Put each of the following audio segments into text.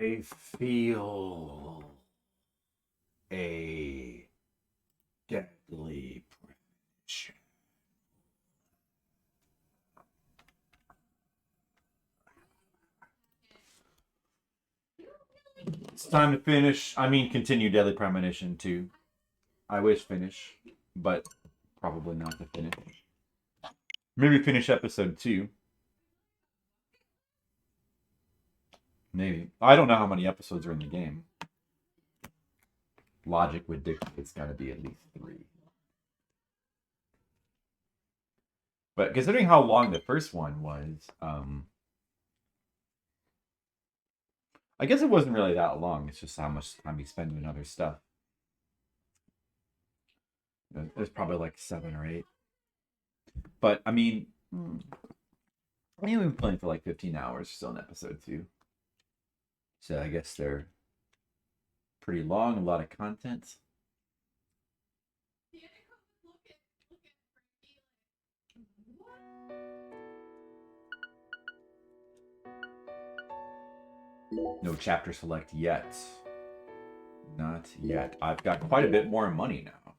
I feel a deadly premonition. It's time to finish. I mean, continue Deadly Premonition too. I wish finish, but probably not to finish. Maybe finish episode 2. Maybe. I don't know how many episodes are in the game. Logic would dictate it's got to be at least 3. But considering how long the first one was, I guess it wasn't really that long. It's just how much time you spend doing other stuff. There's probably like 7 or 8. But, I mean, we've been playing for like 15 hours still in episode 2. So I guess they're pretty long, a lot of content. No chapter select yet. Not yet. I've got quite a bit more money now.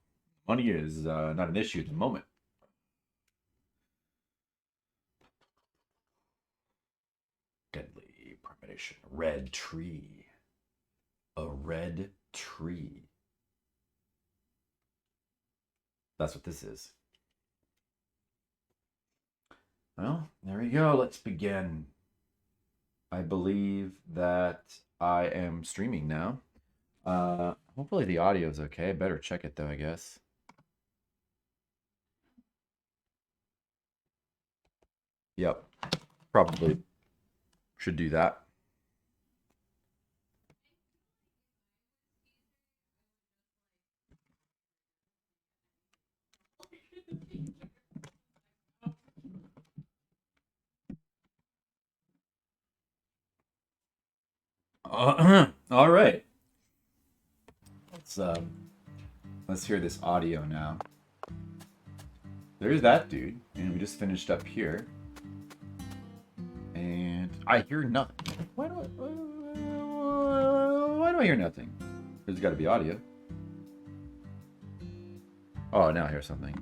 Money is not an issue at the moment. Deadly Premonition. Red tree. A red tree. That's what this is. Well, there we go. Let's begin. I believe that I am streaming now. Hopefully the audio is okay. I better check it though, I guess. Yep. Probably should do that. All right. Let's hear this audio now. There's that dude, and we just finished up here, and I hear nothing. Why do I hear nothing? There's got to be audio. Oh, now I hear something.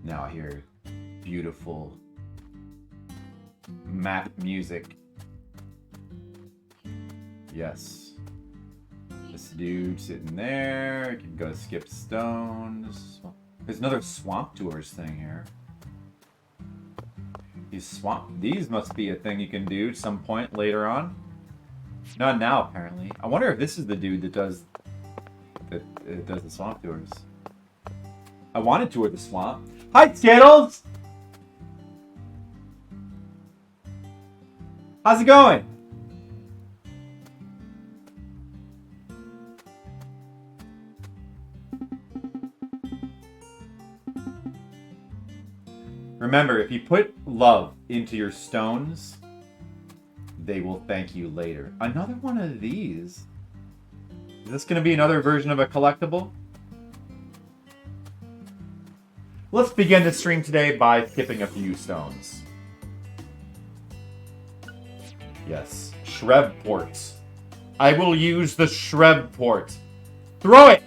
Now I hear beautiful map music. Yes. This dude sitting there. You can go skip stones. There's another swamp tours thing here. These must be a thing you can do some point later on. Not now, apparently. I wonder if this is the dude that does the swamp tours. I want to tour the swamp. Hi, Skittles! How's it going? Remember, if you put love into your stones, they will thank you later. Another one of these. Is this going to be another version of a collectible? Let's begin the stream today by skipping a few stones. Yes, Shrevport. I will use the Shrevport. Throw it!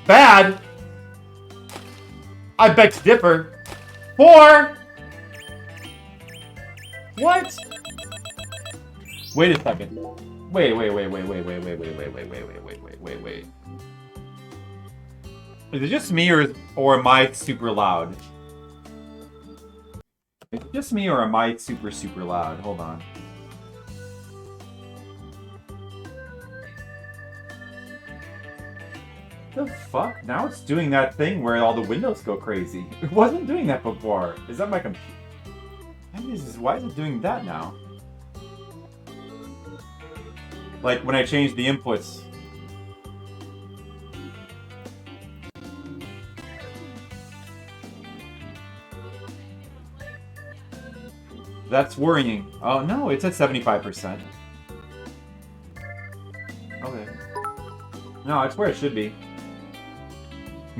Bad! I beg to differ. 4! What? Wait a second. Wait. Is it just me or am I super loud? Is it just me or am I super loud? Hold on. The fuck? Now it's doing that thing where all the windows go crazy. It wasn't doing that before. Is that my computer? Why is it doing that now? Like when I change the inputs. That's worrying. Oh no, it's at 75%. Okay. No, it's where it should be.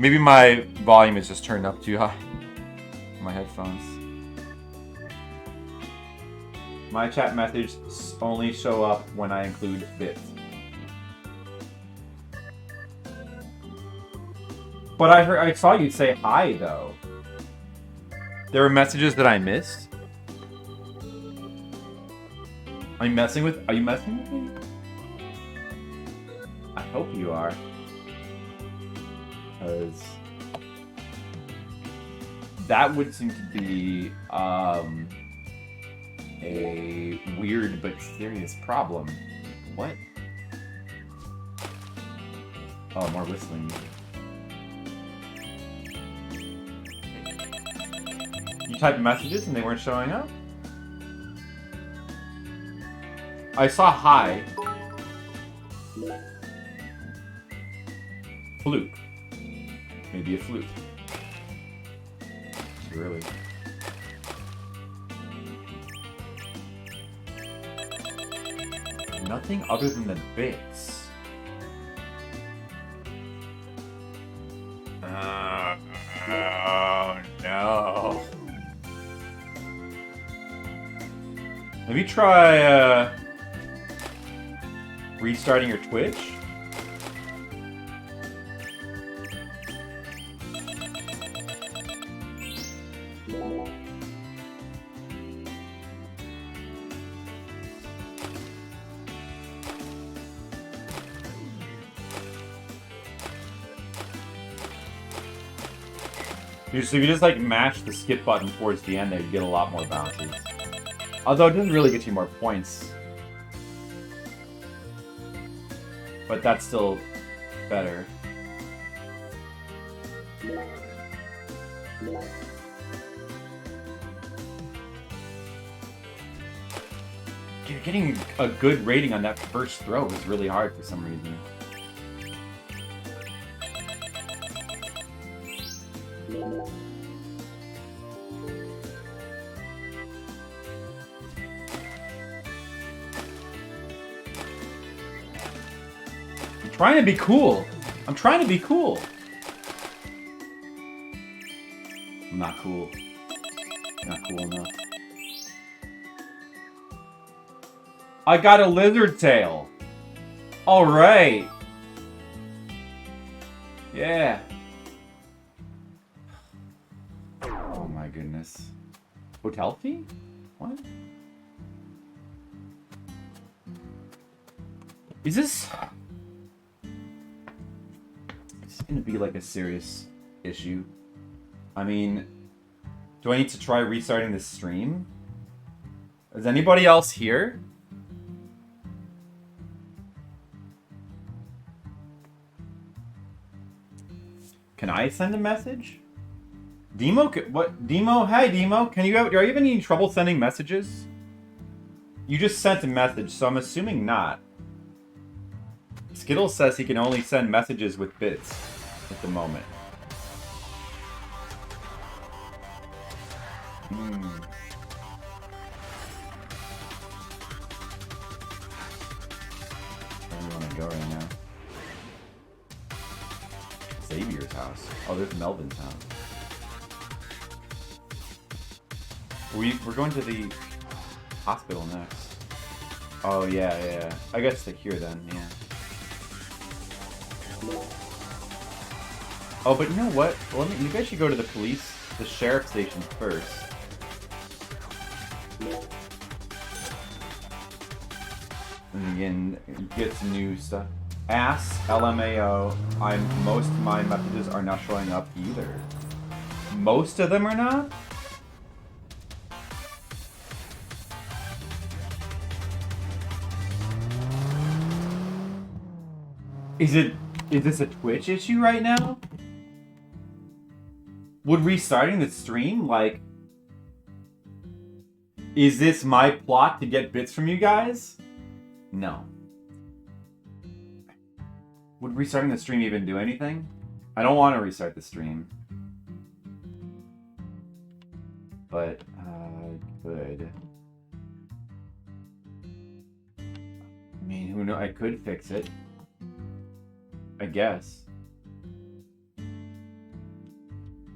Maybe my volume is just turned up too high. My headphones. My chat messages only show up when I include bits. But I saw you say hi though. There were messages that I missed. Are you messing with me? I hope you are. Because that would seem to be a weird but serious problem. What? Oh, more whistling. You typed messages and they weren't showing up? I saw hi. Fluke. Maybe a fluke. Really? Nothing other than the bits. Oh no. Maybe try restarting your Twitch. So if you just like mash the skip button towards the end there, you get a lot more bounces. Although it doesn't really get you more points. But that's still better. Getting a good rating on that first throw is really hard for some reason. I'm trying to be cool. I'm trying to be cool. I'm not cool. Not cool enough. I got a lizard tail. All right. Yeah. Oh my goodness. Hotel fee? What? Is this... It's gonna be like a serious issue. I mean, do I need to try restarting this stream? Is anybody else here? Can I send a message? Demo, what? Demo, hi Demo. Are you having any trouble sending messages? You just sent a message, so I'm assuming not. Skittles says he can only send messages with bits at the moment. Where do you want to go right now? Xavier's house. Oh, there's Melvin's house. We're going to the hospital next. Oh yeah. I guess they're here then, yeah. Oh, but you know what? Well, you guys should go to the sheriff station first. And again, get some new stuff. Ass, LMAO, most of my messages are not showing up either. Most of them are not? Is this a Twitch issue right now? Would restarting the stream, like... Is this my plot to get bits from you guys? No. Would restarting the stream even do anything? I don't want to restart the stream. But, could. I mean, who knows? I could fix it. I guess.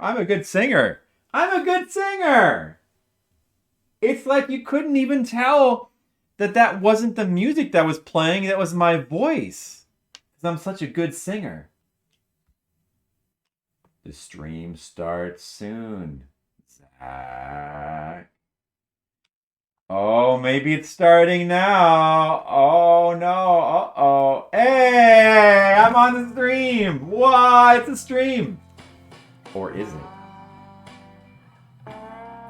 I'm a good singer. I'm a good singer. It's like you couldn't even tell that that wasn't the music that was playing. That was my voice. Because I'm such a good singer. The stream starts soon. Zach. Oh, maybe it's starting now. Oh, no. Uh-oh. Hey, I'm on the stream. What? It's a stream. Or is it?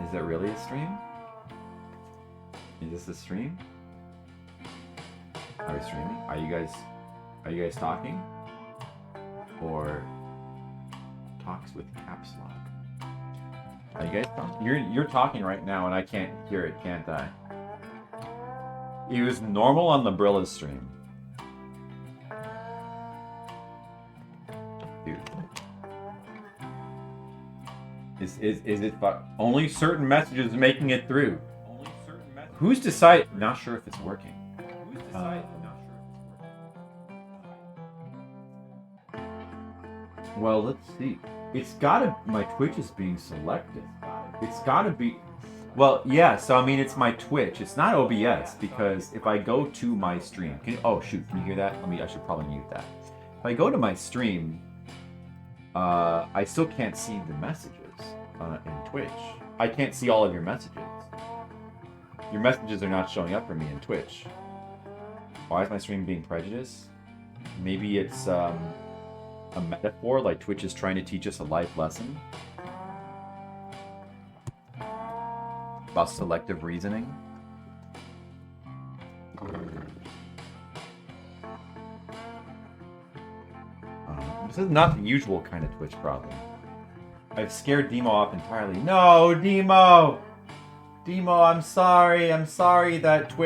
Is it really a stream? Is this a stream? Are we streaming? Are you guys talking? Or talks with caps lock? Are you guys talking? You're talking right now and I can't hear it, can't I? It was normal on the Brilla stream. Dude. Is it only certain messages making it through? Who's decided? Not sure if it's working. Who's decided? Not sure if it's working. Well, let's see. It's gotta. My Twitch is being selected. It's gotta be. Well, yeah. So I mean, it's my Twitch. It's not OBS because if I go to my stream, oh shoot, can you hear that? I should probably mute that. If I go to my stream, I still can't see the messages in Twitch. I can't see all of your messages. Your messages are not showing up for me in Twitch. Why is my stream being prejudiced? Maybe it's a metaphor, like Twitch is trying to teach us a life lesson about selective reasoning. This is not the usual kind of Twitch problem. I've scared Demo off entirely. No, Demo! Demo, I'm sorry. I'm sorry that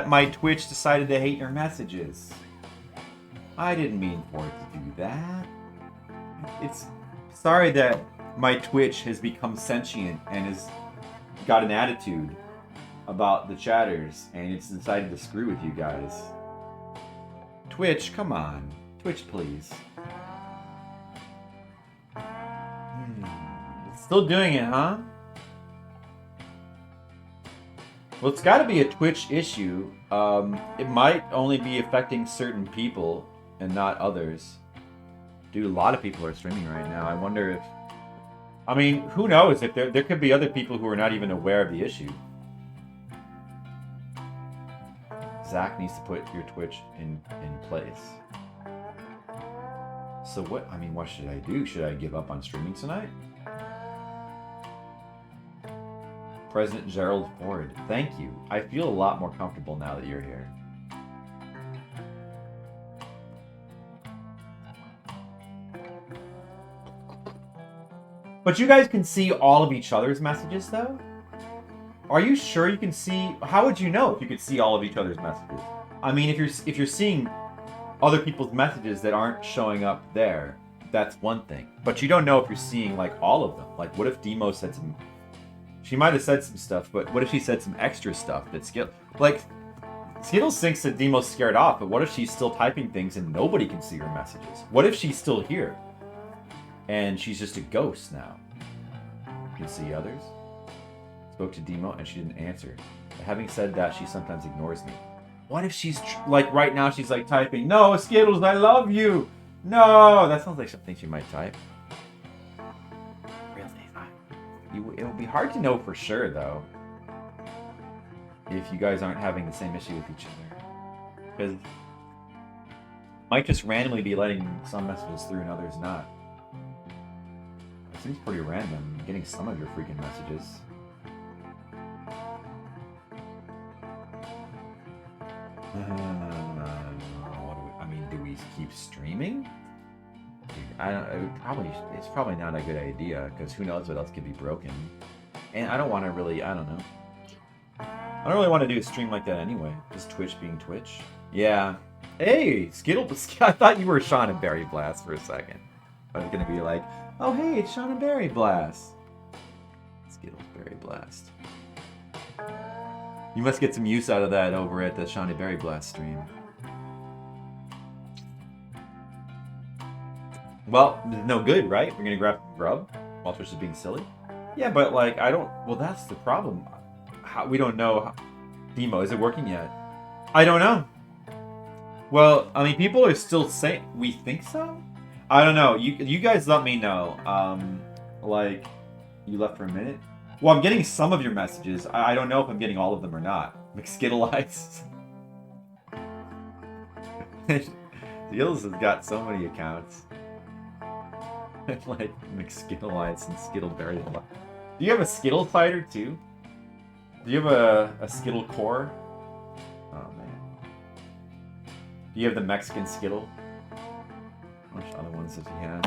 my Twitch decided to hate your messages. I didn't mean for it to do that. It's sorry that my Twitch has become sentient and has got an attitude about the chatters and it's decided to screw with you guys. Twitch, come on. Twitch, please. It's still doing it, huh? Well, it's got to be a Twitch issue. It might only be affecting certain people and not others. Dude, a lot of people are streaming right now. I wonder if... I mean, who knows? If there could be other people who are not even aware of the issue. Zach needs to put your Twitch in place. So what? I mean, what should I do? Should I give up on streaming tonight? President Gerald Ford, thank you. I feel a lot more comfortable now that you're here. But you guys can see all of each other's messages, though? Are you sure you can see? How would you know if you could see all of each other's messages? I mean, if you're seeing other people's messages that aren't showing up there, that's one thing. But you don't know if you're seeing like all of them. Like, what if Demo said some? She might have said some stuff, but what if she said some extra stuff that Skittles thinks that Demo's scared off, but what if she's still typing things and nobody can see her messages? What if she's still here? And she's just a ghost now. You can see others. Spoke to Demo and she didn't answer. But having said that, she sometimes ignores me. What if she's, like right now she's like typing, "No, Skittles, I love you! No!" That sounds like something she might type. It would be hard to know for sure, though, if you guys aren't having the same issue with each other. Because might just randomly be letting some messages through and others not. It seems pretty random, getting some of your freaking messages. Do we keep streaming? It's probably not a good idea, because who knows what else could be broken. And I don't want to really, I don't really want to do a stream like that anyway. Just Twitch being Twitch. Yeah. Hey, Skittles, I thought you were Sean and Barry Blast for a second. I was going to be like, oh hey, it's Sean and Barry Blast. Skittles Barry Blast. You must get some use out of that over at the Sean and Barry Blast stream. Well, no good, right? We're gonna grab grub while Trish is being silly. Yeah, but like I don't. Well, that's the problem. How we don't know. Demo, is it working yet? I don't know. Well, I mean, people are still saying we think so. I don't know. You guys let me know. Like you left for a minute. Well, I'm getting some of your messages. I don't know if I'm getting all of them or not. McSkittleites. Skittles has got so many accounts. Like McSkittleites and Skittleberry. Do you have a Skittle fighter too? Do you have a Skittle core? Oh man. Do you have the Mexican Skittle? Which other ones does he have?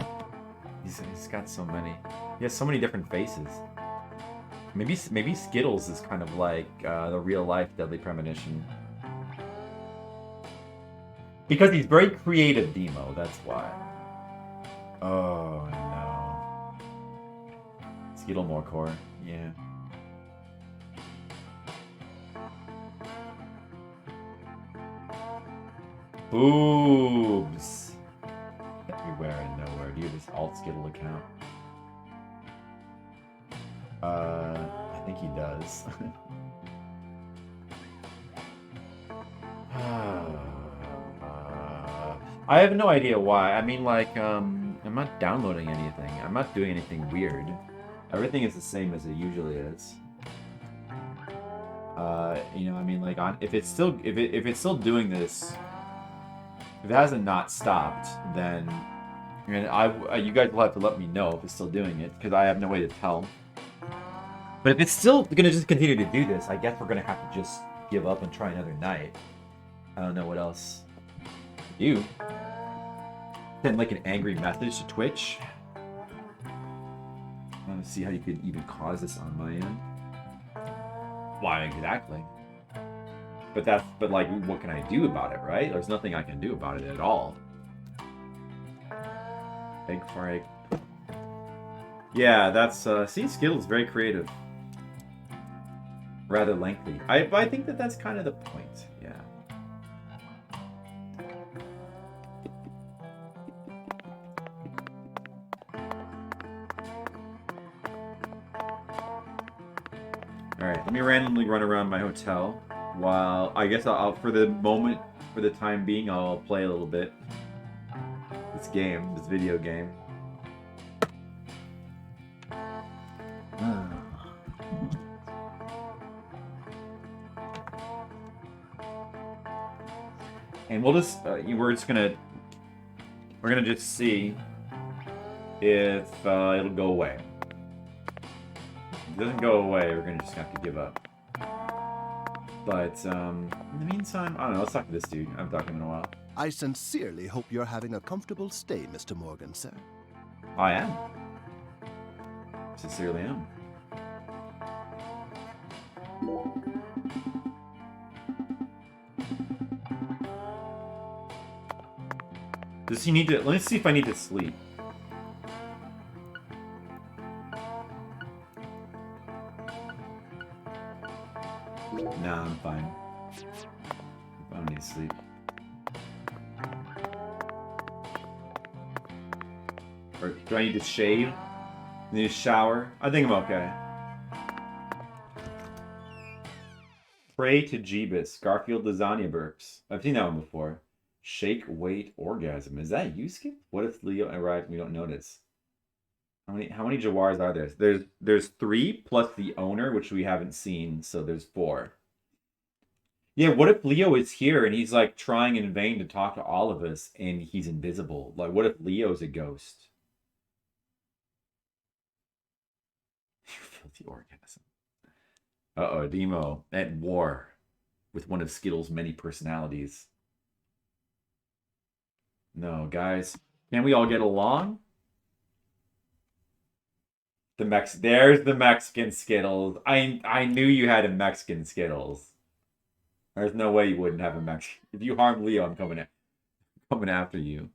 He's got so many. He has so many different faces. Maybe Skittles is kind of like the real life Deadly Premonition. Because he's very creative, Demo. That's why. Oh no. Skittlemore core. Yeah. Boobs. Everywhere and nowhere. Do you have this alt Skittle account? I think he does. I have no idea why. I mean, like, I'm not downloading anything. I'm not doing anything weird. Everything is the same as it usually is. You know, I mean, like, if it's still doing this, if it hasn't not stopped, then you guys will have to let me know if it's still doing it, because I have no way to tell. But if it's still gonna just continue to do this, I guess we're gonna have to just give up and try another night. I don't know what else to do. Send like an angry message to Twitch. I want to see how you could even cause this on my end. Why exactly? But like, what can I do about it, right? There's nothing I can do about it at all. Egg for egg. Yeah, that's see, Skittle's very creative. Rather lengthy. I think that's kind of the point. Yeah. All right, let me randomly run around my hotel while I guess I'll for the moment, for the time being, I'll play a little bit. This video game. And we'll just we're gonna just see if it'll go away. If it doesn't go away, we're gonna just have to give up. But in the meantime, I don't know. Let's talk to this dude. I haven't talked to him in a while. I sincerely hope you're having a comfortable stay, Mr. Morgan, sir. I am. Sincerely am. Does he need to... Let me see if I need to sleep. Nah, I'm fine. I don't need to sleep. Or do I need to shave? Need to shower? I think I'm okay. Pray to Jeebus. Garfield lasagna burps. I've seen that one before. Shake, weight, orgasm. Is that you, Skip? What if Leo arrived and we don't notice? How many Jawars are there? There's 3 plus the owner, which we haven't seen, so there's 4. Yeah, what if Leo is here and he's like trying in vain to talk to all of us and he's invisible? Like, what if Leo's a ghost? Filthy orgasm. Uh-oh, Demo at war with one of Skittles' many personalities. No, guys. Can we all get along? There's the Mexican Skittles. I knew you had a Mexican Skittles. There's no way you wouldn't have a Mexican. If you harm Leo, I'm coming after you.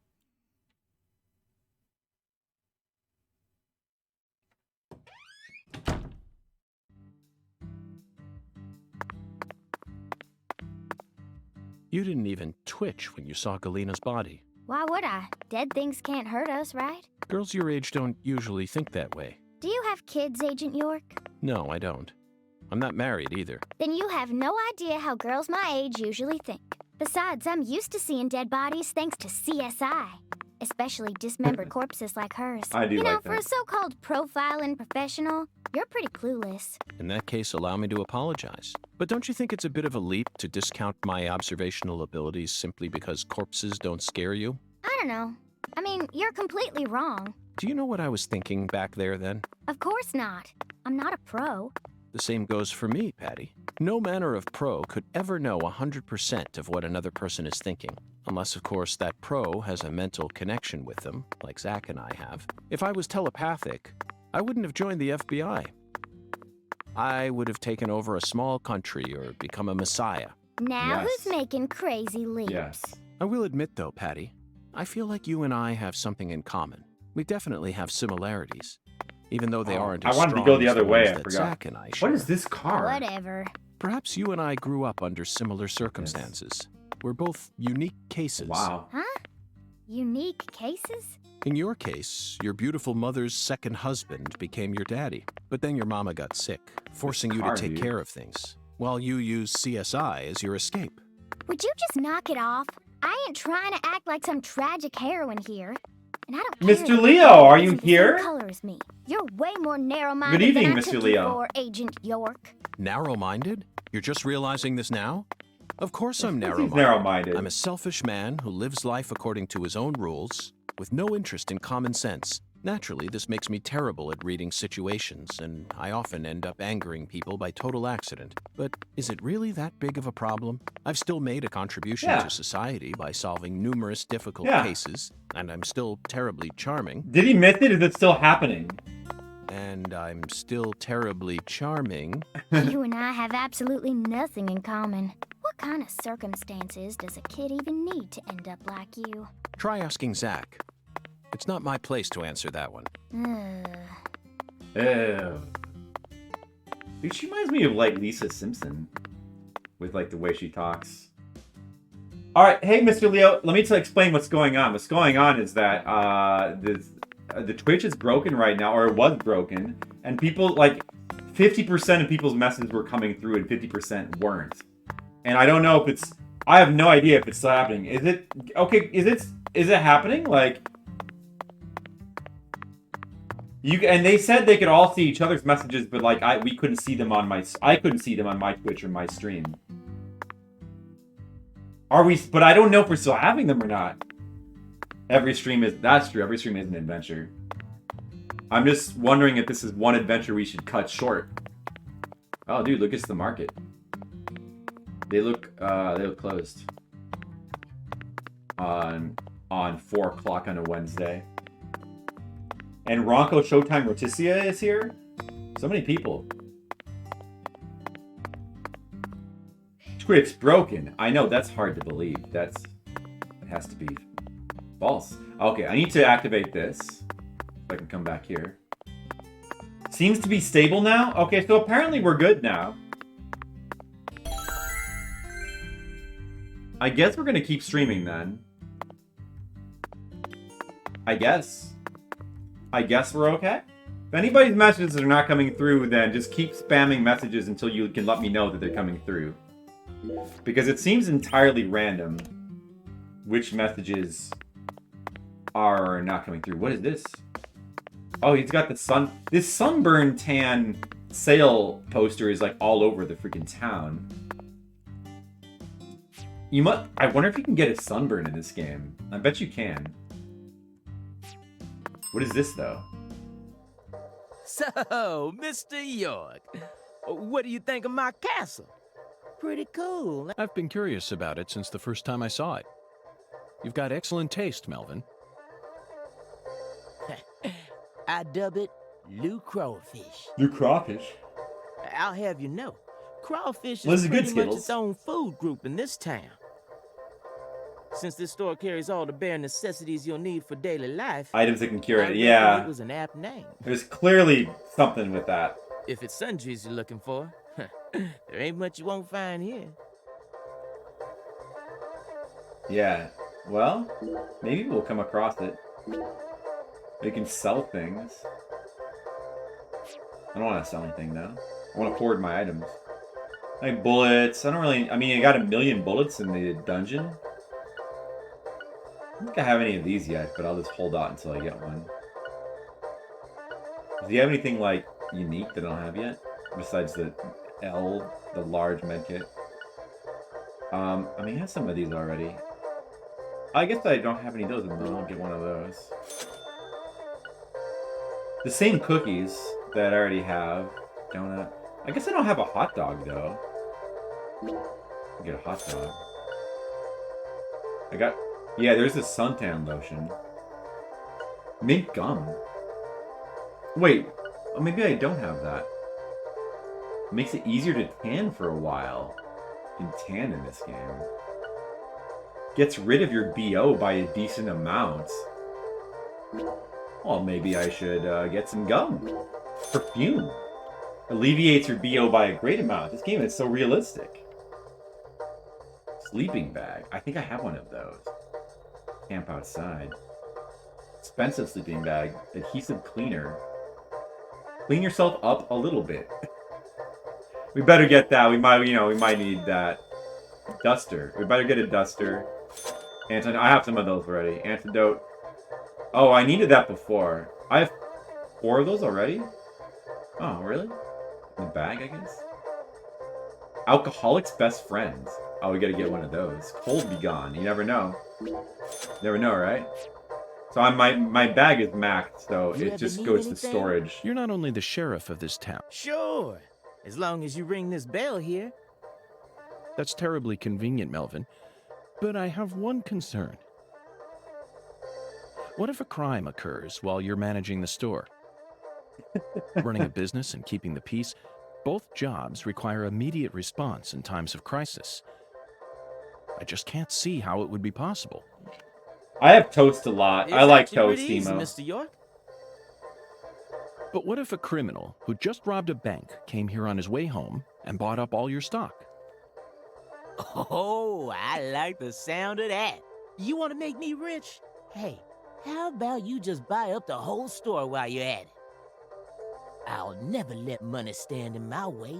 You didn't even twitch when you saw Galena's body. Why would I? Dead things can't hurt us, right? Girls your age don't usually think that way. Do you have kids, Agent York? No, I don't. I'm not married either. Then you have no idea how girls my age usually think. Besides, I'm used to seeing dead bodies thanks to CSI. Especially dismembered corpses like hers. I do you know, like for a that. so-called profiling professional, you're pretty clueless. In that case, allow me to apologize. But don't you think it's a bit of a leap to discount my observational abilities simply because corpses don't scare you? I don't know. I mean, you're completely wrong. Do you know what I was thinking back there then? Of course not. I'm not a pro. The same goes for me, Patty. No manner of pro could ever know 100% of what another person is thinking. Unless, of course, that pro has a mental connection with them, like Zach and I have. If I was telepathic, I wouldn't have joined the FBI. I would have taken over a small country or become a messiah. Now Yes. who's making crazy leaps? Yes. I will admit, though, Patty, I feel like you and I have something in common. We definitely have similarities, even though they aren't I as wanted to strong go the as other way, ones I that forgot. Zach and I share. What is this car? Whatever. Perhaps you and I grew up under similar circumstances. We're both unique cases. Wow. Huh? Unique cases? In your case, your beautiful mother's second husband became your daddy, but then your mama got sick, forcing you car, to take dude. care of things, while you used CSI as your escape. Would you just knock it off? I ain't trying to act like some tragic heroine here. And I don't care Mr. that Leo, your are face you is the same here? color as me. You're way more narrow-minded Good evening, than I Mr. took Leo. you for, Agent York. Narrow-minded? You're just realizing this now? Of course I'm He's narrow-minded. narrow-minded. I'm a selfish man who lives life according to his own rules, with no interest in common sense. Naturally, this makes me terrible at reading situations, and I often end up angering people by total accident. But is it really that big of a problem? I've still made a contribution Yeah. to society by solving numerous difficult Yeah. cases, and I'm still terribly charming, Did he miss it? Is it still happening? and I'm still terribly charming. You and I have absolutely nothing in common. What kind of circumstances does a kid even need to end up like you? Try asking Zach. It's not my place to answer that one. Ugh. Ew. Dude, she reminds me of like Lisa Simpson with like the way she talks. All right, hey, Mr. Leo, let me explain what's going on. What's going on is that the Twitch is broken right now, or it was broken, and people like 50% of people's messages were coming through and 50% weren't. And I don't know if it's. I have no idea if it's still happening. Is it okay? Is it happening? Like. And they said they could all see each other's messages, but like we couldn't see them on I couldn't see them on my Twitch or my stream. Are we? But I don't know if we're still having them or not. That's true. Every stream is an adventure. I'm just wondering if this is one adventure we should cut short. Oh, dude, look, it's the market. They look closed. On 4 o'clock on a Wednesday. And Ronco Showtime Roticia is here? So many people. Twitch broken. I know, that's hard to believe. It has to be false. Okay, I need to activate this. If I can come back here. Seems to be stable now? Okay, so apparently we're good now. I guess we're gonna keep streaming then. I guess we're okay. If anybody's messages are not coming through, then just keep spamming messages until you can let me know that they're coming through. Because it seems entirely random which messages are not coming through. What is this? Oh, he's got this sunburn tan sale poster is like all over the freaking town. I wonder if you can get a sunburn in this game. I bet you can. What is this, though? So, Mr. York, what do you think of my castle? Pretty cool. I've been curious about it since the first time I saw it. You've got excellent taste, Melvin. I dub it Lou Crawfish. New crawfish. I'll have you know, Crawfish Well, is this is good, pretty much Skittles. its own food group in this town. Since this store carries all the bare necessities you'll need for daily life, Items that can cure I it. reckon Yeah. it was an apt name. There's clearly something with that. If it's sundries you're looking for, there ain't much you won't find here. Yeah. Well, maybe we'll come across it. We can sell things. I don't want to sell anything though. I want to hoard my items. Like bullets. I don't really. I mean, I got 1,000,000 bullets in the dungeon. I don't think I have any of these yet, but I'll just hold out until I get one. Do you have anything like unique that I don't have yet? Besides the the large medkit. I mean, I have some of these already. I guess I don't have any of those, and then I'll get one of those. The same cookies that I already have. Donut. I guess I don't have a hot dog, though. I'll get a hot dog. I got... Yeah, there's this suntan lotion. Mint gum. Wait. Oh, maybe I don't have that. It makes it easier to tan for a while. You can tan in this game. Gets rid of your BO by a decent amount. Well, maybe I should get some gum. Perfume. Alleviates your BO by a great amount. This game is so realistic. Sleeping bag. I think I have one of those. Camp outside. Expensive sleeping bag. Adhesive cleaner. Clean yourself up a little bit. We better get that. We might need that. Duster. We better get a duster. I have some of those already. Antidote. Oh, I needed that before. I have 4 of those already? Oh, really? In the bag, I guess? Alcoholic's best friend. Oh, we gotta get one of those. Cold be gone. You never know. Never know, right? So my bag is maxed, so it just goes to storage. You're not only the sheriff of this town. Sure. As long as you ring this bell here. That's terribly convenient, Melvin. But I have one concern. What if a crime occurs while you're managing the store? Running a business and keeping the peace, both jobs require immediate response in times of crisis. I just can't see how it would be possible. I have toast a lot. I like toast, easy, Timo. Mr. York. But what if a criminal who just robbed a bank came here on his way home and bought up all your stock? Oh, I like the sound of that. You want to make me rich? Hey, how about you just buy up the whole store while you're at it? I'll never let money stand in my way.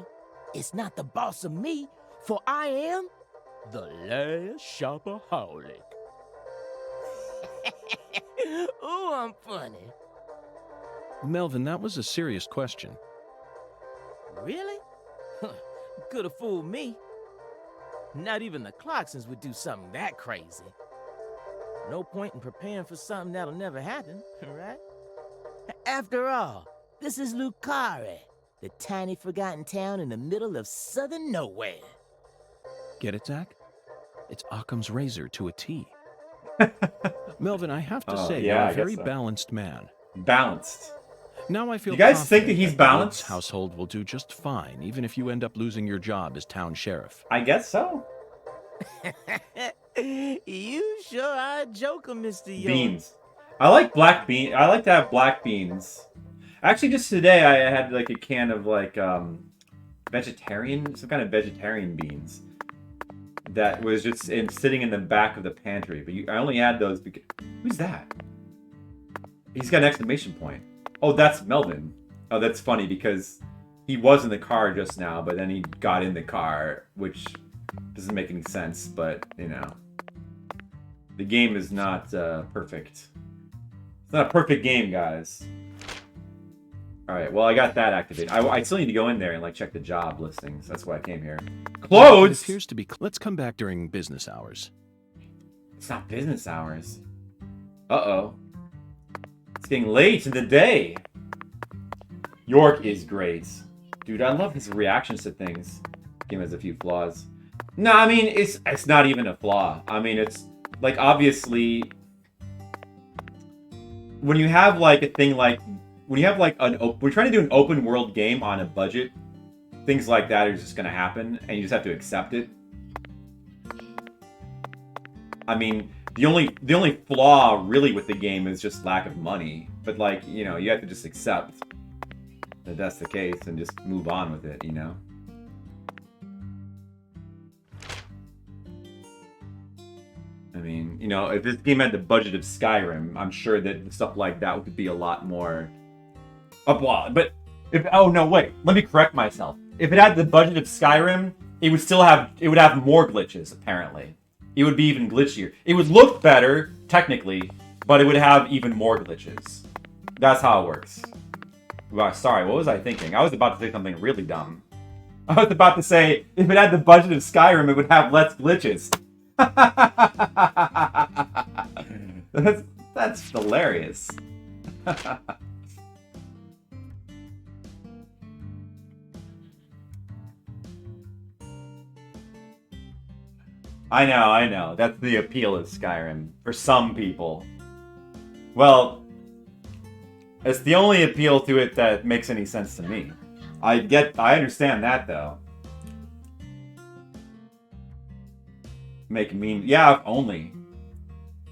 It's not the boss of me, for I am the last shopaholic. Ooh, I'm funny. Melvin, that was a serious question. Really? Could have fooled me. Not even the Clarksons would do something that crazy. No point in preparing for something that'll never happen, right? After all, this is Lucari, the tiny forgotten town in the middle of southern nowhere. Get it, Zach? It's Occam's razor to a T. Melvin, I have to say, yeah, you're I a very guess so. balanced man. Balanced. Now I feel You guys think confident that he's the Woods balanced? household will do just fine, even if you end up losing your job as town sheriff. I guess so. You sure are a joker, Mr. York. Beans. I like black bean. I like to have black beans. Actually, just today I had like a can of like vegetarian, some kind of vegetarian beans that was just sitting in the back of the pantry. But I only had those because who's that? He's got an exclamation point. Oh, that's Melvin. Oh, that's funny because he was in the car just now, but then he got in the car, which doesn't make any sense. But you know, the game is not perfect. It's not a perfect game, guys. All right, well, I got that activated. I still need to go in there and like check the job listings. That's why I came here. It Closed. appears to be. Let's come back during business hours. It's not business hours. Uh-oh. It's getting late in the day. York is great. Dude, I love his reactions to things. Game has a few flaws. No, I mean, it's not even a flaw. I mean, it's, like, obviously... When you have, like, a thing like... When you have, like, we're trying to do an open world game on a budget, things like that are just gonna happen, and you just have to accept it. I mean... The only flaw really with the game is just lack of money. But like, you know, you have to just accept that that's the case and just move on with it, you know? I mean, you know, if this game had the budget of Skyrim, I'm sure that stuff like that would be a lot more upward. But if oh no, wait, let me correct myself. If it had the budget of Skyrim, it would have more glitches. Apparently, it would be even glitchier. It would look better technically, but it would have even more glitches. That's how it works. Wow, sorry, what was I thinking? I was about to say something really dumb. I was about to say if it had the budget of Skyrim, it would have less glitches. That's hilarious. I know. That's the appeal of Skyrim for some people. Well, it's the only appeal to it that makes any sense to me. I understand that though. Make mean, yeah,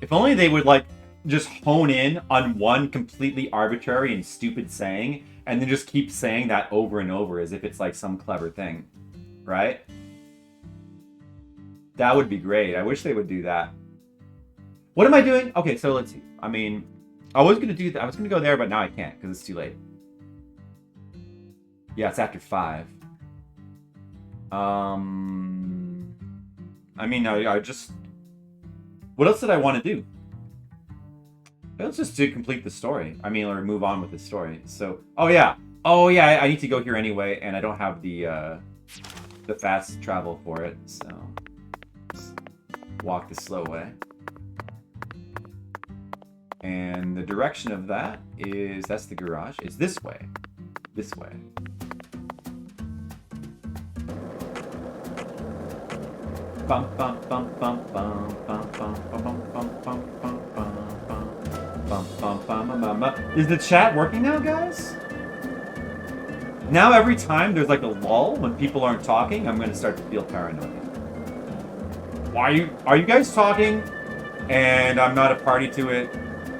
if only they would like just hone in on one completely arbitrary and stupid saying and then just keep saying that over and over as if it's like some clever thing, right? That would be great. I wish they would do that. What am I doing? Okay, so let's see. I mean, I was gonna do that. I was gonna go there, but now I can't because it's too late. Yeah, it's after 5. I mean, I just... What else did I want to do? Let's just do complete the story. I mean, or move on with the story. So, oh yeah, I need to go here anyway, and I don't have the fast travel for it, so just walk the slow way. And the direction of that is, that's the garage, is this way. This way. Bum bum bum bum bum bum bum bum bum bum bum bum bum bum bum bum. Is the chat working now, guys? Now every time there's like a lull when people aren't talking, I'm gonna start to feel paranoid. Why are you guys talking and I'm not a party to it?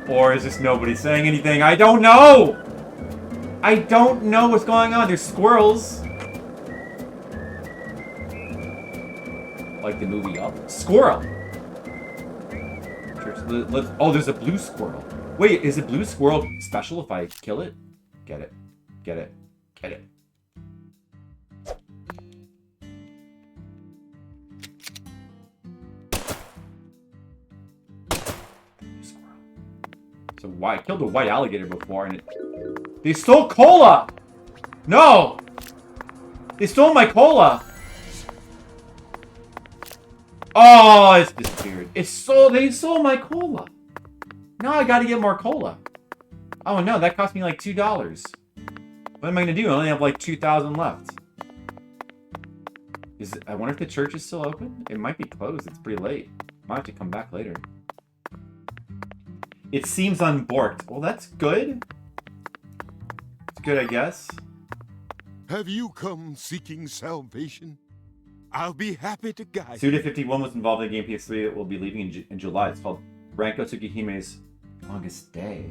Or is just nobody saying anything? I don't know! I don't know what's going on. There's squirrels. Like the movie Up. Squirrel! Oh, there's a blue squirrel. Wait, is a blue squirrel special if I kill it? Get it. Get it. Get it. Squirrel. So why? I killed a white alligator before and it... They stole cola! No! They stole my cola! Oh, it's disappeared. They stole my cola. Now I gotta get more cola. Oh no, that cost me like $2. What am I gonna do? I only have like 2,000 left. I wonder if the church is still open? It might be closed. It's pretty late. Might have to come back later. It seems unborked. Well, that's good. It's good, I guess. Have you come seeking salvation? I'll be happy to guide Suda 51 was involved in the game PS3 that will be leaving in July. It's called Ranko Tsukihime's Longest Day.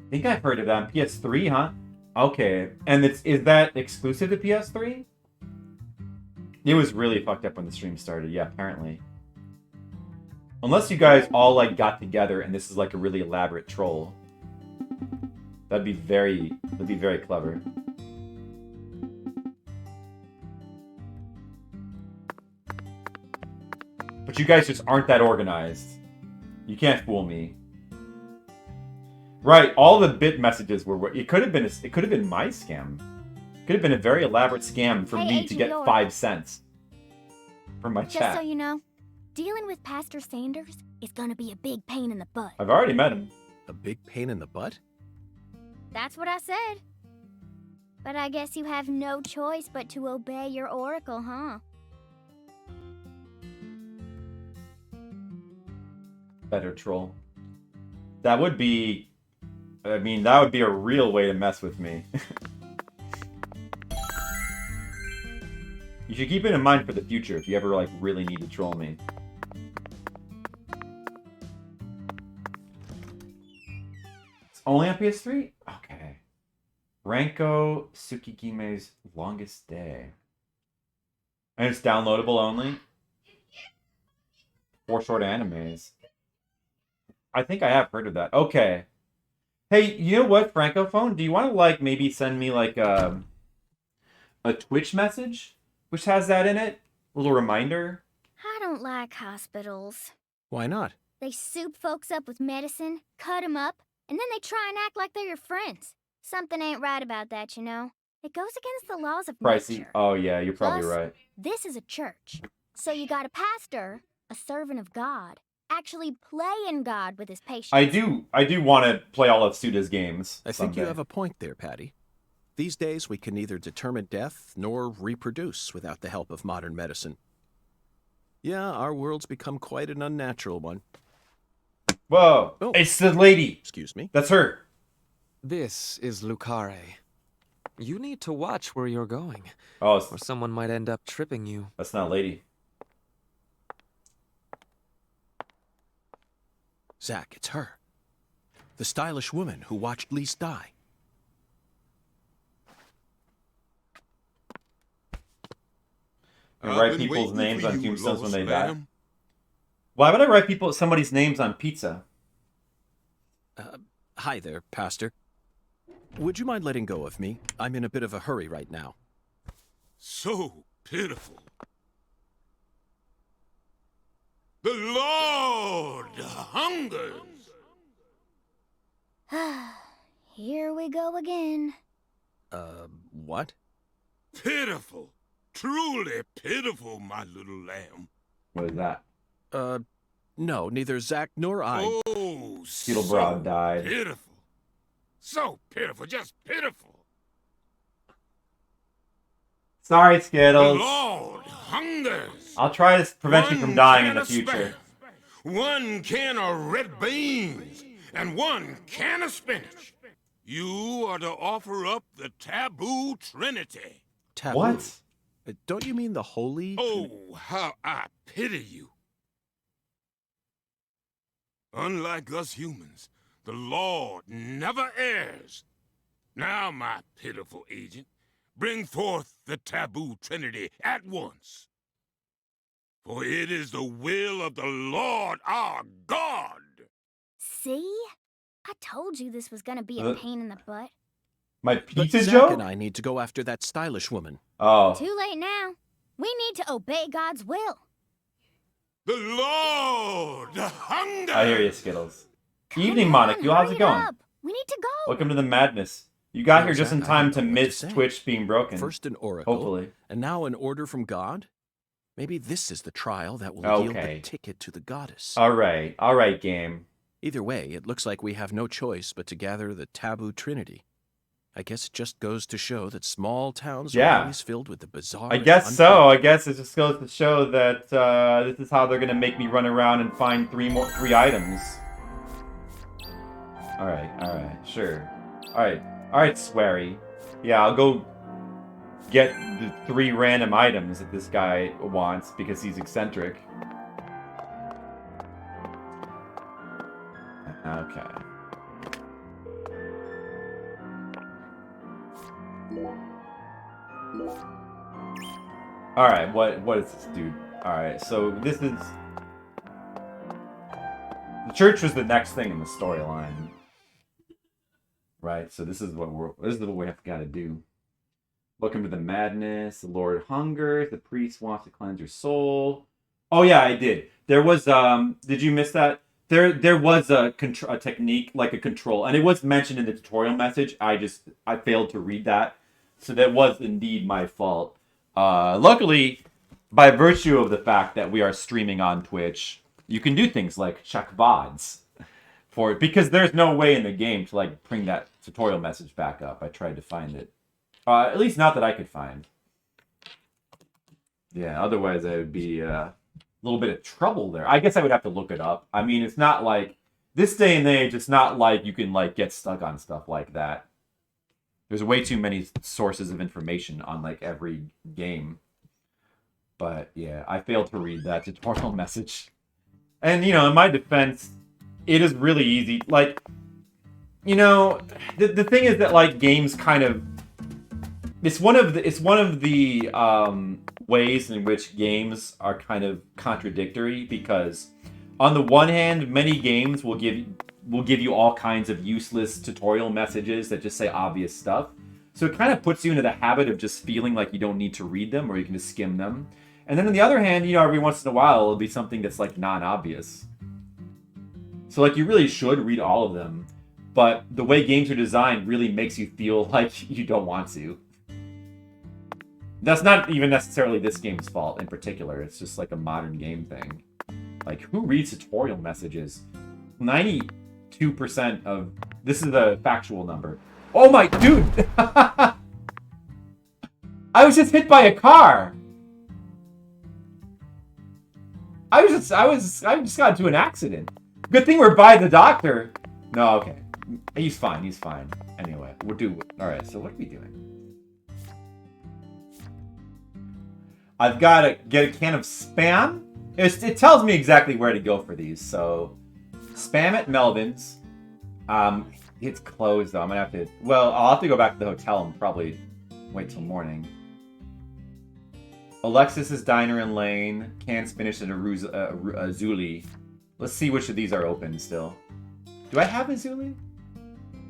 I think I've heard of that on PS3, huh? Okay. And is that exclusive to PS3? It was really fucked up when the stream started. Yeah, apparently. Unless you guys all like got together and this is like a really elaborate troll. That'd be very clever. But you guys just aren't that organized. You can't fool me. Right, all the bit messages were... It could have been my scam. It could have been a very elaborate scam for me to get 5 cents from my chat. Just so you know, dealing with Pastor Sanders is gonna be a big pain in the butt. I've already met him. A big pain in the butt? That's what I said. But I guess you have no choice but to obey your oracle, huh? Better troll. That would be... I mean, that would be a real way to mess with me. You should keep it in mind for the future if you ever, like, really need to troll me. It's only on PS3? Okay. Ranko Tsukihime's Longest Day. And it's downloadable only? 4 short animes. I think I have heard of that. Okay. Hey, you know what, Francophone? Do you want to like maybe send me like a Twitch message which has that in it? A little reminder. I don't like hospitals. Why not? They soup folks up with medicine, cut 'em up, and then they try and act like they're your friends. Something ain't right about that, you know. It goes against the laws of Pricey. nature. Oh yeah, you're probably Plus, right. This is a church. So you got a pastor, a servant of God, actually playing God with his patients. I do want to play all of Suda's games. I think you someday. have a point there, Patty. These days, we can neither determine death nor reproduce without the help of modern medicine. Yeah, our world's become quite an unnatural one. Whoa! Oh. It's the lady. Excuse me. That's her. This is Lucare. You need to watch where you're going, Oh, or someone might end up tripping you. that's not a lady. Zach, it's her. The stylish woman who watched Lise die. You I've write been people's waiting names for on you, tombstones when Lois they die. Lamb. Why would I write somebody's names on pizza? Hi there, Pastor. Would you mind letting go of me? I'm in a bit of a hurry right now. So pitiful. The Lord hungers. Here we go again. What? Pitiful. Truly pitiful, my little lamb. What is that? No, neither Zach nor I. Oh, Skittlebrod died. pitiful. So pitiful, just pitiful. Sorry, The Skittles. Lord hungers. I'll try to prevent you from One dying in can the of future. spam, 1 can of red beans, and 1 can of spinach. You are to offer up the taboo trinity. Taboo. What? Don't you mean the holy? Oh, how I pity you. Unlike us humans, the Lord never errs. Now, my pitiful agent, bring forth the taboo trinity at once. For it is the will of the Lord our God. See? I told you this was gonna be a pain in the butt. My But pizza Zach joke? and I need to go after that stylish woman. Oh. Too late now. We need to obey God's will. The Lord hungers. I hear you, Skittles. Come Evening, on, Monica. How's hurry it going? up. We need to go. Welcome to the madness. You got Well, here just in Zach, I time don't to know what to miss say. Twitch being broken. First an oracle, Hopefully. and now an order from God? Maybe this is the trial that will yield Okay. the ticket to the goddess. All right, game. Either way, it looks like we have no choice but to gather the taboo trinity. I guess it just goes to show that small towns Yeah. are always filled with the bizarre. I and guess so. unpredictable. I guess it just goes to show that this is how they're gonna make me run around and find three items. All right, sure. All right, Sweary. Yeah, I'll go get the 3 random items that this guy wants because he's eccentric. Okay. Alright, what is this dude? Alright, so this is... The church was the next thing in the storyline. Right, so this is what we have to gotta do. Welcome to the madness, the Lord hungers, the priest wants to cleanse your soul. Oh yeah, I did. There was did you miss that? There was a technique, like a control, and it was mentioned in the tutorial message. I failed to read that. So that was indeed my fault. Luckily, by virtue of the fact that we are streaming on Twitch, you can do things like check VODs for it, because there's no way in the game to like bring that tutorial message back up. I tried to find it. At least not that I could find. Yeah, otherwise I would be a little bit of trouble there. I guess I would have to look it up. I mean, it's not like, this day and age, it's not like you can like get stuck on stuff like that. There's way too many sources of information on like every game. But yeah, I failed to read that tutorial message. And you know, in my defense, it is really easy. Like, you know, the thing is that like games kind of, it's one of the ways in which games are kind of contradictory, because on the one hand, many games will give you all kinds of useless tutorial messages that just say obvious stuff. So it kind of puts you into the habit of just feeling like you don't need to read them, or you can just skim them. And then on the other hand, every once in a while, it'll be something that's like non-obvious. So like you really should read all of them, but the way games are designed really makes you feel like you don't want to. That's not even necessarily this game's fault in particular. It's just like a modern game thing. Like, who reads tutorial messages? 92% of... This is a factual number. Oh my... Dude! I was just hit by a car! I just got into an accident. Good thing we're by the doctor. No, okay. He's fine. Anyway, we'll do... Alright, so what are we doing? I've got to get a can of Spam. It tells me exactly where to go for these, so... Spam at Melvin's. It's closed, though. I'm gonna have to... Well, I'll have to go back to the hotel and probably wait till morning. Alexis's Diner and Lane. Can Spanish at Azuli. Let's see which of these are open still. Do I have Azuli?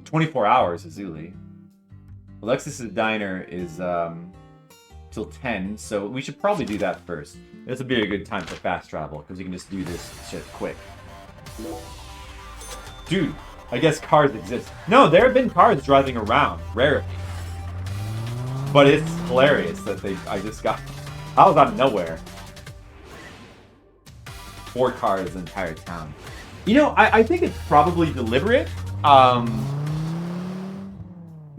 24 hours Azuli. Alexis's Diner is till 10, so we should probably do that first. This would be a good time for fast travel, because you can just do this shit quick. Dude, I guess cars exist. No, there have been cars driving around, rarely. But it's hilarious that I just got... I was out of nowhere. 4 cars the entire town. I think it's probably deliberate.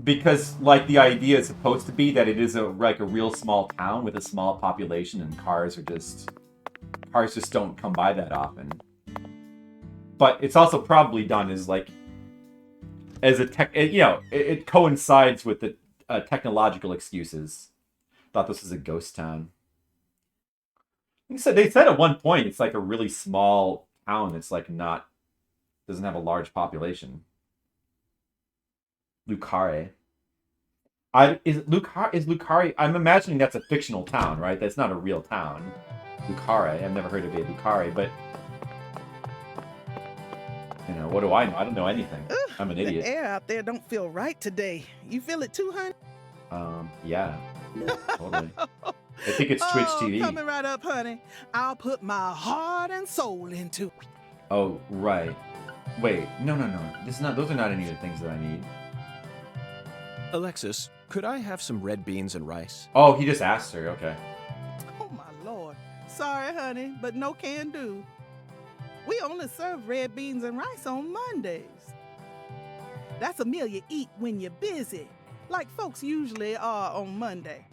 Because, like, the idea is supposed to be that it is a real small town with a small population, and cars just don't come by that often. But it's also probably done as it coincides with the technological excuses. Thought this was a ghost town. They said at one point it's like a really small town that's like doesn't have a large population. Lucare. Is Lucare? I'm imagining that's a fictional town, right? That's not a real town. Lucare. I've never heard of a Lucare, but what do I know? I don't know anything. I'm an idiot. The air out there don't feel right today. You feel it too, honey? Yeah. Totally. I think it's Twitch TV. Coming right up, honey. I'll put my heart and soul into it. Oh, right. Wait, no. Those are not any of the things that I need. Alexis, could I have some red beans and rice? Oh, he just asked her. Okay. Oh, my Lord. Sorry, honey, but no can do. We only serve red beans and rice on Mondays. That's a meal you eat when you're busy, like folks usually are on Monday.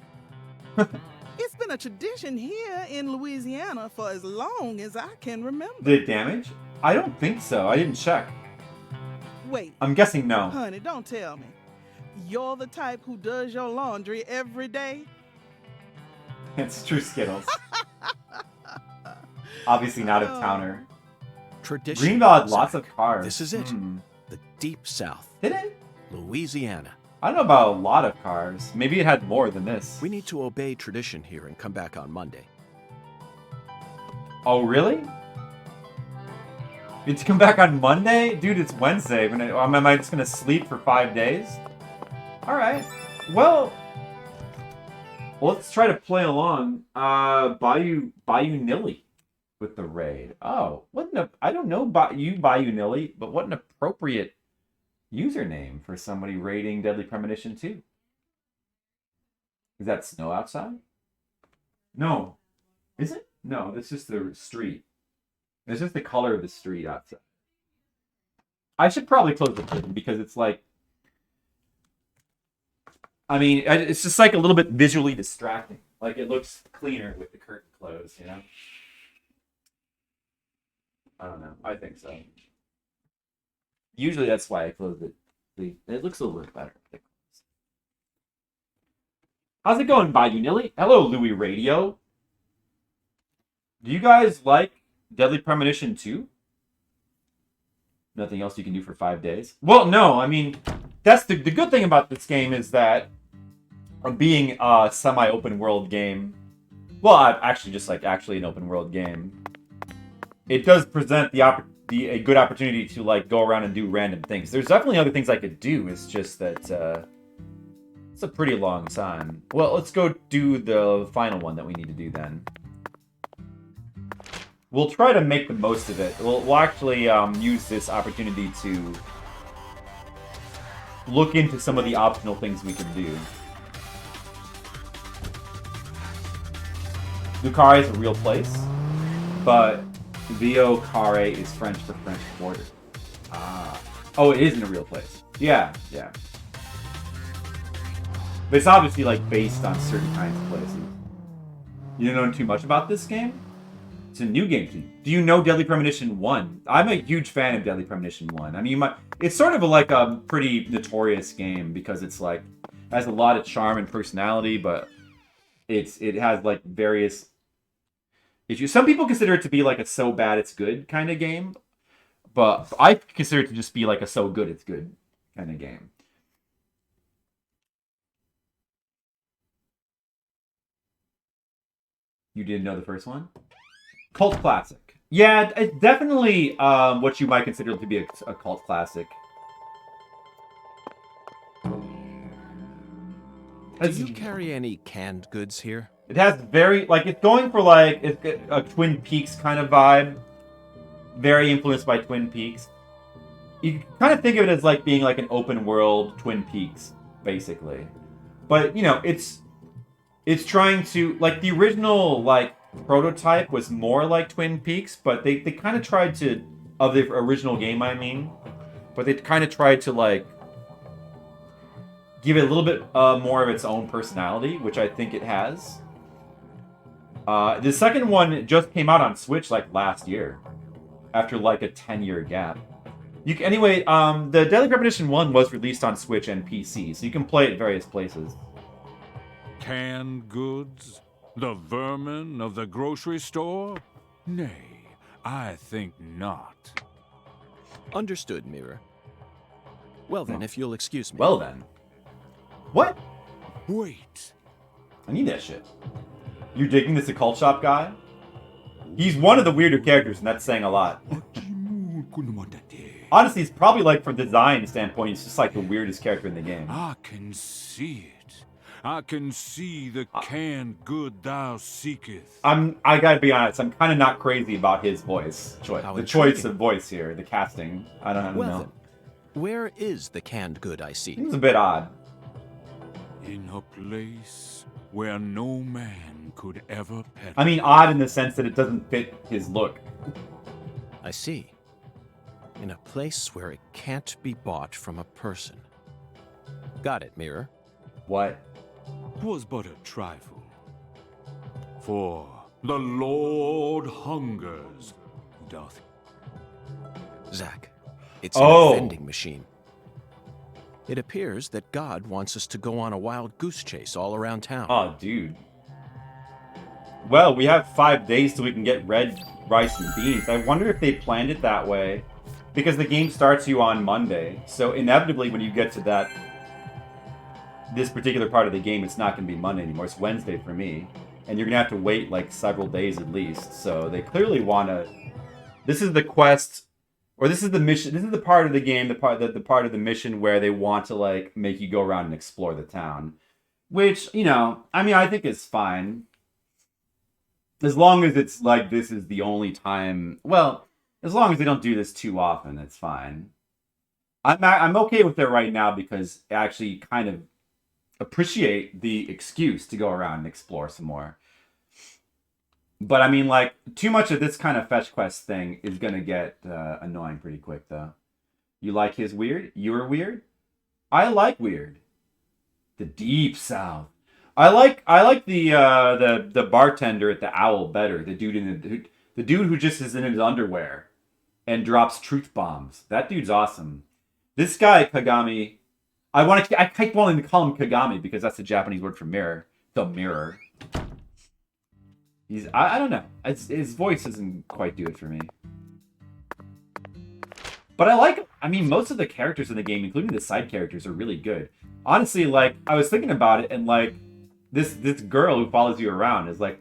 It's been a tradition here in Louisiana for as long as I can remember. Did it damage? I don't think so. I didn't check. Wait. I'm guessing no. Honey, don't tell me. You're the type who does your laundry every day? It's true, Skittles. Obviously not a towner. Tradition. Greenville had lots of cars. This is it. The Deep South. Did it? Louisiana. I don't know about a lot of cars. Maybe it had more than this. We need to obey tradition here and come back on Monday. Oh, really? You need to come back on Monday? Dude, it's Wednesday. Am I just going to sleep for 5 days? Alright. Well, let's try to play along. Bayou Nilly with the raid. Oh, I don't know Bayou Nilly, but what an appropriate username for somebody raiding Deadly Premonition 2. Is that snow outside? No. Is it? No, that's just the street. It's just the color of the street outside. I should probably close the curtain because it's like... I mean, it's just like a little bit visually distracting. Like, it looks cleaner with the curtain closed, you know? I don't know. I think so. Usually that's why I close it. It looks a little bit better. How's it going, Bayou Nilly? Hello, Louis Radio. Do you guys like Deadly Premonition 2? Nothing else you can do for 5 days? Well, no. I mean, that's the good thing about this game is that being a semi-open world game, Well, actually, just like actually an open world game. It does present a good opportunity to like go around and do random things. There's definitely other things I could do. It's just that it's a pretty long time. Well, let's go do the final one that we need to do then. We'll try to make the most of it. We'll actually use this opportunity to look into some of the optional things we can do. Lucare is a real place, but Vio Care is French for French Quarter. Ah. Oh, it isn't a real place. Yeah, yeah. But it's obviously, like, based on certain kinds of places. You don't know too much about this game? It's a new game to you. Do you know Deadly Premonition 1? I'm a huge fan of Deadly Premonition 1. I mean, it's sort of like a pretty notorious game because it's, like, has a lot of charm and personality, but it has, like, various issues. Some people consider it to be, like, a so bad it's good kind of game, but I consider it to just be, like, a so good it's good kind of game. You didn't know the first one? Cult classic. Yeah, it's definitely what you might consider to be a cult classic. Do you carry any canned goods here? It has very, like, it's going for, like, a Twin Peaks kind of vibe. Very influenced by Twin Peaks. You can kind of think of it as, like, being, like, an open world Twin Peaks, basically. But, you know, it's trying to, like, the original, like, prototype was more like Twin Peaks, but they kind of tried to, of the original game, I mean, but they kind of tried to, like, give it a little bit more of its own personality, which I think it has. The second one just came out on Switch, like, last year, after, like, a 10-year gap. Anyway, the Deadly Premonition 1 was released on Switch and PC, so you can play it at various places. Canned goods? The vermin of the grocery store? Nay, I think not. Understood, Mirror. Well then, if you'll excuse me. Well then. What? Wait. I need that shit. You're digging this occult shop guy? He's one of the weirder characters, and that's saying a lot. Honestly, it's probably, like, from design standpoint, it's just, like, the weirdest character in the game. I can see it. I can see the canned good thou seeketh. I gotta be honest, I'm kind of not crazy about his voice choice. How The intriguing. choice of voice here, the casting. I don't Well know. then, where is the canned good I see? Seems a bit odd. In a place where no man could ever penetrate. I mean, odd in the sense that it doesn't fit his look. I see. In a place where it can't be bought from a person. Got it, Mirror. What? 'Twas but a trifle. For the Lord hungers, doth. Zack, it's Oh. an vending machine. It appears that God wants us to go on a wild goose chase all around town. Oh, dude. Well, we have 5 days till we can get red rice and beans. I wonder if they planned it that way. Because the game starts you on Monday. So inevitably when you get to this particular part of the game, it's not going to be Monday anymore. It's Wednesday for me. And you're going to have to wait like several days at least. So they clearly want to... This is the quest... Or this is the mission. This is the part of the game, the part of the mission where they want to, like, make you go around and explore the town. Which, you know, I mean, I think is fine. As long as it's, like, this is the only time... Well, as long as they don't do this too often, it's fine. I'm okay with it right now because I actually kind of appreciate the excuse to go around and explore some more. But, I mean, like, too much of this kind of fetch quest thing is going to get annoying pretty quick, though. You like his weird? You're weird? I like weird. The Deep South. I like the bartender at the Owl better. The dude the dude who just is in his underwear and drops truth bombs. That dude's awesome. This guy, Kagami... I keep wanting to call him Kagami because that's the Japanese word for mirror. The mirror. I don't know. His voice doesn't quite do it for me. But I mean, most of the characters in the game, including the side characters, are really good. Honestly, like, I was thinking about it, and, like, this girl who follows you around is, like,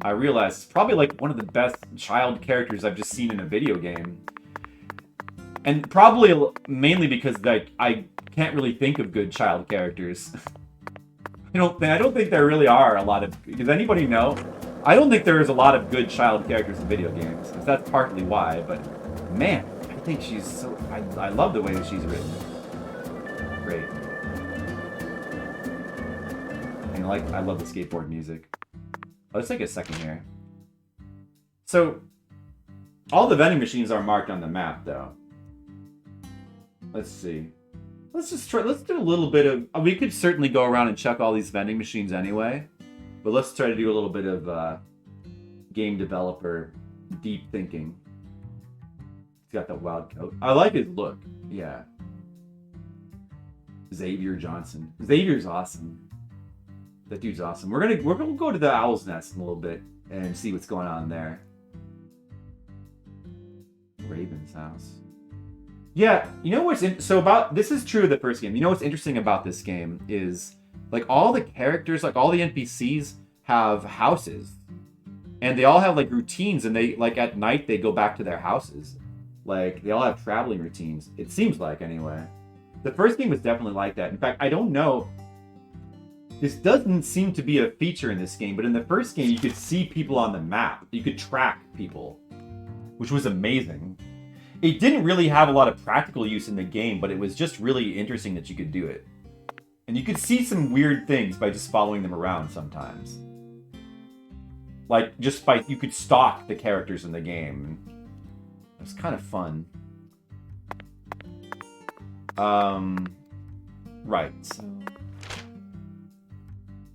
I realized it's probably like one of the best child characters I've just seen in a video game. And probably mainly because like I can't really think of good child characters. I don't think there really are a lot of. Does anybody know? I don't think there is a lot of good child characters in video games. So that's partly why. But man, I think she's so. I love the way that she's written. Great. And like I love the skateboard music. Let's take a second here. So all the vending machines are marked on the map, though. Let's see. Let's just try. Let's do a little bit of. We could certainly go around and check all these vending machines anyway, but let's try to do a little bit of game developer deep thinking. He's got that wild coat. I like his look. Yeah. Xavier Johnson. Xavier's awesome. That dude's awesome. We're gonna go to the Owl's Nest in a little bit and see what's going on there. Raven's house. Yeah, you know what's so about this is true of the first game. You know what's interesting about this game is like all the characters, like all the NPCs have houses, and they all have like routines, and they like at night they go back to their houses. Like they all have traveling routines. It seems like anyway. The first game was definitely like that. In fact, I don't know. This doesn't seem to be a feature in this game, but in the first game you could see people on the map. You could track people, which was amazing. It didn't really have a lot of practical use in the game, but it was just really interesting that you could do it. And you could see some weird things by just following them around sometimes. Like, just by, you could stalk the characters in the game. It was kind of fun. Right.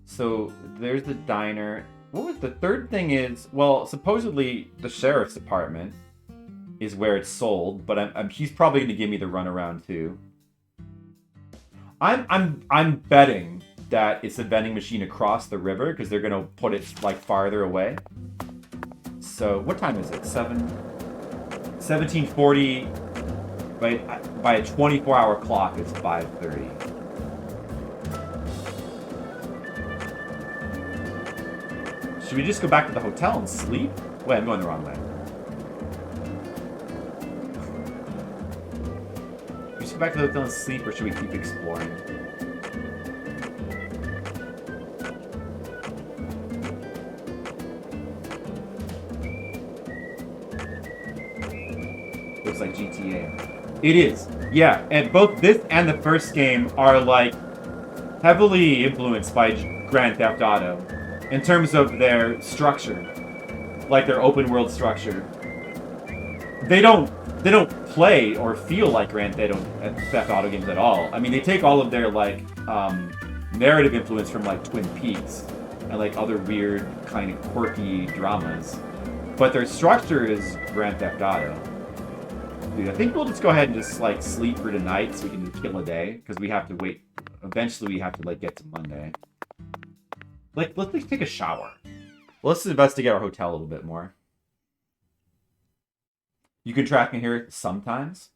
So, there's the diner. What was the third thing is, well, supposedly the sheriff's department is where it's sold, but he's probably going to give me the runaround too. I'm betting that it's a vending machine across the river because they're going to put it like farther away. So what time is it? 17:40. By a 24-hour clock, it's 5:30. Should we just go back to the hotel and sleep? Wait, I'm going the wrong way. Should we go back to the hotel and sleep, or should we keep exploring? Looks like GTA. It is. Yeah, and both this and the first game are like heavily influenced by Grand Theft Auto in terms of their structure, like their open world structure. They don't play or feel like Grand Theft Auto games at all. I mean, they take all of their like narrative influence from like Twin Peaks and like other weird kind of quirky dramas, but their structure is Grand Theft Auto. Dude, I think we'll just go ahead and just like sleep for tonight so we can kill a day, because we have to wait. Eventually, we have to like get to Monday. Like, let's take a shower. Let's investigate our hotel a little bit more. You can track in here sometimes.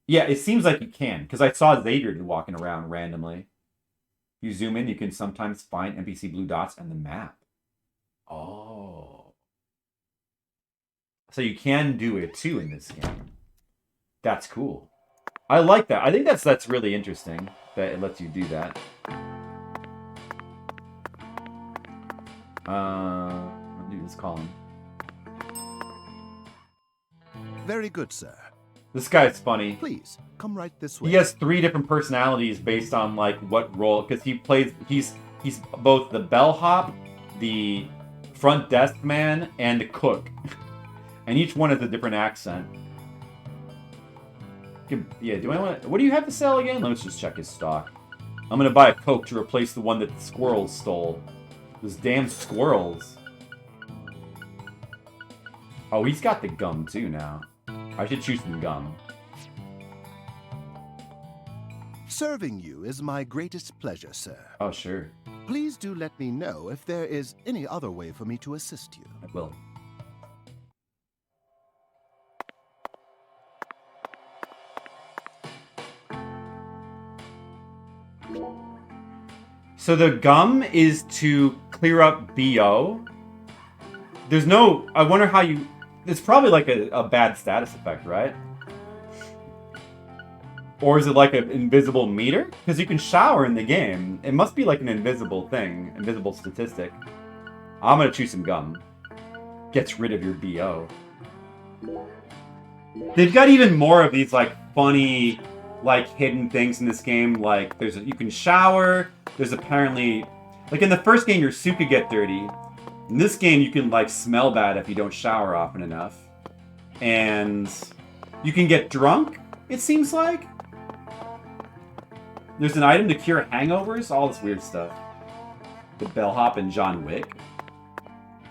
Yeah, it seems like you can, because I saw Xavier walking around randomly. You zoom in, you can sometimes find NPC blue dots and the map. Oh. So you can do it too in this game. That's cool. I like that. I think that's really interesting that it lets you do that. I'll do this column. Very good, sir. This guy's funny. Please, come right this way. He has 3 different personalities based on like what role, because he's both the bellhop, the front desk man, and the cook. And each one has a different accent. Yeah, what do you have to sell again? Let's just check his stock. I'm gonna buy a Coke to replace the one that the squirrels stole. Those damn squirrels. Oh, he's got the gum too now. I should choose some gum. Serving you is my greatest pleasure, sir. Oh, sure. Please do let me know if there is any other way for me to assist you. I will. So the gum is to clear up BO. There's no... I wonder how you... It's probably like a bad status effect, right? Or is it like an invisible meter? Because you can shower in the game. It must be like an invisible thing. Invisible statistic. I'm gonna chew some gum. Gets rid of your BO. They've got even more of these like funny, like hidden things in this game. Like you can shower. There's apparently, like in the first game, your suit could get dirty. In this game, you can like smell bad if you don't shower often enough, and you can get drunk. It seems like there's an item to cure hangovers. All this weird stuff. The bellhop and John Wick.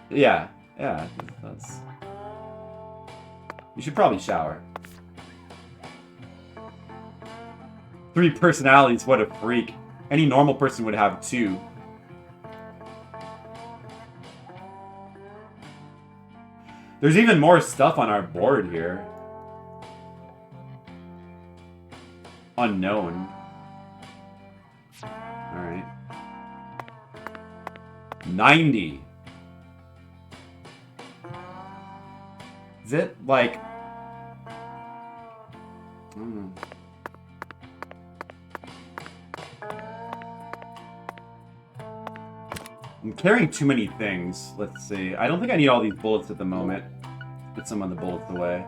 Yeah. That's... You should probably shower. 3 personalities, what a freak. Any normal person would have 2. There's even more stuff on our board here. Unknown. Alright. 90. Is it like... I don't know. I'm carrying too many things. Let's see. I don't think I need all these bullets at the moment. Get some of the bullets away.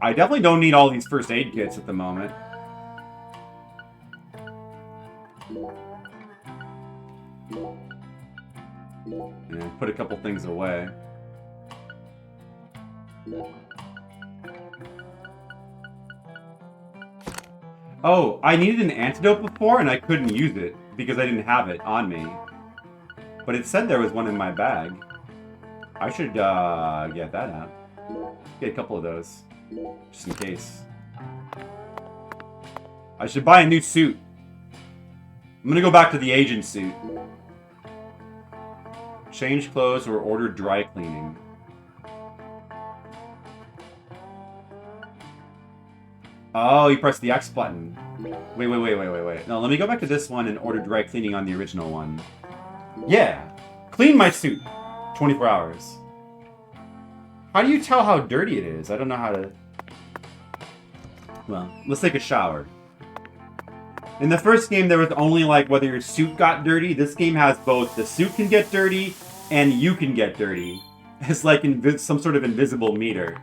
I definitely don't need all these first aid kits at the moment. Yeah, put a couple things away. Oh, I needed an antidote before and I couldn't use it because I didn't have it on me. But it said there was one in my bag. I should get that out. Get a couple of those, just in case. I should buy a new suit. I'm gonna go back to the agent suit. Change clothes or order dry cleaning. Oh, you press the X button. Wait. No, let me go back to this one and order dry cleaning on the original one. Yeah. Clean my suit. 24 hours. How do you tell how dirty it is? I don't know how to... Well, let's take a shower. In the first game, there was only like whether your suit got dirty. This game has both. The suit can get dirty and you can get dirty. It's like some sort of invisible meter.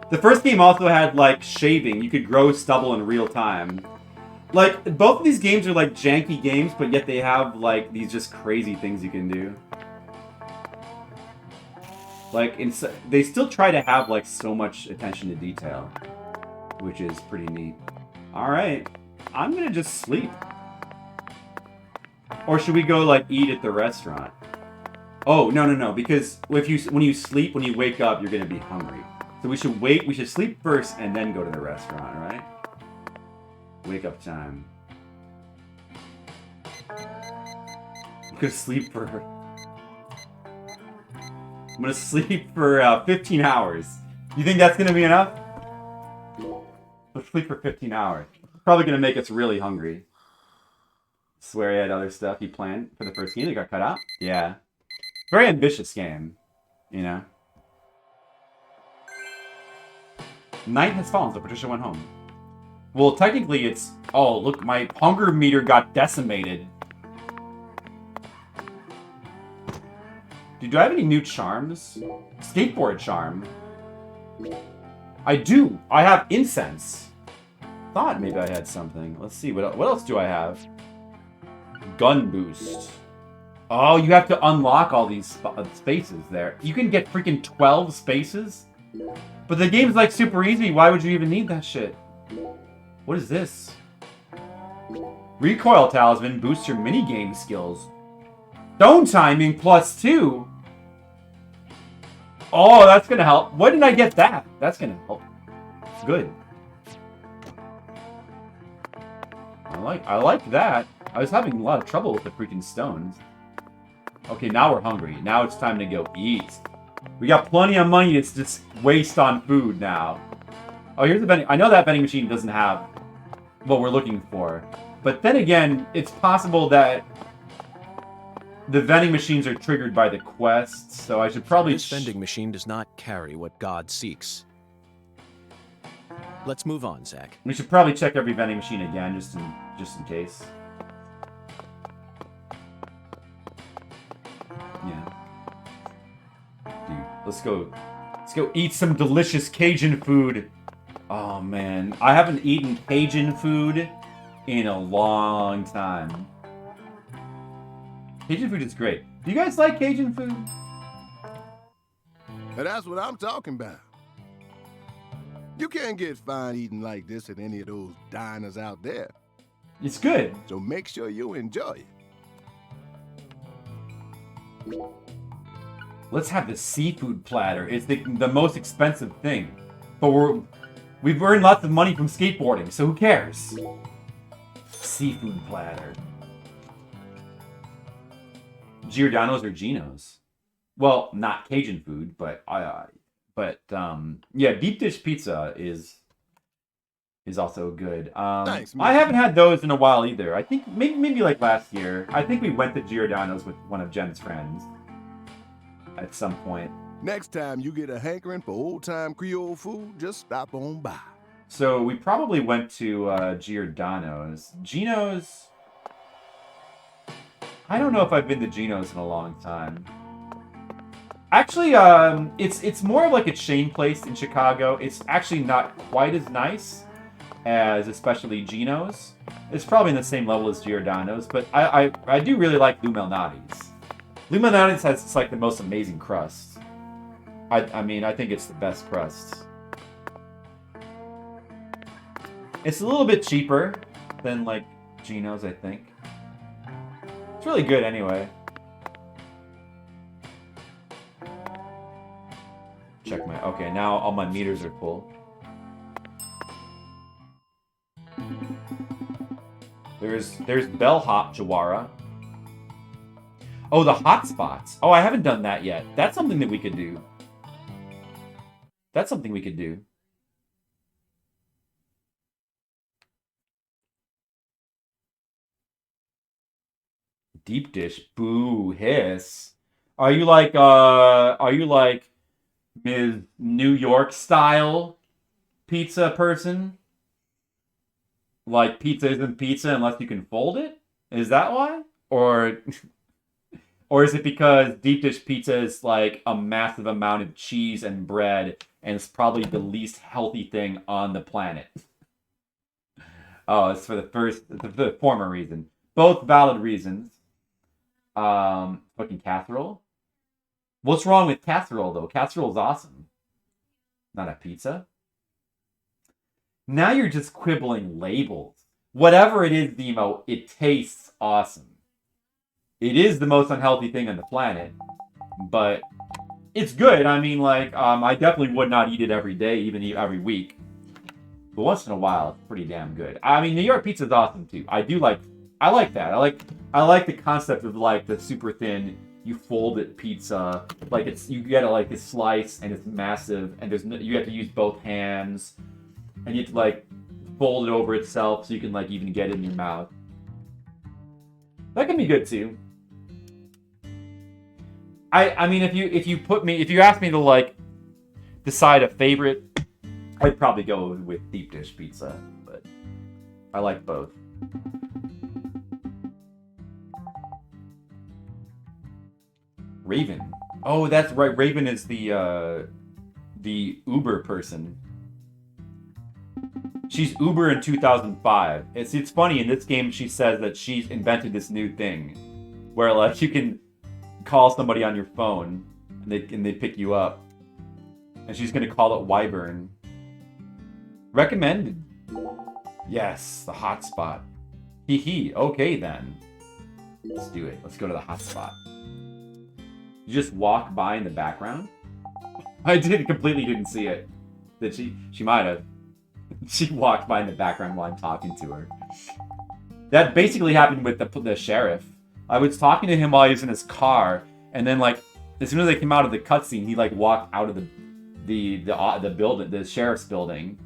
The first game also had like shaving. You could grow stubble in real time. Like, both of these games are like janky games, but yet they have like these just crazy things you can do. Like, they still try to have like so much attention to detail, which is pretty neat. Alright, I'm gonna just sleep. Or should we go like eat at the restaurant? Oh, no, because when you sleep, when you wake up, you're gonna be hungry. So we should sleep first and then go to the restaurant, right? Wake up time. I'm gonna sleep for... I'm gonna sleep for 15 hours. You think that's gonna be enough? Let's sleep for 15 hours. Probably gonna make us really hungry. Swear he had other stuff he planned for the first game that got cut out? Yeah. Very ambitious game, you know? Night has fallen, so Patricia went home. Well, technically it's... Oh, look, my hunger meter got decimated. Dude, do I have any new charms? Skateboard charm. I do. I have incense. Thought maybe I had something. Let's see. What else do I have? Gun boost. Oh, you have to unlock all these spaces there. You can get freaking 12 spaces? But the game's like super easy. Why would you even need that shit? What is this? Recoil Talisman boosts your minigame skills. Stone timing +2. Oh, that's gonna help. When did I get that? That's gonna help. Good. I like that. I was having a lot of trouble with the freaking stones. Okay, now we're hungry. Now it's time to go eat. We got plenty of money to just waste on food now. Oh, here's the vending. I know that vending machine doesn't have what we're looking for. But then again, it's possible that the vending machines are triggered by the quests, so I should probably... This vending machine does not carry what God seeks. Let's move on, Zach. We should probably check every vending machine again, just in case. Yeah. Dude, let's go eat some delicious Cajun food. Oh man, I haven't eaten Cajun food in a long time. Cajun food is great. Do you guys like Cajun food? And that's what I'm talking about. You can't get fine eating like this at any of those diners out there. It's good. So make sure you enjoy it. Let's have the seafood platter. It's the most expensive thing. But we've earned lots of money from skateboarding, so who cares? Seafood platter. Giordano's or Gino's? Well, not Cajun food, but yeah, deep dish pizza is also good. Thanks, man. I haven't had those in a while either. I think maybe like last year. I think we went to Giordano's with one of Jen's friends at some point. Next time you get a hankering for old-time Creole food, just stop on by. So we probably went to Giordano's. Gino's... I don't know if I've been to Gino's in a long time. Actually, it's more of like a chain place in Chicago. It's actually not quite as nice as especially Gino's. It's probably in the same level as Giordano's, but I do really like Lou Malnati's. Lou Malnati's has it's like the most amazing crust. I mean, I think it's the best crust. It's a little bit cheaper than like Gino's, I think. It's really good anyway. Check my... Okay, now all my meters are full. There's bellhop Jawara. Oh, the hotspots. Oh, I haven't done that yet. That's something that we could do. That's something we could do. Deep dish. Boo. Hiss. Are you like Ms. New York style pizza person? Like pizza isn't pizza unless you can fold it? Is that why? Or is it because deep dish pizza is like a massive amount of cheese and bread and it's probably the least healthy thing on the planet? Oh, it's for the former reason. Both valid reasons. Fucking casserole. What's wrong with casserole, though? Casserole's awesome. Not a pizza. Now you're just quibbling labels. Whatever it is, Demo, it tastes awesome. It is the most unhealthy thing on the planet, but it's good. I mean, like, I definitely would not eat it every day, even every week. But once in a while, it's pretty damn good. I mean, New York pizza is awesome, too. I like that. I like the concept of, like, the super thin... You fold it pizza, like you get like this slice and it's massive, and you have to use both hands, and you have to like fold it over itself so you can like even get it in your mouth. That can be good too. I mean, if you ask me to like decide a favorite, I'd probably go with deep dish pizza, but I like both. Raven. Oh, that's right. Raven is the Uber person. She's Uber in 2005. It's funny, in this game she says that she's invented this new thing where like you can call somebody on your phone and they pick you up. And she's gonna call it Wyvern. Recommended. Yes, the hotspot. Hee hee. Okay then. Let's do it. Let's go to the hotspot. You just walk by in the background? I completely didn't see it. Did she? She might have. She walked by in the background while I'm talking to her. That basically happened with the sheriff. I was talking to him while he was in his car, and then like as soon as I came out of the cutscene, he like walked out of the building, the sheriff's building,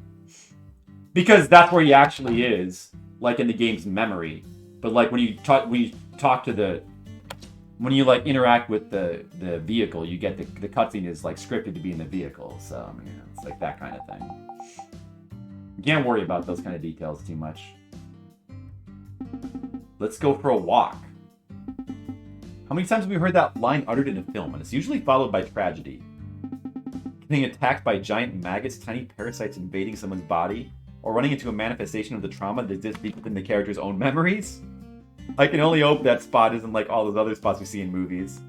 because that's where he actually is, like in the game's memory. But like when you talk to when you like interact with the vehicle, you get the cutscene is like scripted to be in the vehicle. So I mean, it's like that kind of thing. You can't worry about those kind of details too much. Let's go for a walk. How many times have we heard that line uttered in a film? And it's usually followed by tragedy. Getting attacked by giant maggots, tiny parasites invading someone's body, or running into a manifestation of the trauma that exists deep within the character's own memories. I can only hope that spot isn't like all those other spots we see in movies.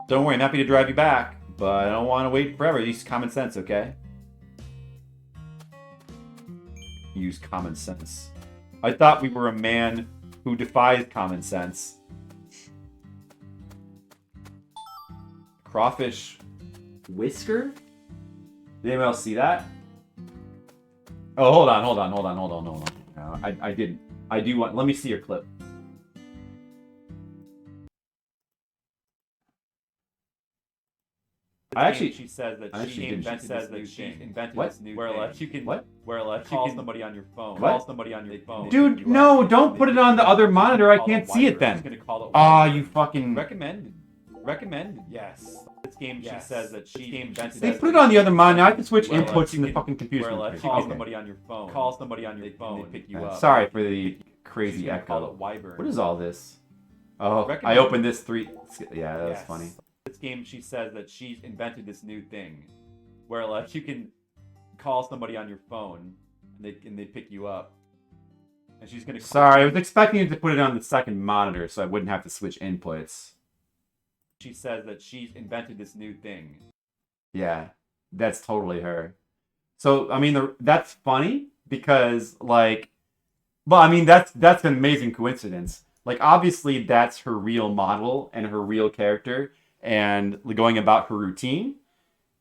Don't worry, I'm happy to drive you back, but I don't want to wait forever. Use common sense, okay? Use common sense. I thought we were a man who defies common sense. Crawfish whisker? Did anyone else see that? Oh, hold on. I didn't. I do want. Let me see your clip. She says that she invented this new thing. You can call somebody on your phone. Dude, no! Don't put it on the other monitor. I can't see it then. Ah, you fucking recommended. Yes. This game, she says that she invented. They put it on the other monitor. I can switch inputs in the fucking computer. Call somebody on your phone. Call somebody on your phone. They pick you up. Sorry for the crazy echo. What is all this? Oh, I opened this Yeah, that was funny. This game, she says that she invented this new thing, where like you can call somebody on your phone, and they pick you up. And she's gonna. Sorry, I was expecting you to put it on the second monitor, so I wouldn't have to switch inputs. She says that she invented this new thing. Yeah, that's totally her. So I mean, that's funny because like, well, I mean that's an amazing coincidence. Like obviously that's her real model and her real character. And going about her routine.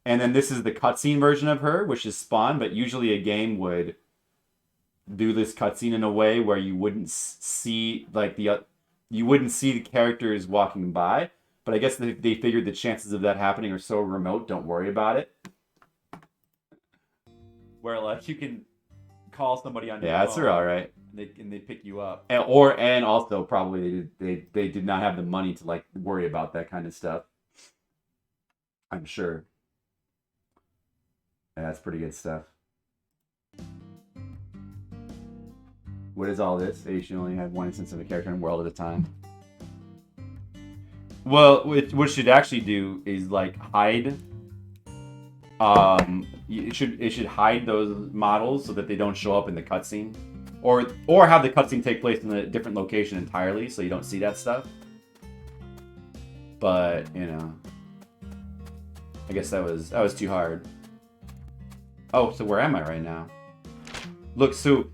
And then this is the cutscene version of her, which is Spawn, but usually a game would do this cutscene in a way where you wouldn't see like you wouldn't see the characters walking by. But I guess they figured the chances of that happening are so remote, don't worry about it. Where like you can call somebody on your phone. Yeah, that's all right. And they pick you up. And also probably they did not have the money to like worry about that kind of stuff. I'm sure. Yeah, that's pretty good stuff. What is all this? You should only have one instance of a character in a world at a time. Well, what it should actually do is like hide. It should hide those models so that they don't show up in the cutscene. Or have the cutscene take place in a different location entirely, so you don't see that stuff. But you know, I guess that was too hard. Oh, so where am I right now? Look, so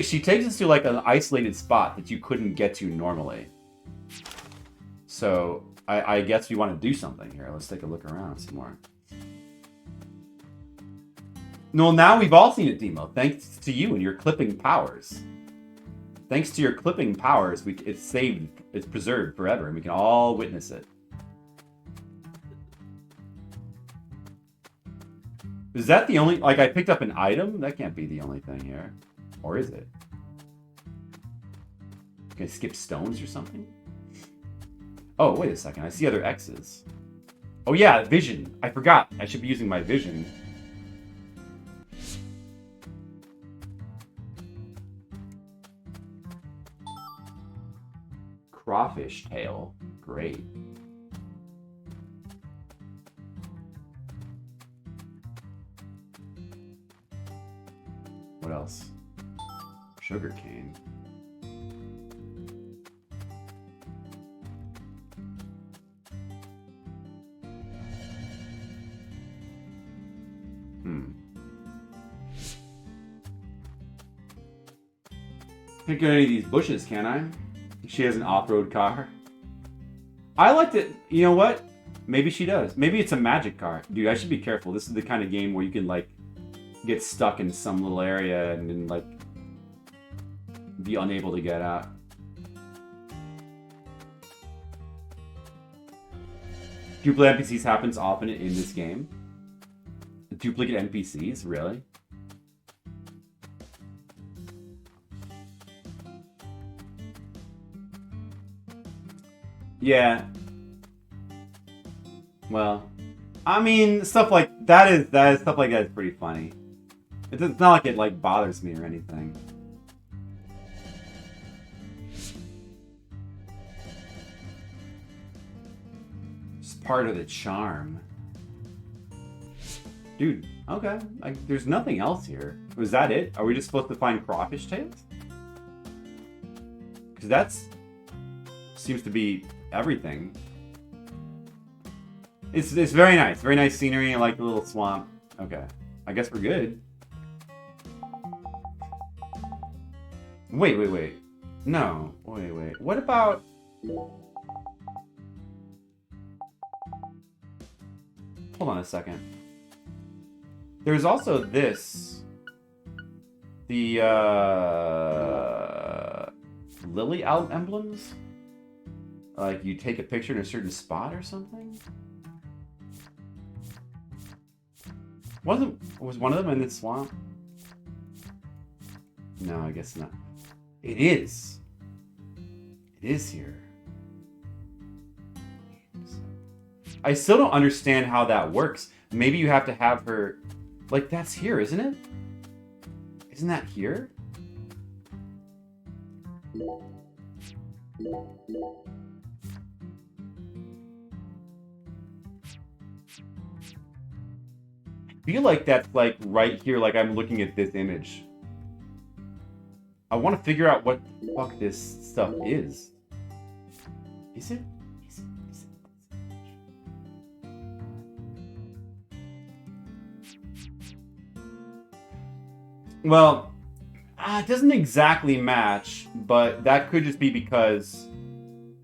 she takes us to like an isolated spot that you couldn't get to normally. So I guess we want to do something here. Let's take a look around some more. No, now we've all seen it, Demo. Thanks to you and your clipping powers. Thanks to your clipping powers, it's saved, it's preserved forever, and we can all witness it. Is that the only... Like, I picked up an item? That can't be the only thing here. Or is it? Can I skip stones or something? Oh, wait a second. I see other X's. Oh, yeah, vision. I forgot. I should be using my vision. Crawfish tail. Great. What else? Sugar cane. Can't get any of these bushes, can I? She has an off-road car. I liked it. You know what? Maybe she does. Maybe it's a magic car. Dude, I should be careful. This is the kind of game where you can, like, get stuck in some little area and then, like, be unable to get out. Duplicate NPCs happens often in this game. Duplicate NPCs? Really? Yeah. Well, I mean, stuff like that is stuff like that is pretty funny. It's not like it like bothers me or anything. It's part of the charm. Dude, okay. Like, there's nothing else here. Was that it? Are we just supposed to find crawfish tails? Because that's... seems to be everything. It's very nice. Very nice scenery. I like the little swamp. Okay. I guess we're good. Wait. No. Wait. What about... Hold on a second. There's also this. The, lily out emblems? Like, you take a picture in a certain spot or something? Was one of them in this swamp? No, I guess not. It is. It is here. I still don't understand how that works. Maybe you have to have her... Like, that's here, isn't it? Isn't that here? I feel like that's, like, right here, like I'm looking at this image. I want to figure out what the fuck this stuff is. Is it? Well, it doesn't exactly match, but that could just be because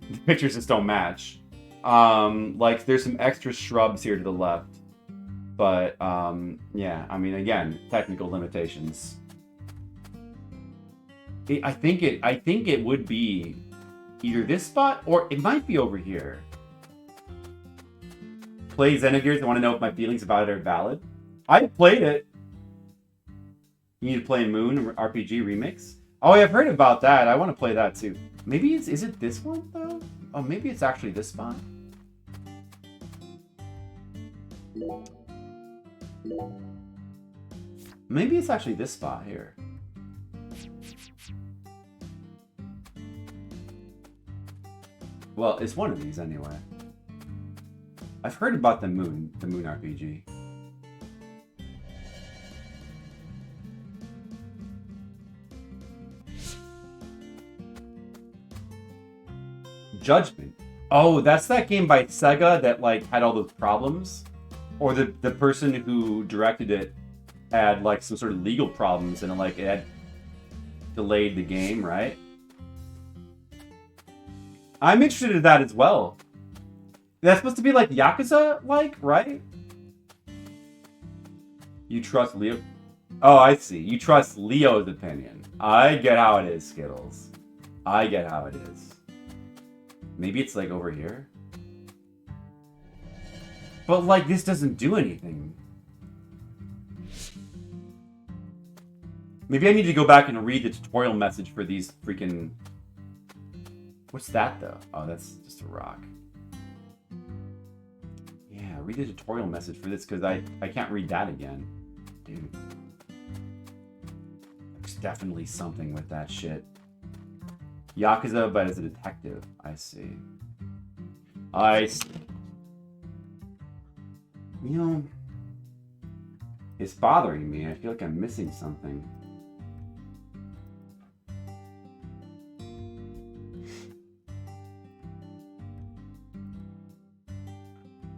the pictures just don't match. Like, there's some extra shrubs here to the left. But, yeah, I mean, again, technical limitations. I think it would be either this spot, or it might be over here. Play Xenogears, I want to know if my feelings about it are valid. I played it. You need to play Moon RPG Remix? Oh, I've heard about that. I want to play that too. Maybe is it this one though? Oh, maybe it's actually this spot. Maybe it's actually this spot here. Well, it's one of these anyway. I've heard about the Moon RPG. Judgment. Oh, that's that game by Sega that like had all those problems? Or the person who directed it had like some sort of legal problems and like it had delayed the game, right? I'm interested in that as well. That's supposed to be like Yakuza-like, right? You trust Leo? Oh, I see. You trust Leo's opinion. I get how it is, Skittles. I get how it is. Maybe it's like over here? But like this doesn't do anything. Maybe I need to go back and read the tutorial message for these freaking... What's that though? Oh, that's just a rock. Yeah, read the tutorial message for this because I can't read that again. Dude. There's definitely something with that shit. Yakuza, but as a detective. I see. You know, it's bothering me. I feel like I'm missing something.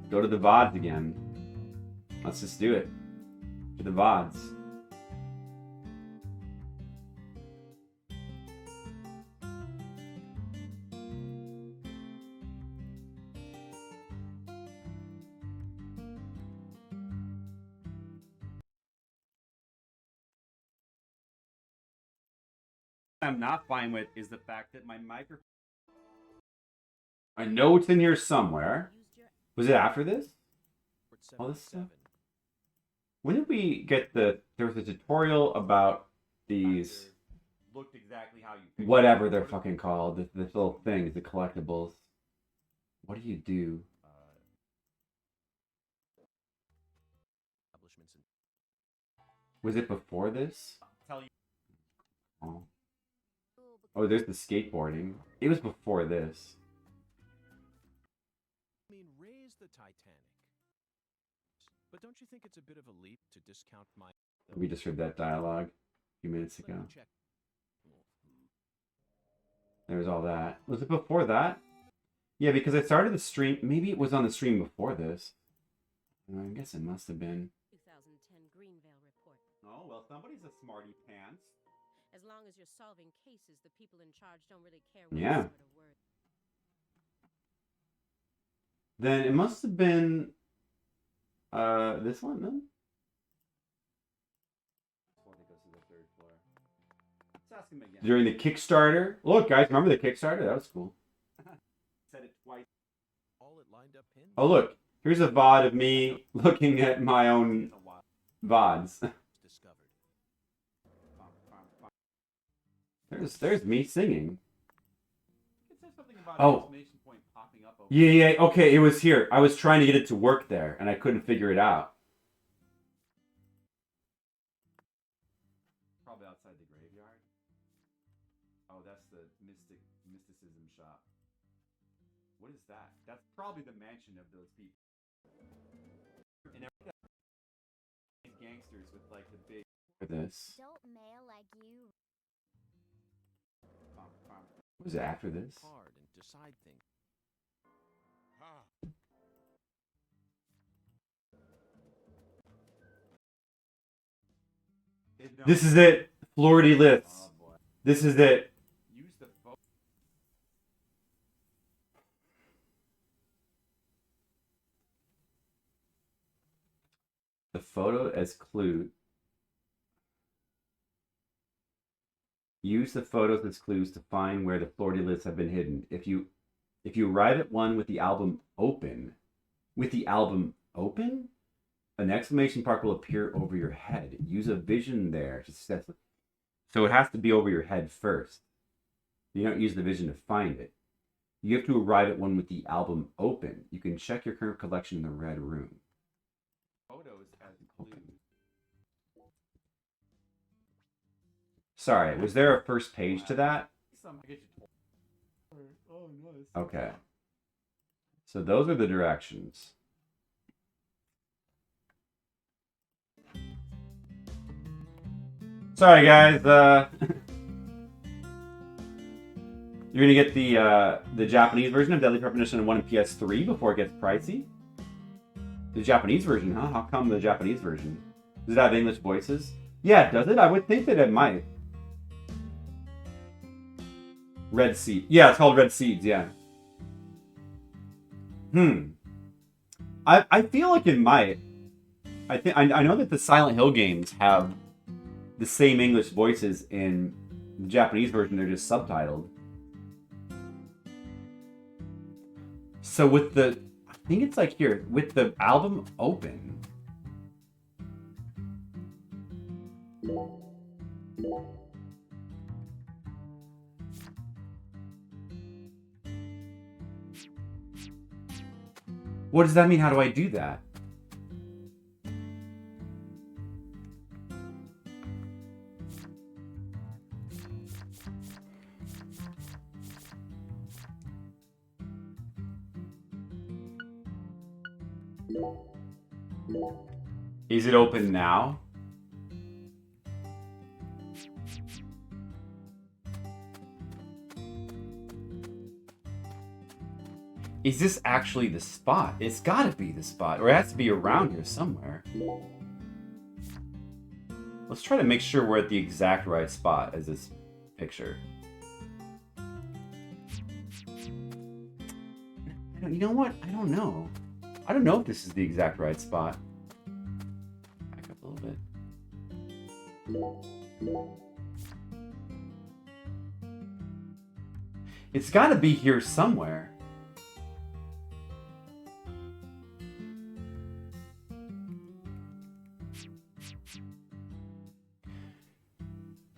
Go to the VODs again. Let's just do it. To the VODs. I'm not fine with is the fact that my microphone... I know it's in here somewhere. Was it after this? All this stuff? When did we get the... There was a tutorial about these... Looked exactly how you... Whatever they're fucking called. The little things, the collectibles. What do you do? Was it before this? Oh. Oh, there's the skateboarding. It was before this. I mean, raise the Titanic. But don't you think it's a bit of a leap to discount my... We just heard that dialogue a few minutes ago. There's all that. Was it before that? Yeah, because I started the stream. Maybe it was on the stream before this. I guess it must have been. 2010 Greenvale report. Oh, well, somebody's a smarty pants. As long as you're solving cases, the people in charge don't really care Yeah. what sort of word. Then it must have been this one then? During the Kickstarter. Look, guys, remember the Kickstarter? That was cool. Said it twice. Oh, look. Here's a VOD of me looking at my own VODs. There's me singing. Oh. Yeah, okay, it was here. I was trying to get it to work there, and I couldn't figure it out. Probably outside the graveyard. Oh, that's the mysticism shop. What is that? That's probably the mansion of those people. And gangsters with like the big... For this. Adult male like you. What was it after this? Hard and decide things. This is it. Florida lifts. This is it. The photo as clue. Use the photos as clues to find where the Florida lists have been hidden. If you arrive at one with the album open, an exclamation mark will appear over your head. Use a vision there to assess it. So it has to be over your head first. You don't use the vision to find it. You have to arrive at one with the album open. You can check your current collection in the red room. Photos as open. Sorry, was there a first page to that? Okay. So those are the directions. Sorry, guys. You're gonna get the Japanese version of Deadly Premonition 1 and PS3 before it gets pricey. The Japanese version, huh? How come the Japanese version? Does it have English voices? Yeah, does it? I would think that it might. Red Seed. Yeah, it's called Red Seeds, yeah. I feel like it might. I know that the Silent Hill games have the same English voices in the Japanese version, they're just subtitled. So with the, I think it's like here, with the album open. What does that mean? How do I do that? Is it open now? Is this actually the spot? It's gotta be the spot, or it has to be around here somewhere. Let's try to make sure we're at the exact right spot as this picture. You know what? I don't know. I don't know if this is the exact right spot. Back up a little bit. It's gotta be here somewhere.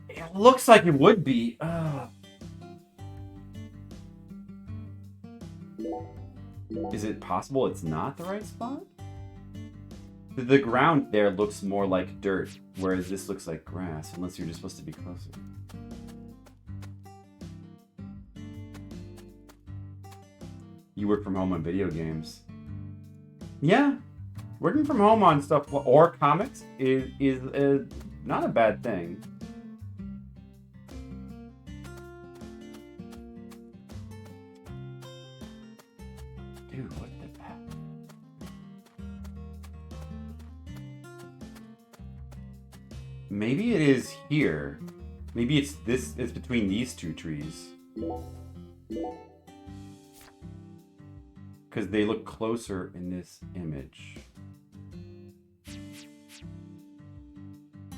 It looks like it would be. is it possible it's not the right spot? The ground there looks more like dirt, whereas this looks like grass, unless you're just supposed to be closer. You work from home on video games. Yeah, working from home on stuff or comics is not a bad thing. Dude, what the heck? Maybe it is here. Maybe it's between these two trees. Because they look closer in this image.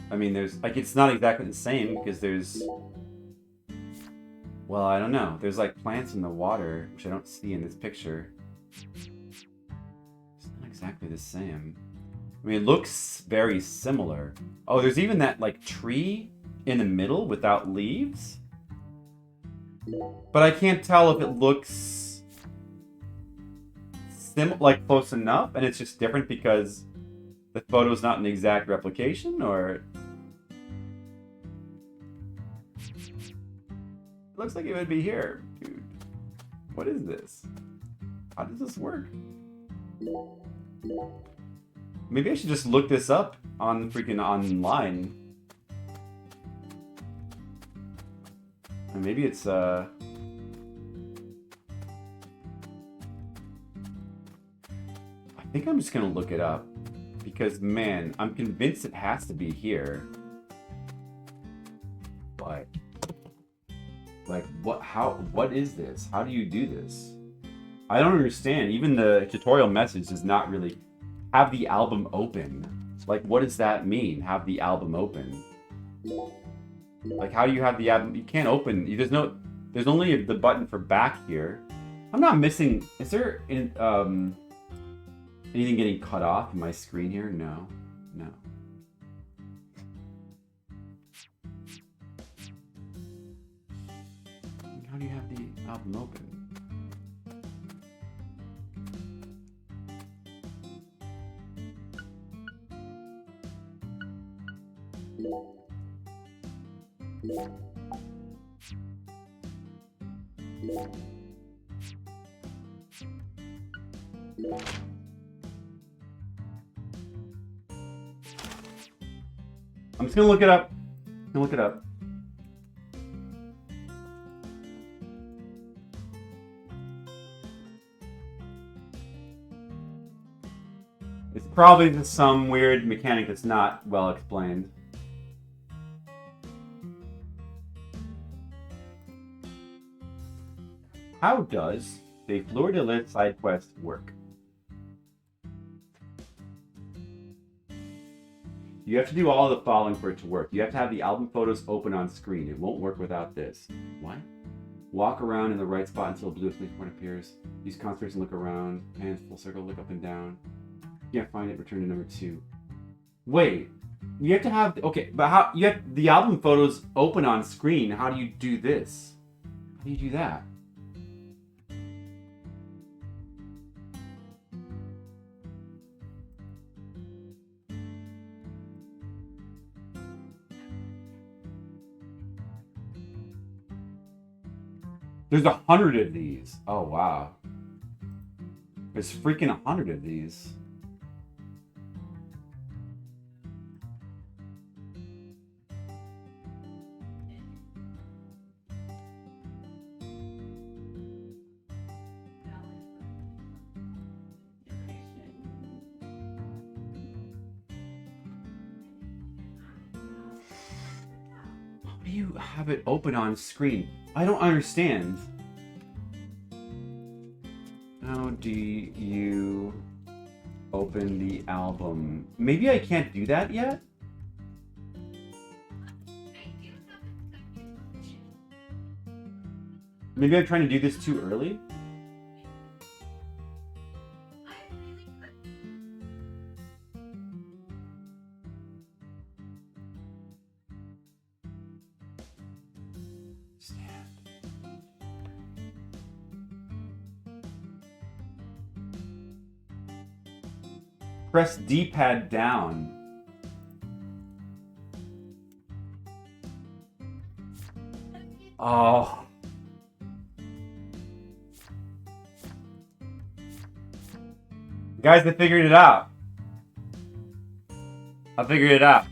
I mean, there's, like, it's not exactly the same because there's, well, I don't know. There's, like, plants in the water, which I don't see in this picture. It's not exactly the same. I mean, it looks very similar. Oh, there's even that, like, tree in the middle without leaves. But I can't tell if it looks like close enough, and it's just different because the photo's not an exact replication, or it looks like it would be here. Dude, what is this? How does this work? Maybe I should just look this up on freaking online. And maybe it's I think I'm just gonna look it up because, man, I'm convinced it has to be here. But, like, what is this? How do you do this? I don't understand. Even the tutorial message does not really have the album open. Like, what does that mean? Have the album open? Like, how do you have the album? You can't open. There's only the button for back here. I'm not missing. Is there anything getting cut off in my screen here? No. No. How do you have the album open? I'm just gonna look it up. I'm gonna look it up. It's probably just some weird mechanic that's not well explained. How does the Fleur de Lis side quest work? You have to do all the following for it to work. You have to have the album photos open on screen. It won't work without this. What? Walk around in the right spot until a blue exclamation point appears. Use concentration, look around. Hands full circle, look up and down. You can't find it, return to number 2. Wait. You have to have... Okay, but how... You have the album photos open on screen. How do you do this? How do you do that? There's 100 of these. Oh, wow. There's freaking 100 of these. How do you have it open on screen? I don't understand. How do you open the album? Maybe I can't do that yet? Maybe I'm trying to do this too early? Press D-pad down. Oh. Guys, I figured it out. I figured it out.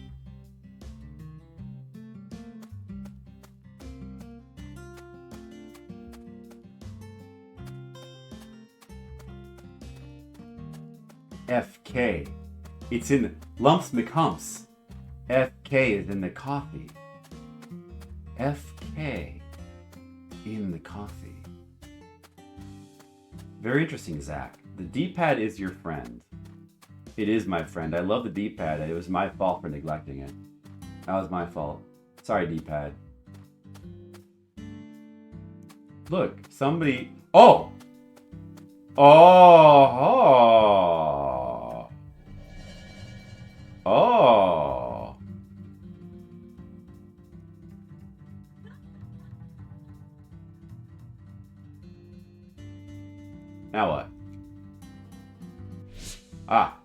FK. It's in Lumps McHumps. FK is in the coffee. FK in the coffee. Very interesting, Zach. The D-pad is your friend. It is my friend. I love the D-pad. It was my fault for neglecting it. That was my fault. Sorry, D-pad. Look, somebody... Oh! Oh! Oh! Now what? Ah.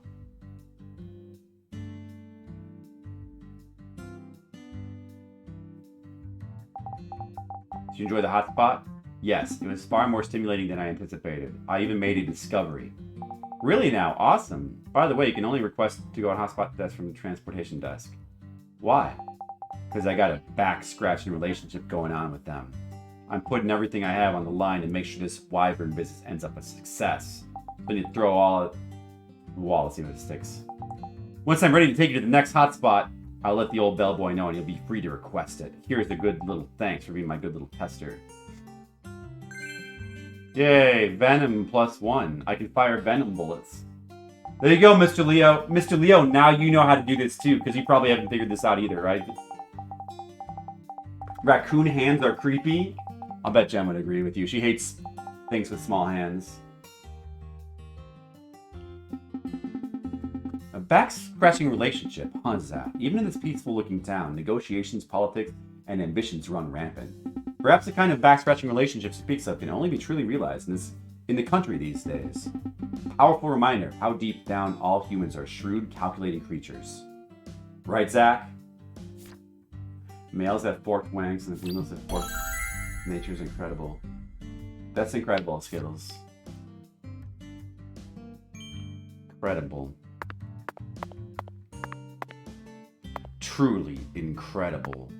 Did you enjoy the hotspot? Yes, it was far more stimulating than I anticipated. I even made a discovery. Really now? Awesome. By the way, you can only request to go on hotspot test from the transportation desk. Why? Because I got a back-scratching relationship going on with them. I'm putting everything I have on the line to make sure this wyvern business ends up a success. Then you throw all at the wall to see if it sticks. Once I'm ready to take you to the next hotspot, I'll let the old bellboy know and you'll be free to request it. Here's a good little thanks for being my good little tester. Yay, Venom +1. I can fire Venom bullets. There you go, Mr. Leo. Mr. Leo, now you know how to do this too, because you probably haven't figured this out either, right? Raccoon hands are creepy. I'll bet Jen would agree with you. She hates things with small hands. A back-scratching relationship, huh, Zach? Even in this peaceful-looking town, negotiations, politics, and ambitions run rampant. Perhaps the kind of back-scratching relationship she speaks of can only be truly realized in the country these days. Powerful reminder of how deep down all humans are shrewd, calculating creatures. Right, Zach? Males have forked wings and females have forked... Nature's incredible. That's incredible, Skittles. Incredible. Truly incredible.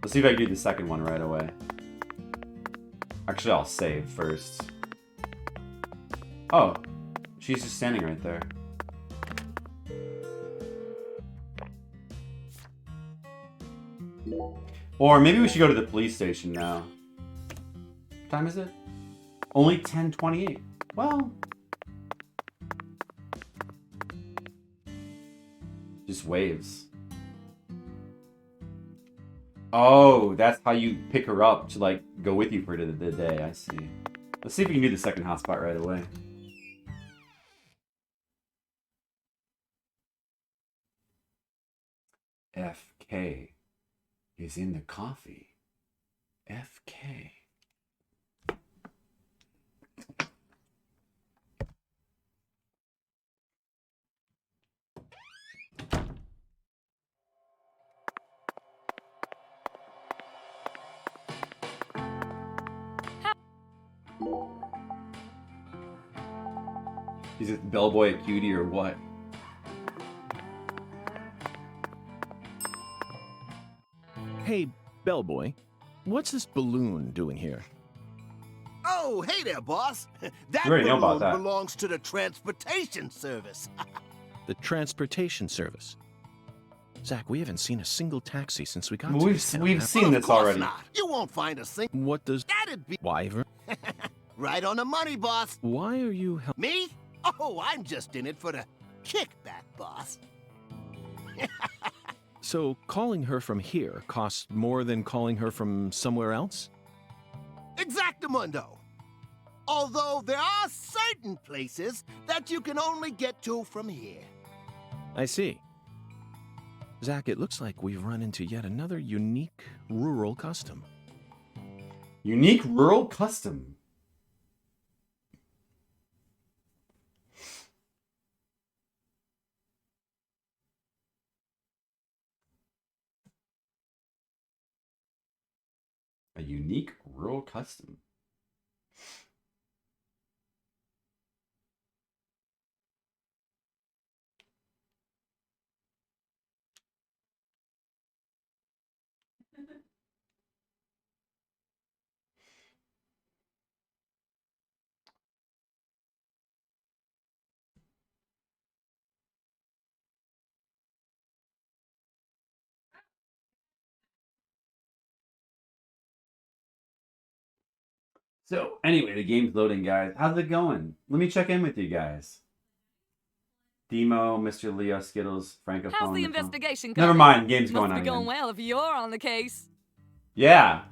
Let's see if I can do the second one right away. Actually, I'll save first. Oh, she's just standing right there. Or maybe we should go to the police station now. What time is it? Only 10:28. Well... just waves. Oh, that's how you pick her up to, like, go with you for the day. I see. Let's see if we can do the second hotspot right away. FK is in the coffee. FK. Is it bellboy a cutie or what? Hey, bellboy, what's this balloon doing here? Oh, hey there, boss. That You already know about balloon that. belongs to the transportation service. The transportation service. Zach, we haven't seen a single taxi since we got Well, to we've this town, we've have seen Of this course already. not. You won't find a single. we? What does That'd be wyvern? right on the money, boss. Why are you Me? Oh, I'm just in it for the kickback, boss. So calling her from here costs more than calling her from somewhere else? Exactamundo. Although there are certain places that you can only get to from here. I see. Zach, it looks like we've run into yet another unique rural custom. Unique rural custom. A unique rural custom. So, anyway, the game's loading, guys. How's it going? Let me check in with you guys. Demo, Mr. Leo, Skittles, Franco. How's the investigation going? Never mind, game's going on Must be going again. well if you're on the case. Yeah.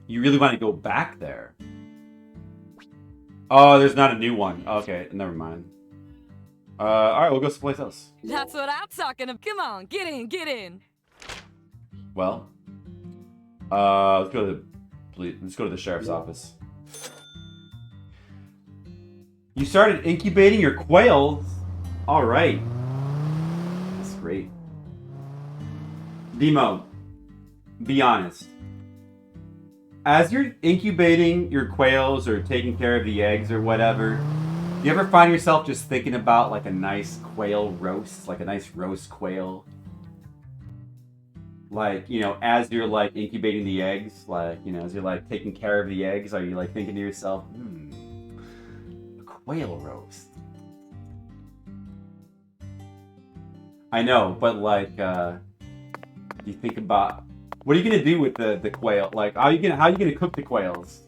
You really want to go back there? Oh, there's not a new one. Okay, never mind. Alright, we'll go someplace else. That's what I'm talking about. Come on, get in, get in. Well, let's go to the sheriff's office. You started incubating your quails. All right, that's great. Demo, be honest. As you're incubating your quails or taking care of the eggs or whatever, do you ever find yourself just thinking about like a nice quail roast, like a nice roast quail? Like, you know, as you're like incubating the eggs, like, you know, as you're like taking care of the eggs, are you like thinking to yourself, a quail roast? I know, but like, you think about, what are you gonna do with the quail? Like, how are you gonna cook the quails?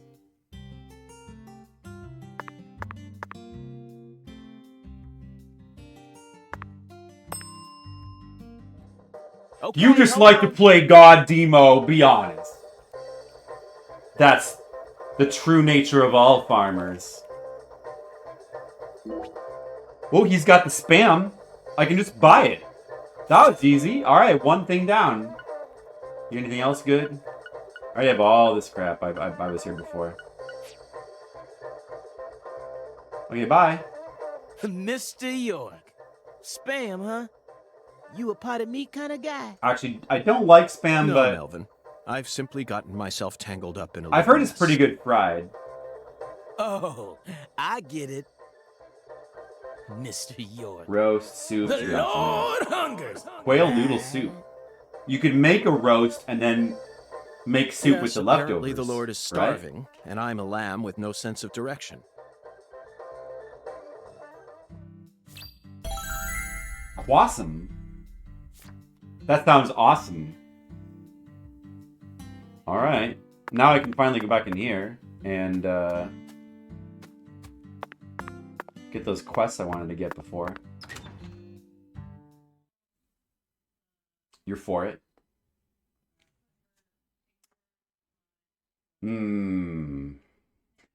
Okay, You just hold like to on. play God, Demo, be honest. That's the true nature of all farmers. Oh, he's got the spam. I can just buy it. That was easy. Alright, one thing down. You anything else good? I already have all this crap. I was here before. Okay, bye. Mr. York. Spam, huh? You a potted meat kind of guy? Actually, I don't like spam, No, but Melvin. I've simply gotten myself tangled up in a I've heard little it's pretty mess. good fried. Oh, I get it. Mr. York. Roast, soup. The Lord hungers. Quail noodle soup. You could make a roast and then make soup with Yes, the apparently leftovers. the Lord is right? starving, and I'm a lamb with no sense of direction. Quassum. That sounds awesome. Alright. Now I can finally go back in here and get those quests I wanted to get before. You're for it?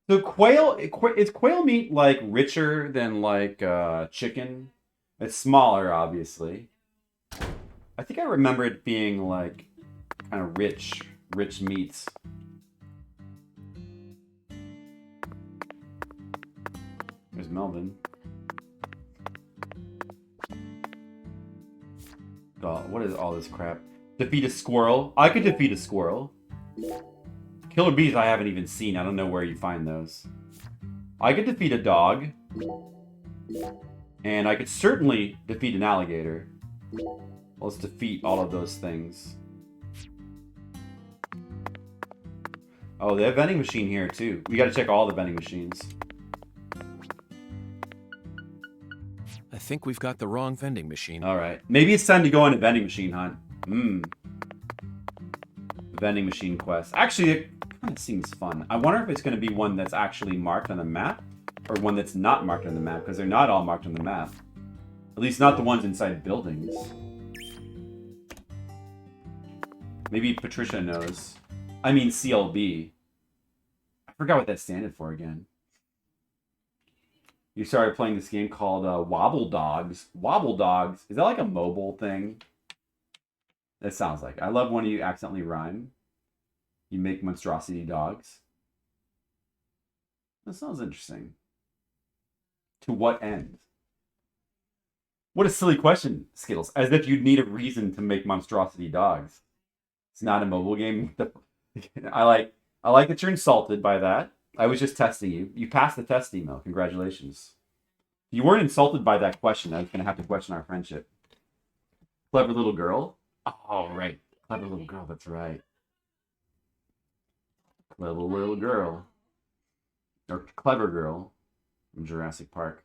So is quail meat like richer than like chicken? It's smaller, obviously. I think I remember it being like kind of rich meats. There's Melvin. Oh, what is all this crap? Defeat a squirrel? I could defeat a squirrel. Killer bees I haven't even seen. I don't know where you find those. I could defeat a dog. And I could certainly defeat an alligator. Let's defeat all of those things. Oh, they have vending machine here too. We gotta check all the vending machines. I think we've got the wrong vending machine. Alright. Maybe it's time to go on a vending machine hunt. Vending machine quest. Actually, it kind of seems fun. I wonder if it's going to be one that's actually marked on the map or one that's not marked on the map, because they're not all marked on the map. At least not the ones inside buildings. Maybe Patricia knows. I mean CLB. I forgot what that standed for again. You started playing this game called Wobble Dogs. Wobble Dogs? Is that like a mobile thing? That sounds like. I love when you accidentally rhyme. You make monstrosity dogs. That sounds interesting. To what end? What a silly question, Skittles. As if you'd need a reason to make monstrosity dogs. It's not a mobile game. I like that you're insulted by that. I was just testing you. You passed the test, email. Congratulations. If you weren't insulted by that question, I was going to have to question our friendship. Clever little girl? Oh, right. Clever little girl, that's right. Clever little girl. Or clever girl from Jurassic Park.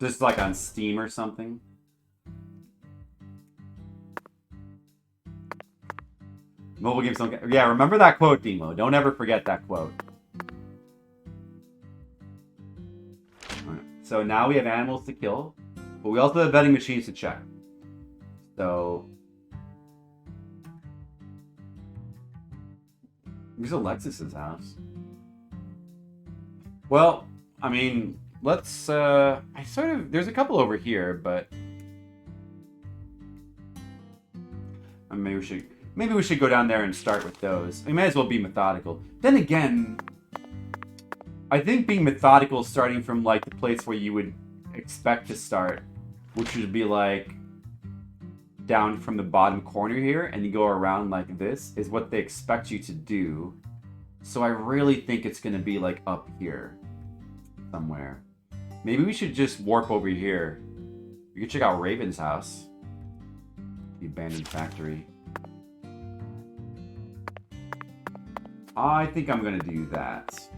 Just like on Steam or something. Mobile games don't get... Yeah, remember that quote, Demo. Don't ever forget that quote. Right. So now we have animals to kill, but we also have vending machines to check. So... Here's Alexis's house. Well, I mean, let's... There's a couple over here, but... Maybe we should go down there and start with those. We may as well be methodical. Then again, I think being methodical starting from like the place where you would expect to start, which would be like down from the bottom corner here and you go around like this, is what they expect you to do. So I really think it's going to be like up here somewhere. Maybe we should just warp over here. We could check out Raven's house. The abandoned factory. I think I'm gonna do that.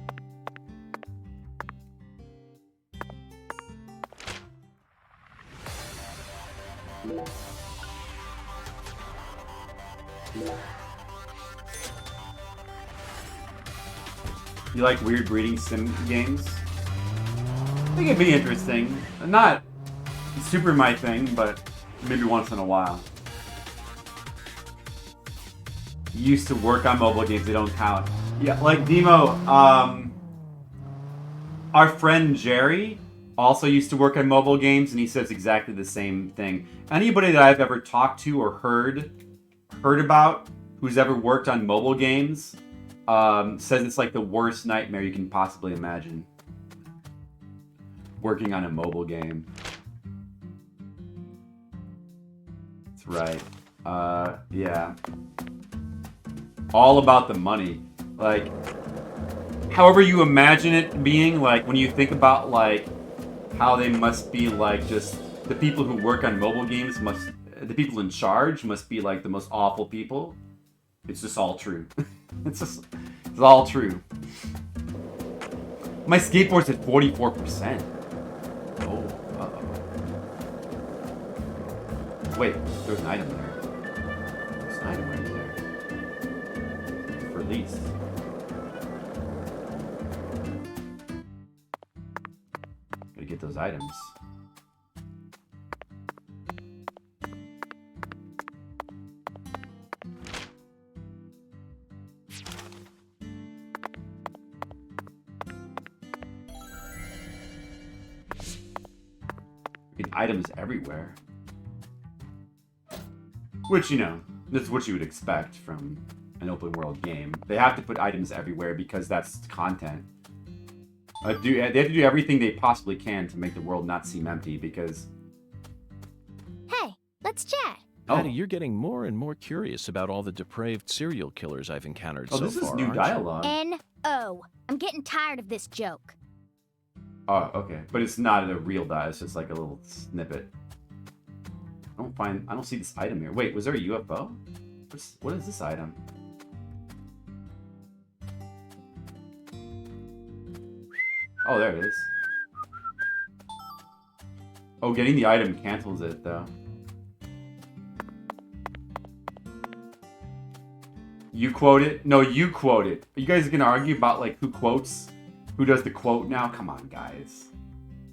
You like weird breeding sim games? I think it'd be interesting. Not super my thing, but maybe once in a while. Used to work on mobile games, they don't count. Yeah, like Demo, our friend Jerry also used to work on mobile games, and he says exactly the same thing. Anybody that I've ever talked to or heard about who's ever worked on mobile games says it's like the worst nightmare you can possibly imagine. Working on a mobile game. That's right. Yeah. All about the money. Like, however you imagine it being, like, when you think about, like, how they must be, like, just the people who work on mobile games the people in charge must be, like, the most awful people. It's just all true. It's all true. My skateboard's at 44%. Oh, uh-oh. Wait, there's an item there. There's an item right there. Release. Gotta get those items. Get items everywhere. Which, you know, this is what you would expect from an open world game. They have to put items everywhere because that's content. They have to do everything they possibly can to make the world not seem empty because... Hey, let's chat. Patty, you're getting more and more curious about all the depraved serial killers I've encountered so far. Oh, this is new dialogue. N-O. I'm getting tired of this joke. Oh, okay. But it's not a real die, it's just like a little snippet. I don't see this item here. Wait, was there a UFO? What is this item? Oh, there it is. Oh, getting the item cancels it, though. You quote it? No, you quote it. Are you guys gonna argue about, like, who quotes? Who does the quote now? Come on, guys.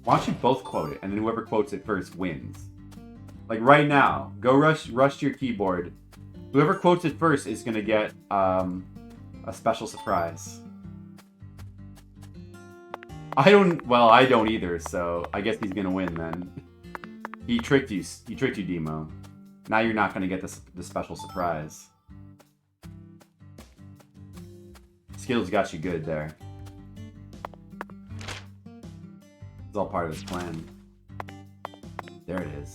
Why don't you both quote it, and then whoever quotes it first wins? Like, right now, go rush to your keyboard. Whoever quotes it first is gonna get, a special surprise. I don't either, so I guess he's gonna win then. He tricked you, Demo. Now you're not gonna get the special surprise. Skittles got you good there. It's all part of his plan. There it is.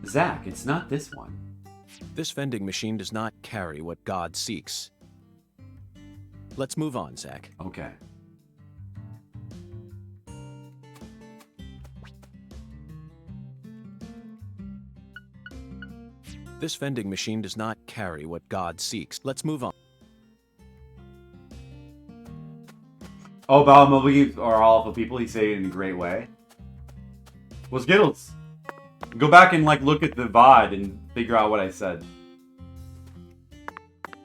Zach, it's not this one. This vending machine does not carry what God seeks. Let's move on, Zach. Okay. This vending machine does not carry what God seeks. Let's move on. Oh, Balmobile are awful people. He said it in a great way. Well, Skittles. Go back and like look at the VOD and figure out what I said.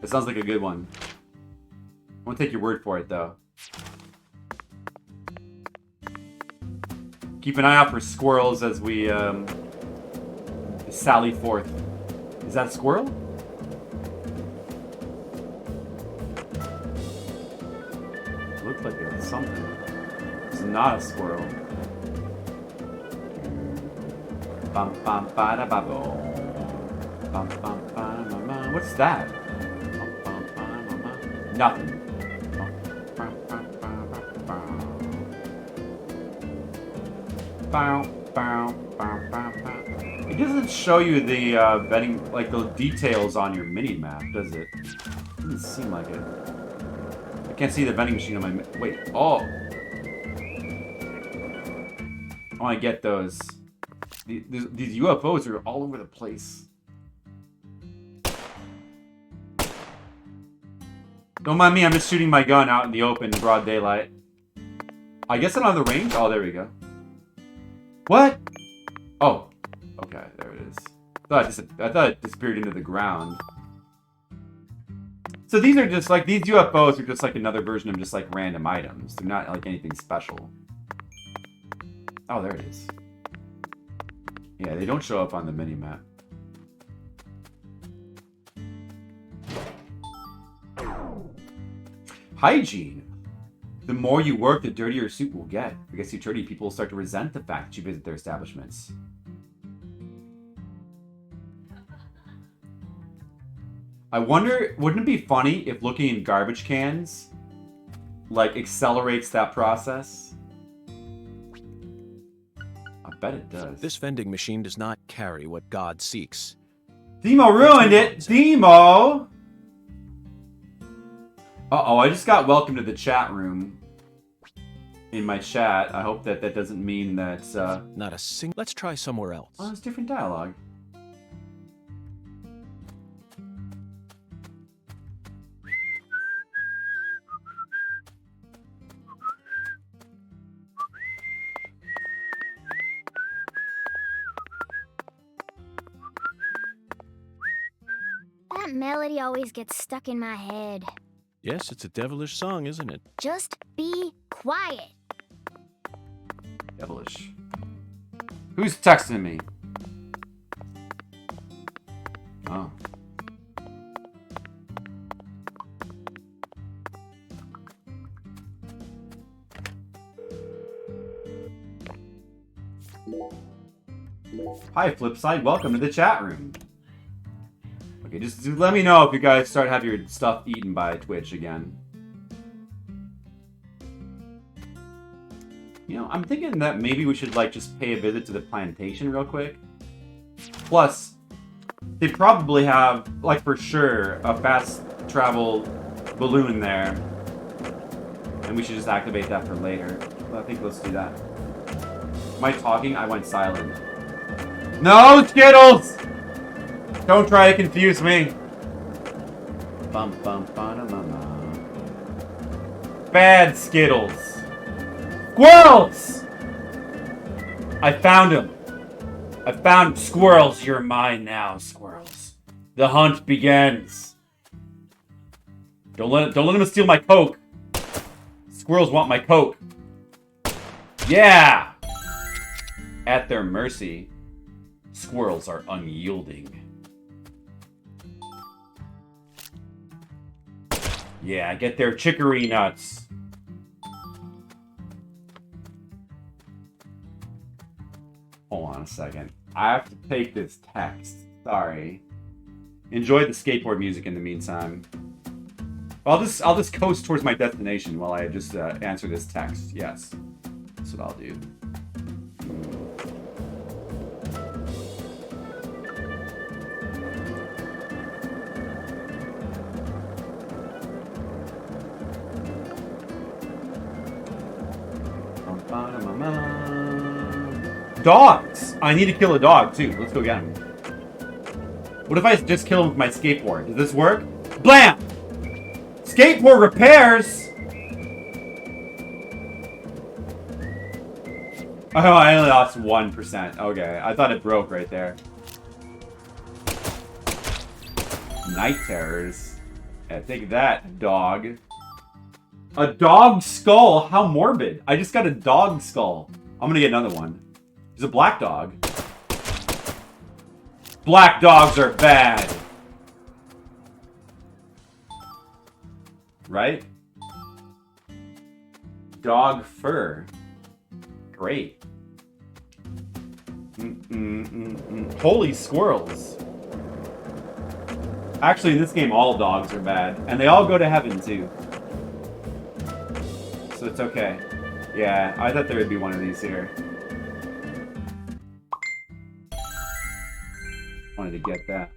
It sounds like a good one. I won't take your word for it though. Keep an eye out for squirrels as we sally forth. Is that a squirrel? Looks like it was something. It's not a squirrel. Bum bum ba da ba bo. Bum bum ba da ma ma. What's that? Bum bum ba ma ma. Nothing. Bow bow bow bow bow. It doesn't show you the betting, like the details on your mini map, does it? Doesn't seem like it. I can't see the vending machine on my. Wait. Oh. I want to get those. These UFOs are all over the place. Don't mind me, I'm just shooting my gun out in the open in broad daylight. I guess I don't have the range? Oh, there we go. What? Oh. Okay, there it is. I thought it disappeared into the ground. So these are just like, these UFOs are just like another version of just like random items. They're not like anything special. Oh, there it is. Yeah, they don't show up on the mini-map. Hygiene. The more you work, the dirtier your suit will get. I guess you dirty people will start to resent the fact that you visit their establishments. I wonder, wouldn't it be funny if looking in garbage cans, like, accelerates that process? I bet it does. This vending machine does not carry what God seeks. Demo ruined it! Demo! Uh-oh, I just got welcome to the chat room. In my chat. I hope that that doesn't mean that, Not a single... Let's try somewhere else. Oh, it's different dialogue. That melody always gets stuck in my head. Yes, it's a devilish song, isn't it? Just be quiet. Devilish. Who's texting me? Oh. Hi, Flipside. Welcome to the chat room. Okay, just let me know if you guys start having your stuff eaten by Twitch again. You know, I'm thinking that maybe we should, like, just pay a visit to the plantation real quick. Plus, they probably have, like, for sure, a fast travel balloon there. And we should just activate that for later. So I think let's do that. Am I talking? I went silent. No, Skittles! Don't try to confuse me. Bum bum bum bum. Bad Skittles. Squirrels! I found him. I found squirrels. You're mine now, squirrels. The hunt begins. Don't let them steal my Coke. Squirrels want my Coke. Yeah. At their mercy, squirrels are unyielding. Yeah, get their chicory nuts. Hold on a second. I have to take this text. Sorry. Enjoy the skateboard music in the meantime. I'll just coast towards my destination while I just answer this text. Yes, that's what I'll do. Dogs! I need to kill a dog too. Let's go get him. What if I just kill him with my skateboard? Does this work? Blam! Skateboard repairs! Oh, I only lost 1%. Okay, I thought it broke right there. Night terrors. Yeah, take that, dog. A dog skull? How morbid. I just got a dog skull. I'm gonna get another one. There's a black dog. Black dogs are bad. Right? Dog fur. Great. Holy squirrels. Actually, in this game, all dogs are bad. And they all go to heaven, too. So it's okay. Yeah, I thought there would be one of these here. Wanted to get that.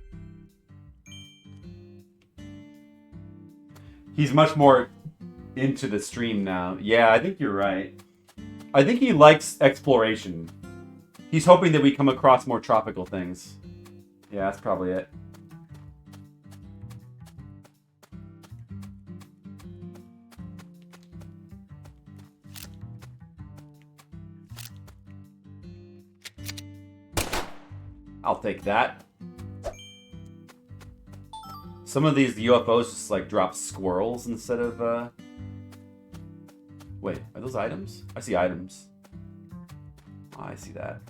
He's much more into the stream now. Yeah, I think you're right. I think he likes exploration. He's hoping that we come across more tropical things. Yeah, that's probably it. I'll take that. Some of these UFOs just like drop squirrels instead of Wait, are those items? I see items. Oh, I see that.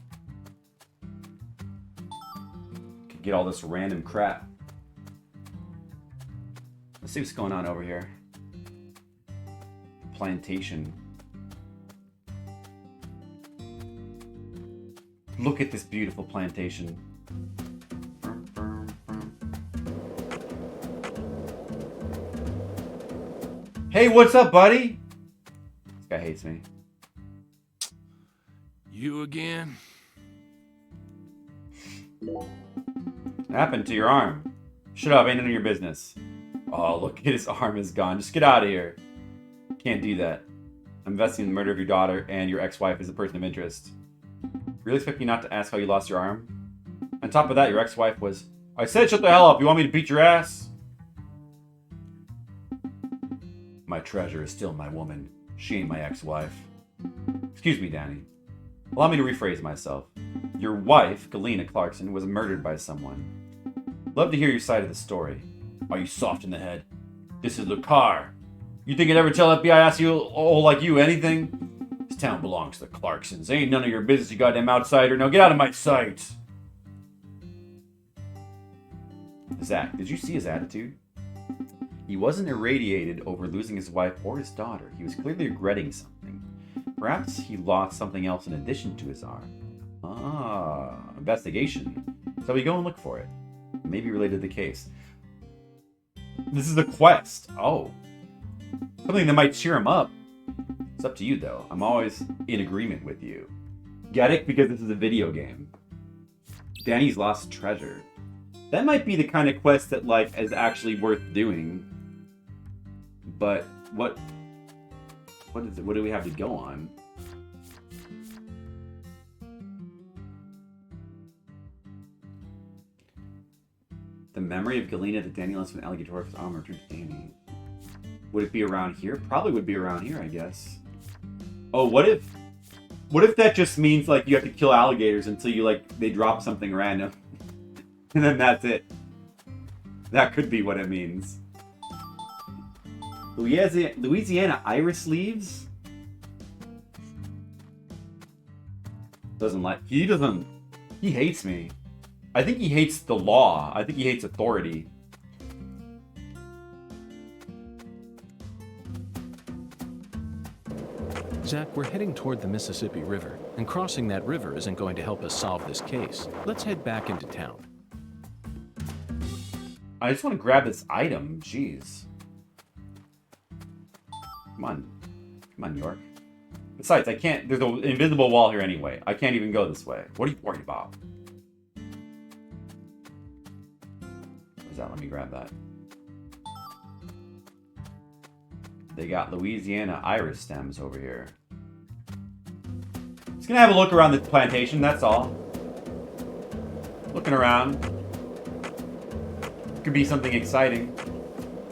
Can get all this random crap. Let's see what's going on over here. Plantation. Look at this beautiful plantation. Hey, what's up, buddy? This guy hates me. You again? What happened to your arm? Shut up, ain't none of your business. Oh, look at his arm is gone. Just get out of here. Can't do that. I'm investing in the murder of your daughter and your ex-wife as a person of interest. Really expect me not to ask how you lost your arm? On top of that, your ex-wife was... I said shut the hell up. You want me to beat your ass? My treasure is still my woman. She ain't my ex-wife. Excuse me, Danny. Allow me to rephrase myself. Your wife, Galena Clarkson, was murdered by someone. Love to hear your side of the story. Are you soft in the head? This is Lucar. You think I'd ever tell FBI ask you like you anything? This town belongs to the Clarksons. Ain't none of your business, you goddamn outsider. Now get out of my sight. Zach, did you see his attitude? He wasn't irradiated over losing his wife or his daughter. He was clearly regretting something. Perhaps he lost something else in addition to his arm. Ah, investigation. So we go and look for it. Maybe related to the case. This is a quest. Oh. Something that might cheer him up. It's up to you, though. I'm always in agreement with you. Get it? Because this is a video game. Danny's lost treasure. That might be the kind of quest that, like, is actually worth doing. But what is it? What do we have to go on? The memory of Galena that Danny lost from Alligator's armor to Danny. Would it be around here? Probably would be around here, I guess. Oh, what if that just means, like, you have to kill alligators until you, like, they drop something random. And then that's it. That could be what it means. Louisiana iris leaves? He hates me. I think he hates the law. I think he hates authority. Zach, we're heading toward the Mississippi River, and crossing that river isn't going to help us solve this case. Let's head back into town. I just want to grab this item. Jeez. Come on. Come on, York. Besides, I can't... There's an invisible wall here anyway. I can't even go this way. What are you worried about? Where's that? Let me grab that. They got Louisiana iris stems over here. Just gonna have a look around the plantation, that's all. Looking around. Could be something exciting.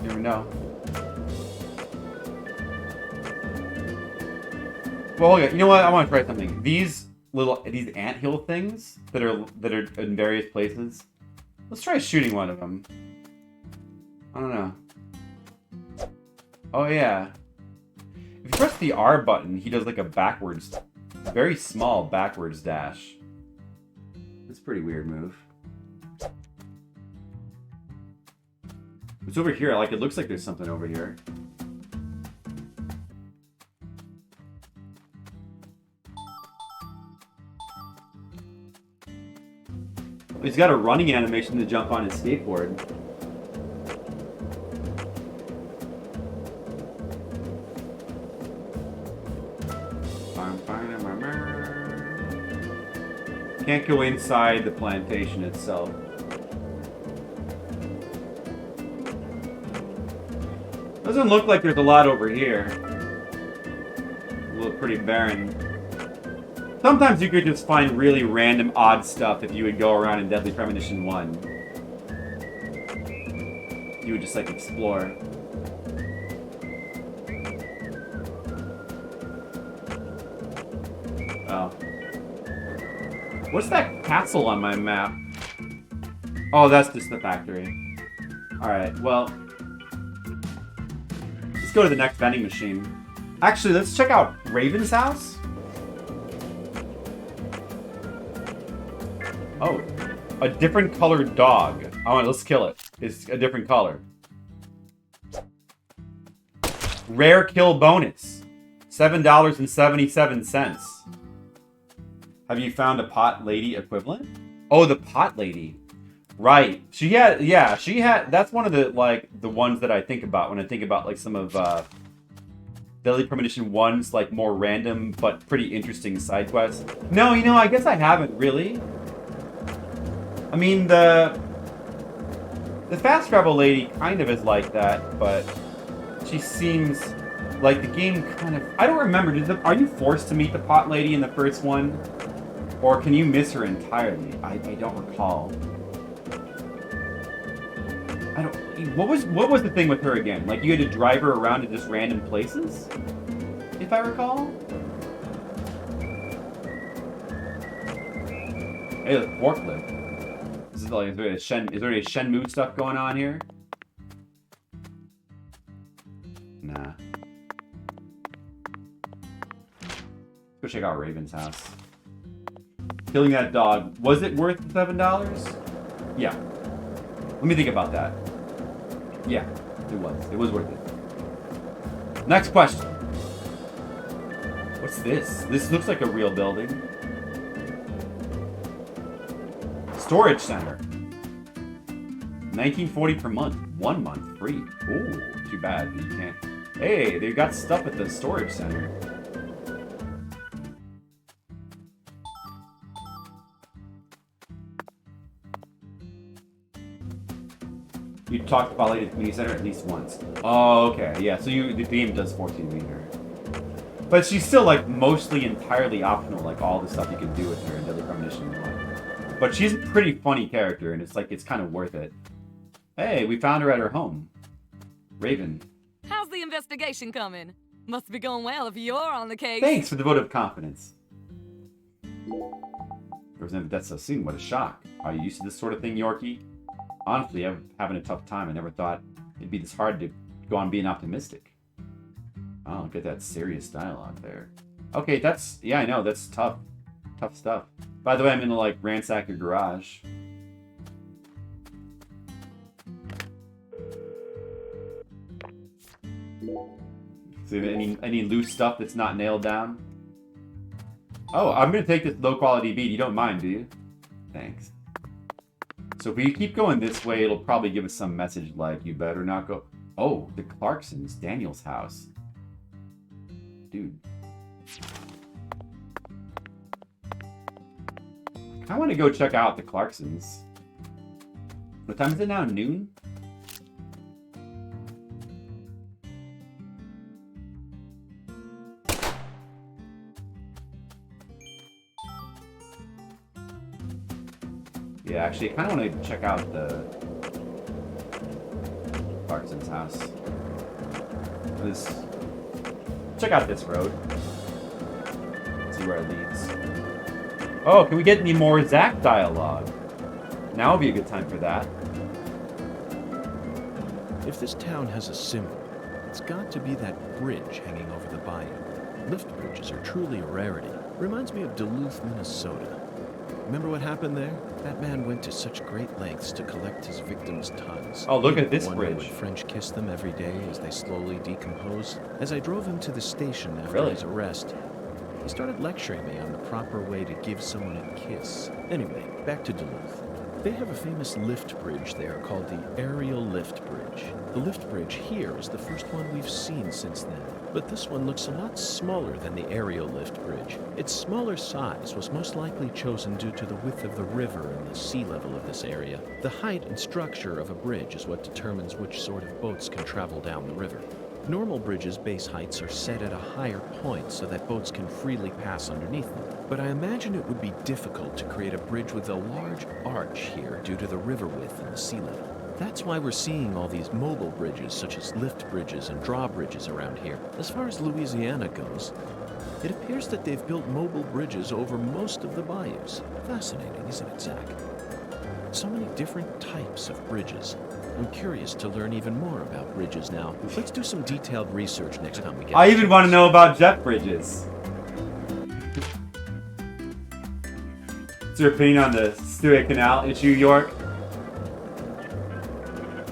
You never know. Well, okay, you know what? I want to try something. These anthill things that are in various places. Let's try shooting one of them. I don't know. Oh yeah. If you press the R button, he does like a backwards, very small backwards dash. That's a pretty weird move. It's over here. Like it looks like there's something over here. He's got a running animation to jump on his skateboard. Can't go inside the plantation itself. Doesn't look like there's a lot over here. Look pretty barren. Sometimes you could just find really random odd stuff if you would go around in Deadly Premonition 1. You would just like explore. Oh. What's that castle on my map? Oh, that's just the factory. Alright, well. Let's go to the next vending machine. Actually, let's check out Raven's house. Oh, a different colored dog. Oh, let's kill it. It's a different color. Rare kill bonus. $7.77. Have you found a pot lady equivalent? Oh, the pot lady. Right. She had, yeah, she had, that's one of the, like, the ones that I think about when I think about, like, some of, Deadly Premonition 1's, like, more random but pretty interesting side quests. No, you know, I guess I haven't really. I mean, the fast travel lady kind of is like that, but she seems like the game kind of... I don't remember. Are you forced to meet the pot lady in the first one? Or can you miss her entirely? I don't recall. I don't... What was the thing with her again? Like, you had to drive her around to just random places? If I recall? Hey, look, forklift. Is there any Shenmue stuff going on here? Nah. Let's go check out Raven's house. Killing that dog. Was it worth the $7? Yeah. Let me think about that. Yeah, it was. It was worth it. Next question. What's this? This looks like a real building. Storage center. $19.40 per month. 1 month free. Ooh, too bad. You can't. Hey, they got stuff at the storage center. You talked about Lady Community Center at least once. Oh, okay. Yeah, so the game does force you to meet her. But she's still, like, mostly entirely optional, like all the stuff you can do with her in Deadly Premonition 1. But she's a pretty funny character, and it's like, it's kind of worth it. Hey, we found her at her home. Raven. How's the investigation coming? Must be going well if you're on the case. Thanks for the vote of confidence. There was never death so soon. What a shock. Are you used to this sort of thing, Yorkie? Honestly, I'm having a tough time. I never thought it'd be this hard to go on being optimistic. Oh, look at that serious dialogue there. Okay, that's... Yeah, I know. That's tough. Tough stuff. By the way, I'm gonna, like, ransack your garage. So any loose stuff that's not nailed down? Oh, I'm gonna take this low-quality bead. You don't mind, do you? Thanks. So if we keep going this way, it'll probably give us some message like, you better not go... Oh, the Clarksons, Daniel's house. dude. I want to go check out the Clarksons. What time is it now? Noon? Yeah, actually, I kind of want to check out the Clarkson's house. Check out this road. See where it leads. Oh, can we get any more Zach dialogue? Now would be a good time for that. If this town has a symbol, it's got to be that bridge hanging over the bayou. Lift bridges are truly a rarity. Reminds me of Duluth, Minnesota. Remember what happened there? That man went to such great lengths to collect his victims' tongues. Oh, look at this The one who bridge. would French kiss them every day as they slowly decompose. As I drove him to the station after Really? his arrest, he started lecturing me on the proper way to give someone a kiss. Anyway, back to Duluth. They have a famous lift bridge there called the Aerial Lift Bridge. The lift bridge here is the first one we've seen since then. But this one looks a lot smaller than the Aerial Lift Bridge. Its smaller size was most likely chosen due to the width of the river and the sea level of this area. The height and structure of a bridge is what determines which sort of boats can travel down the river. Normal bridges' base heights are set at a higher point so that boats can freely pass underneath them. But I imagine it would be difficult to create a bridge with a large arch here due to the river width and the sea level. That's why we're seeing all these mobile bridges, such as lift bridges and drawbridges around here. As far as Louisiana goes, it appears that they've built mobile bridges over most of the bayous. Fascinating, isn't it, Zach? So many different types of bridges. I'm curious to learn even more about bridges now. Let's do some detailed research next time we get I even want to know about jet bridges. What's your opinion on the Suez Canal issue, York?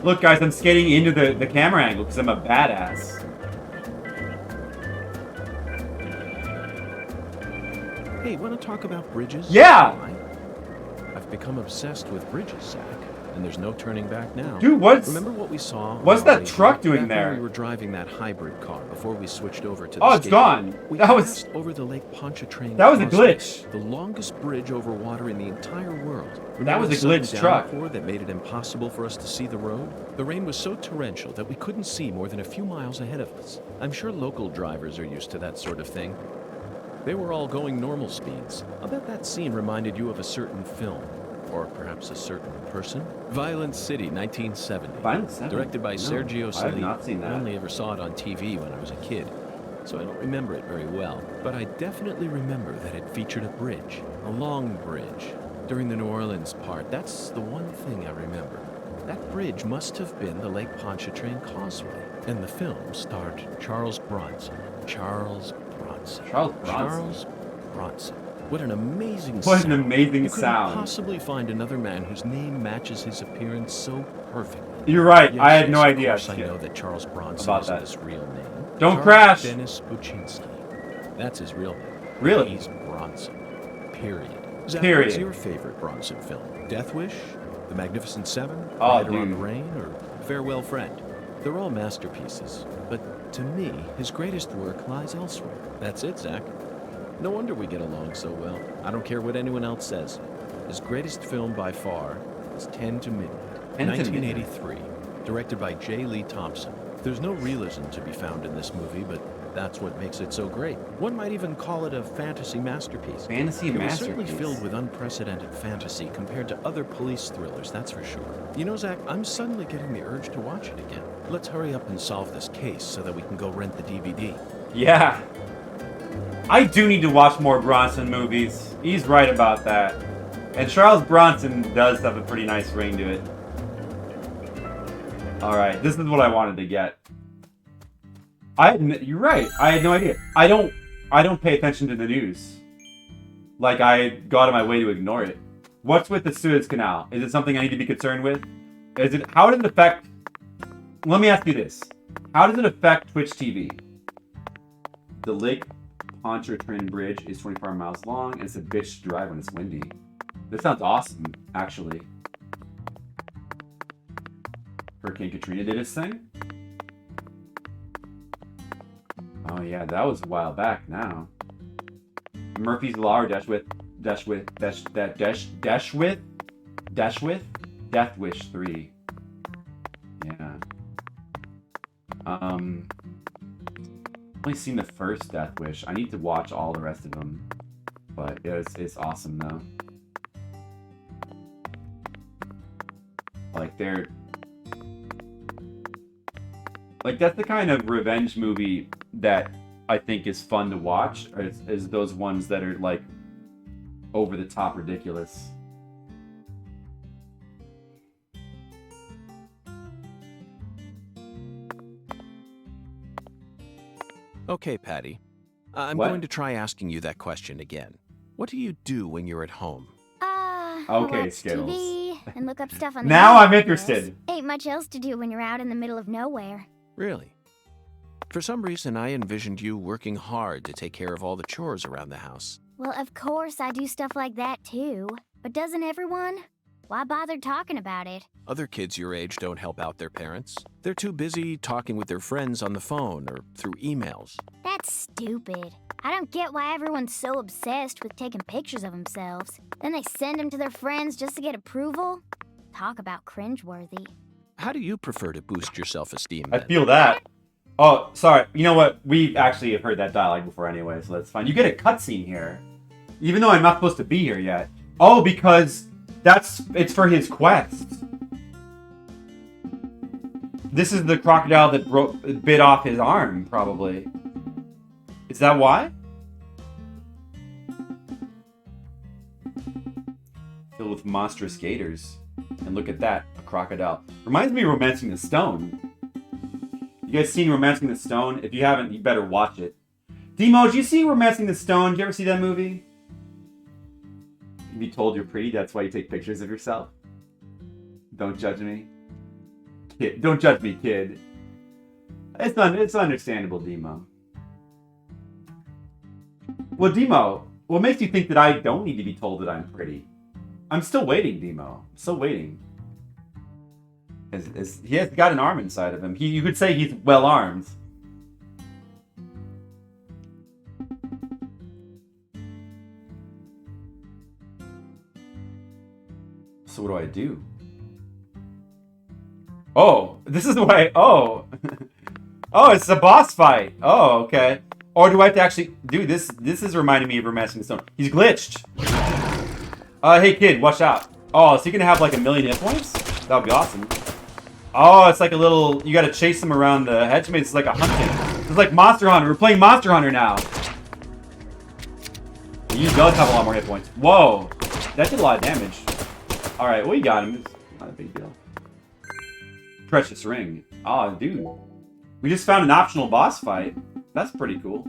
Look, guys, I'm skating into the camera angle because I'm a badass. Hey, want to talk about bridges? Yeah! I've become obsessed with bridges, Zach. And there's no turning back now. Dude, remember what we saw? What's that truck doing back there? when we were driving that hybrid car before we switched over to the Oh, it's skateboard. gone. We That was- passed over the Lake Pontchartrain. That was a Causeway, glitch. The longest bridge over water in the entire world. That Remember was the a glitch sudden truck. downpour that made it impossible for us to see the road? The rain was so torrential that we couldn't see more than a few miles ahead of us. I'm sure local drivers are used to that sort of thing. They were all going normal speeds. I'll bet that scene reminded you of a certain film. Or perhaps a certain person. Violent City, 1970. Violent City? Directed by No, Sergio I have Sali. not seen that. I only ever saw it on TV when I was a kid, so I don't remember it very well. But I definitely remember that it featured a bridge. A long bridge. During the New Orleans part, that's the one thing I remember. That bridge must have been the Lake Pontchartrain Causeway. And the film starred Charles Bronson. Charles Bronson. Charles Bronson. What an amazing What sound. an amazing You couldn't sound. possibly find another man whose name matches his appearance so perfectly. You're right. Yes, I had no yes, idea. Of course I know that Charles Bronson About isn't that. his real name. Don't Charles crash. Dennis Buczynski. That's his real name. Really? He's Bronson. Period. Zach, Period. What's your favorite Bronson film? Death Wish? The Magnificent Seven? Oh, Rider on the dude. Rain? Or Farewell Friend? They're all masterpieces. But to me, his greatest work lies elsewhere. That's it, Zach. No wonder we get along so well. I don't care what anyone else says. His greatest film by far is 10 to Midnight, 10 to 1983, directed by J. Lee Thompson. There's no realism to be found in this movie, but that's what makes it so great. One might even call it a fantasy masterpiece. Fantasy It was certainly masterpiece. filled with unprecedented fantasy compared to other police thrillers, that's for sure. You know, Zach, I'm suddenly getting the urge to watch it again. Let's hurry up and solve this case so that we can go rent the DVD. Yeah. I do need to watch more Bronson movies. He's right about that. And Charles Bronson does have a pretty nice ring to it. Alright, this is what I wanted to get. You're right. I had no idea. I don't pay attention to the news. Like, I go out of my way to ignore it. What's with the Suez Canal? Is it something I need to be concerned with? How does it affect... Let me ask you this. How does it affect Twitch TV? The Lake Pontchartrain Bridge is 24 miles long, and it's a bitch to drive when it's windy. This sounds awesome, actually. Hurricane Katrina did its thing? Oh yeah, that was a while back now. Murphy's Law or Death Wish 3. Yeah. Only seen the first Death Wish. I need to watch all the rest of them. But it's awesome though. Like that's the kind of revenge movie that I think is fun to watch, or is those ones that are like over the top ridiculous. Okay, Patty. I'm What? going to try asking you that question again. What do you do when you're at home? Okay, watch Skittles. TV and look up stuff on the Now I'm internet, I guess. interested. Ain't much else to do when you're out in the middle of nowhere. Really? For some reason, I envisioned you working hard to take care of all the chores around the house. Well, of course I do stuff like that too. But doesn't everyone? Why bother talking about it? Other kids your age don't help out their parents. They're too busy talking with their friends on the phone or through emails. That's stupid. I don't get why everyone's so obsessed with taking pictures of themselves. Then they send them to their friends just to get approval. Talk about cringeworthy. How do you prefer to boost your self-esteem, I then? feel that. Oh, sorry. You know what? We actually have heard that dialogue before anyway, so that's fine. You get a cutscene here. Even though I'm not supposed to be here yet. Oh, because it's for his quest. This is the crocodile that bit off his arm, probably. Is that why? Filled with monstrous gators. And look at that, a crocodile. Reminds me of Romancing the Stone. You guys seen Romancing the Stone? If you haven't, you better watch it. Demo, did you see Romancing the Stone? Did you ever see that movie? You be told you're pretty, that's why you take pictures of yourself. Don't judge me. Kid, don't judge me, kid. It's understandable, Demo. Well, Demo, what makes you think that I don't need to be told that I'm pretty? I'm still waiting, Demo. I'm still waiting. He has got an arm inside of him. You could say he's well armed. So what do I do? Oh, this is the way. Oh, oh, it's a boss fight. Oh, okay. Or do I have to actually do this? This is reminding me of Romancing the Stone. He's glitched. Hey kid, watch out. Oh, so you can have like 1,000,000 hit points? That would be awesome. Oh, it's like a little. You got to chase him around the hedge. It's like a hunting. It's like Monster Hunter. We're playing Monster Hunter now. He does have a lot more hit points. Whoa, that did a lot of damage. All right, well, you got him. It's not a big deal. Precious ring. Oh, dude. We just found an optional boss fight. That's pretty cool.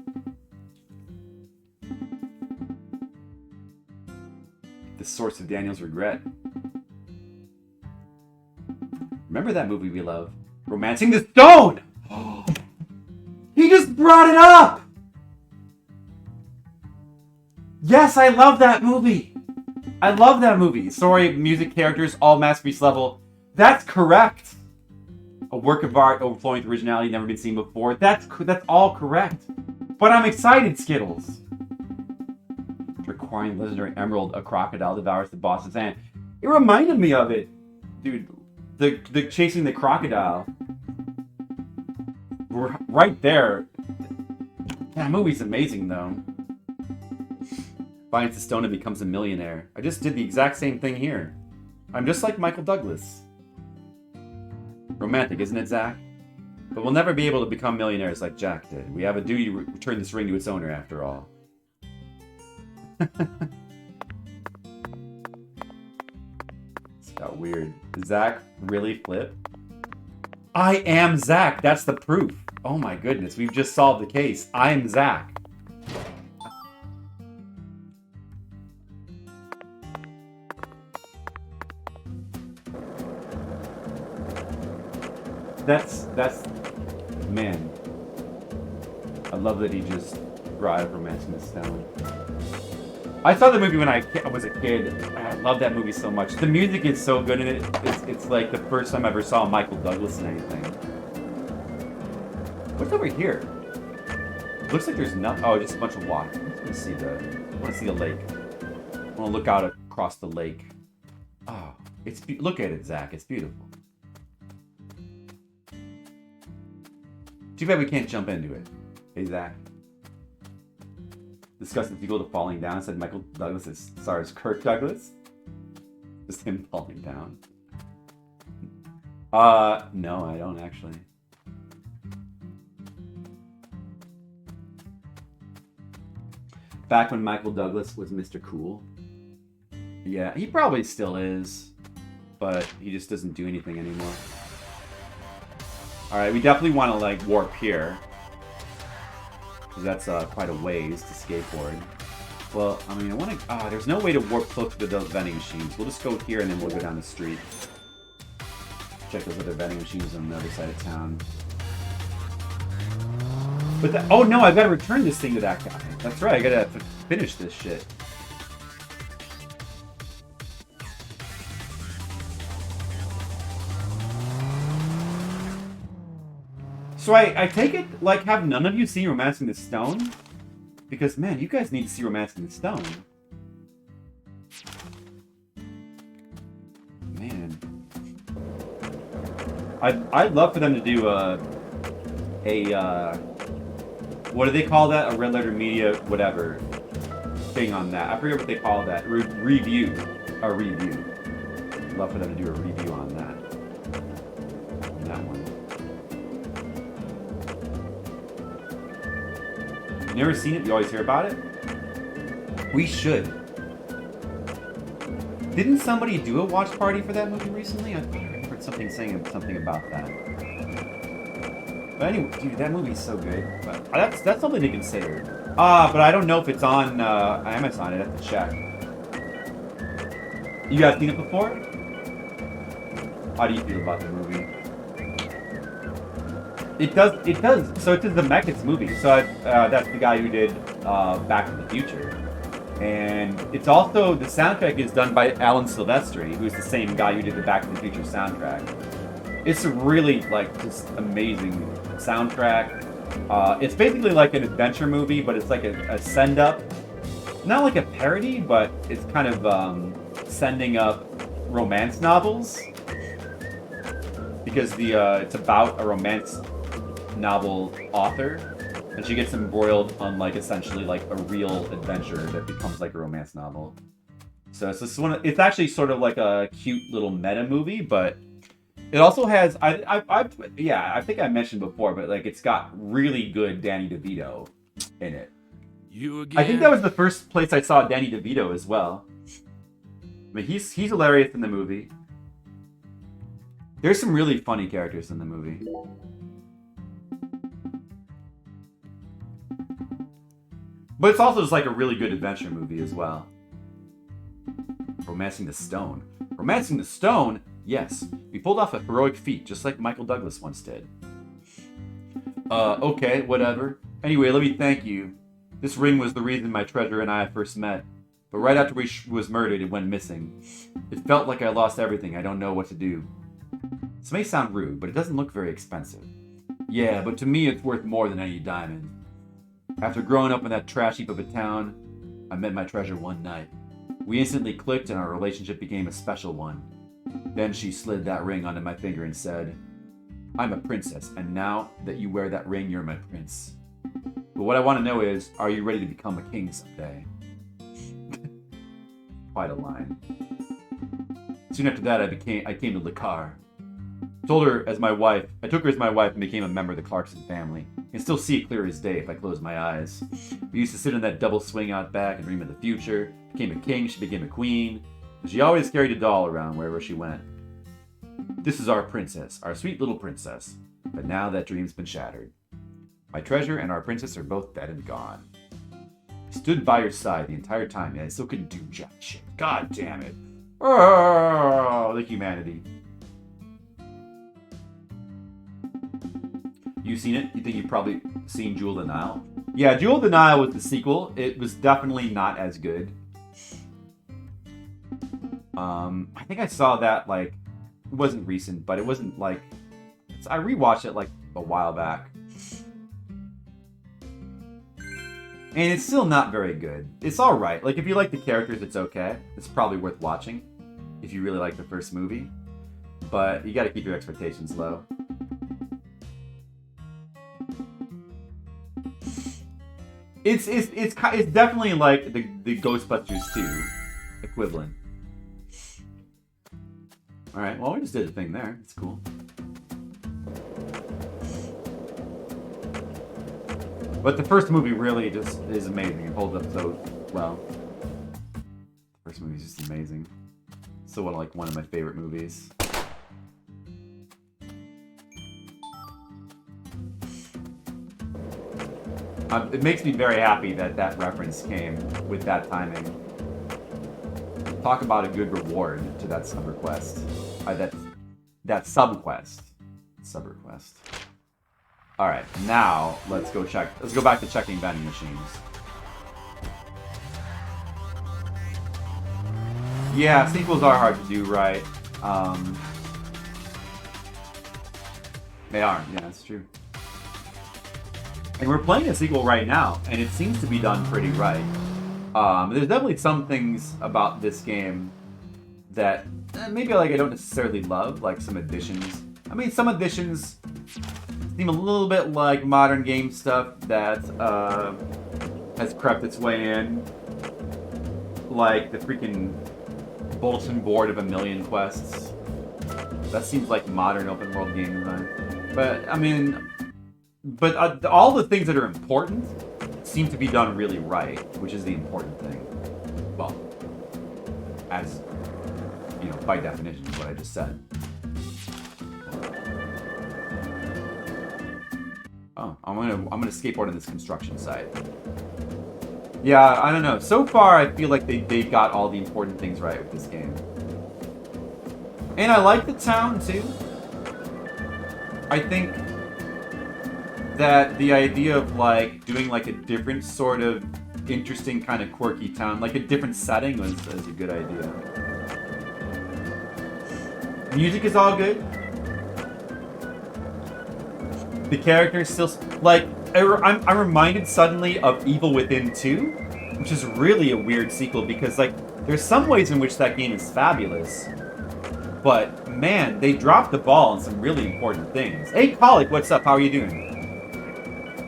The source of Daniel's regret. Remember that movie we love? Romancing the Stone! He just brought it up! Yes, I love that movie! I love that movie. Story, music, characters, all masterpiece level. That's correct. A work of art overflowing with originality never been seen before. That's all correct. But I'm excited, Skittles. Requiring legendary emerald, a crocodile devours the boss's hand. It reminded me of it, dude. The chasing the crocodile. Right there. That movie's amazing, though. Finds the stone and becomes a millionaire. I just did the exact same thing here. I'm just like Michael Douglas. Romantic, isn't it, Zach? But we'll never be able to become millionaires like Jack did. We have a duty to return this ring to its owner, after all. This got weird. Did Zach really flip? I am Zach. That's the proof. Oh my goodness. We've just solved the case. I am Zach. That's, man. I love that he just brought up Romancing the Stone. I saw the movie when I was a kid. I love that movie so much. The music is so good in it. It's like the first time I ever saw Michael Douglas in anything. What's over here? Looks like there's nothing. Oh, just a bunch of water. I want to see the lake. I want to look out across the lake. Oh, look at it, Zach. It's beautiful. Too bad we can't jump into it. Hey, Zach. Discussing sequel to Falling Down, said Michael Douglas is stars Kirk Douglas. Just him falling down. No, I don't actually. Back when Michael Douglas was Mr. Cool. Yeah, he probably still is, but he just doesn't do anything anymore. Alright, we definitely want to, like, warp here. Because that's quite a ways to skateboard. Well, I mean, I want to... there's no way to warp close to those vending machines. We'll just go here and then we'll go down the street. Check those other vending machines on the other side of town. But oh no, I've got to return this thing to that guy. That's right, I gotta finish this shit. So I take it, like, have none of you seen Romancing the Stone? Because, man, you guys need to see Romancing the Stone. Man. I'd love for them to do what do they call that? A Red Letter Media, whatever, thing on that. I forget what they call that. Review. A review. I'd love for them to do a review on that. On that one. You never seen it? You always hear about it? We should. Didn't somebody do a watch party for that movie recently? I heard something saying something about that. But anyway, dude, that movie's so good. But that's something to consider. But I don't know if it's on Amazon. I'd have to check. You guys seen it before? How do you feel about the movie? It does. So it's the Zemeckis movie. So that's the guy who did Back to the Future. And it's also, the soundtrack is done by Alan Silvestri, who's the same guy who did the Back to the Future soundtrack. It's a really, like, just amazing soundtrack. It's basically like an adventure movie, but it's like a send-up. Not like a parody, but it's kind of sending up romance novels. Because it's about a romance novel author. And she gets embroiled on, like, essentially, like, a real adventure that becomes, like, a romance novel. So it's just it's actually sort of like a cute little meta movie, but it also has, I think I mentioned before, but, like, it's got really good Danny DeVito in it. You again? I think that was the first place I saw Danny DeVito as well. I mean, he's hilarious in the movie. There's some really funny characters in the movie. But it's also just like a really good adventure movie as well. Romancing the Stone. Romancing the Stone? Yes. We pulled off a heroic feat, just like Michael Douglas once did. Okay, whatever. Anyway, let me thank you. This ring was the reason my treasure and I first met. But right after we was murdered, it went missing. It felt like I lost everything. I don't know what to do. This may sound rude, but it doesn't look very expensive. Yeah, but to me it's worth more than any diamond. After growing up in that trash heap of a town, I met my treasure one night. We instantly clicked and our relationship became a special one. Then she slid that ring onto my finger and said, I'm a princess, and now that you wear that ring, you're my prince. But what I want to know is, are you ready to become a king someday? Quite a line. Soon after that, I came to Lakar. I took her as my wife and became a member of the Clarkson family. I can still see it clear as day if I close my eyes. We used to sit in that double swing out back and dream of the future. Became a king, she became a queen. And she always carried a doll around wherever she went. This is our princess, our sweet little princess. But now that dream's been shattered. My treasure and our princess are both dead and gone. I stood by her side the entire time and I still couldn't do jack shit. God damn it. Oh, the humanity. You seen it? You think you've probably seen Jewel of the Nile? Yeah, Jewel of the Nile was the sequel. It was definitely not as good. I think I saw that, like, it wasn't recent, but it wasn't like, I rewatched it like a while back. And it's still not very good. It's alright. Like, if you like the characters, it's okay. It's probably worth watching if you really like the first movie. But you gotta keep your expectations low. It's definitely like the Ghostbusters 2 equivalent. Alright, well, we just did a thing there. It's cool. But the first movie really just is amazing. It holds up so well. The first movie is just amazing. So one of my favorite movies. It makes me very happy that that reference came with that timing. Talk about a good reward to that sub request. That sub quest. Sub request. All right, now let's go check. Let's go back to checking vending machines. Yeah, sequels are hard to do right. They are. Yeah, that's true. And we're playing a sequel right now, and it seems to be done pretty right. There's definitely some things about this game that maybe like I don't necessarily love, like some additions. I mean, some additions seem a little bit like modern game stuff that has crept its way in. Like the freaking bulletin board of 1,000,000 quests. That seems like modern open world game design. But, I mean... But all the things that are important seem to be done really right, which is the important thing. Well, as, you know, by definition, is what I just said. Oh, I'm gonna skateboard on this construction site. Yeah, I don't know. So far, I feel like they got all the important things right with this game. And I like the town, too. I think that the idea of, like, doing, like, a different sort of interesting kind of quirky town, like a different setting was a good idea. Music is all good. The characters still, like, I'm reminded suddenly of Evil Within 2, which is really a weird sequel because, like, there's some ways in which that game is fabulous, but, man, they dropped the ball on some really important things. Hey, Pollock, what's up? How are you doing?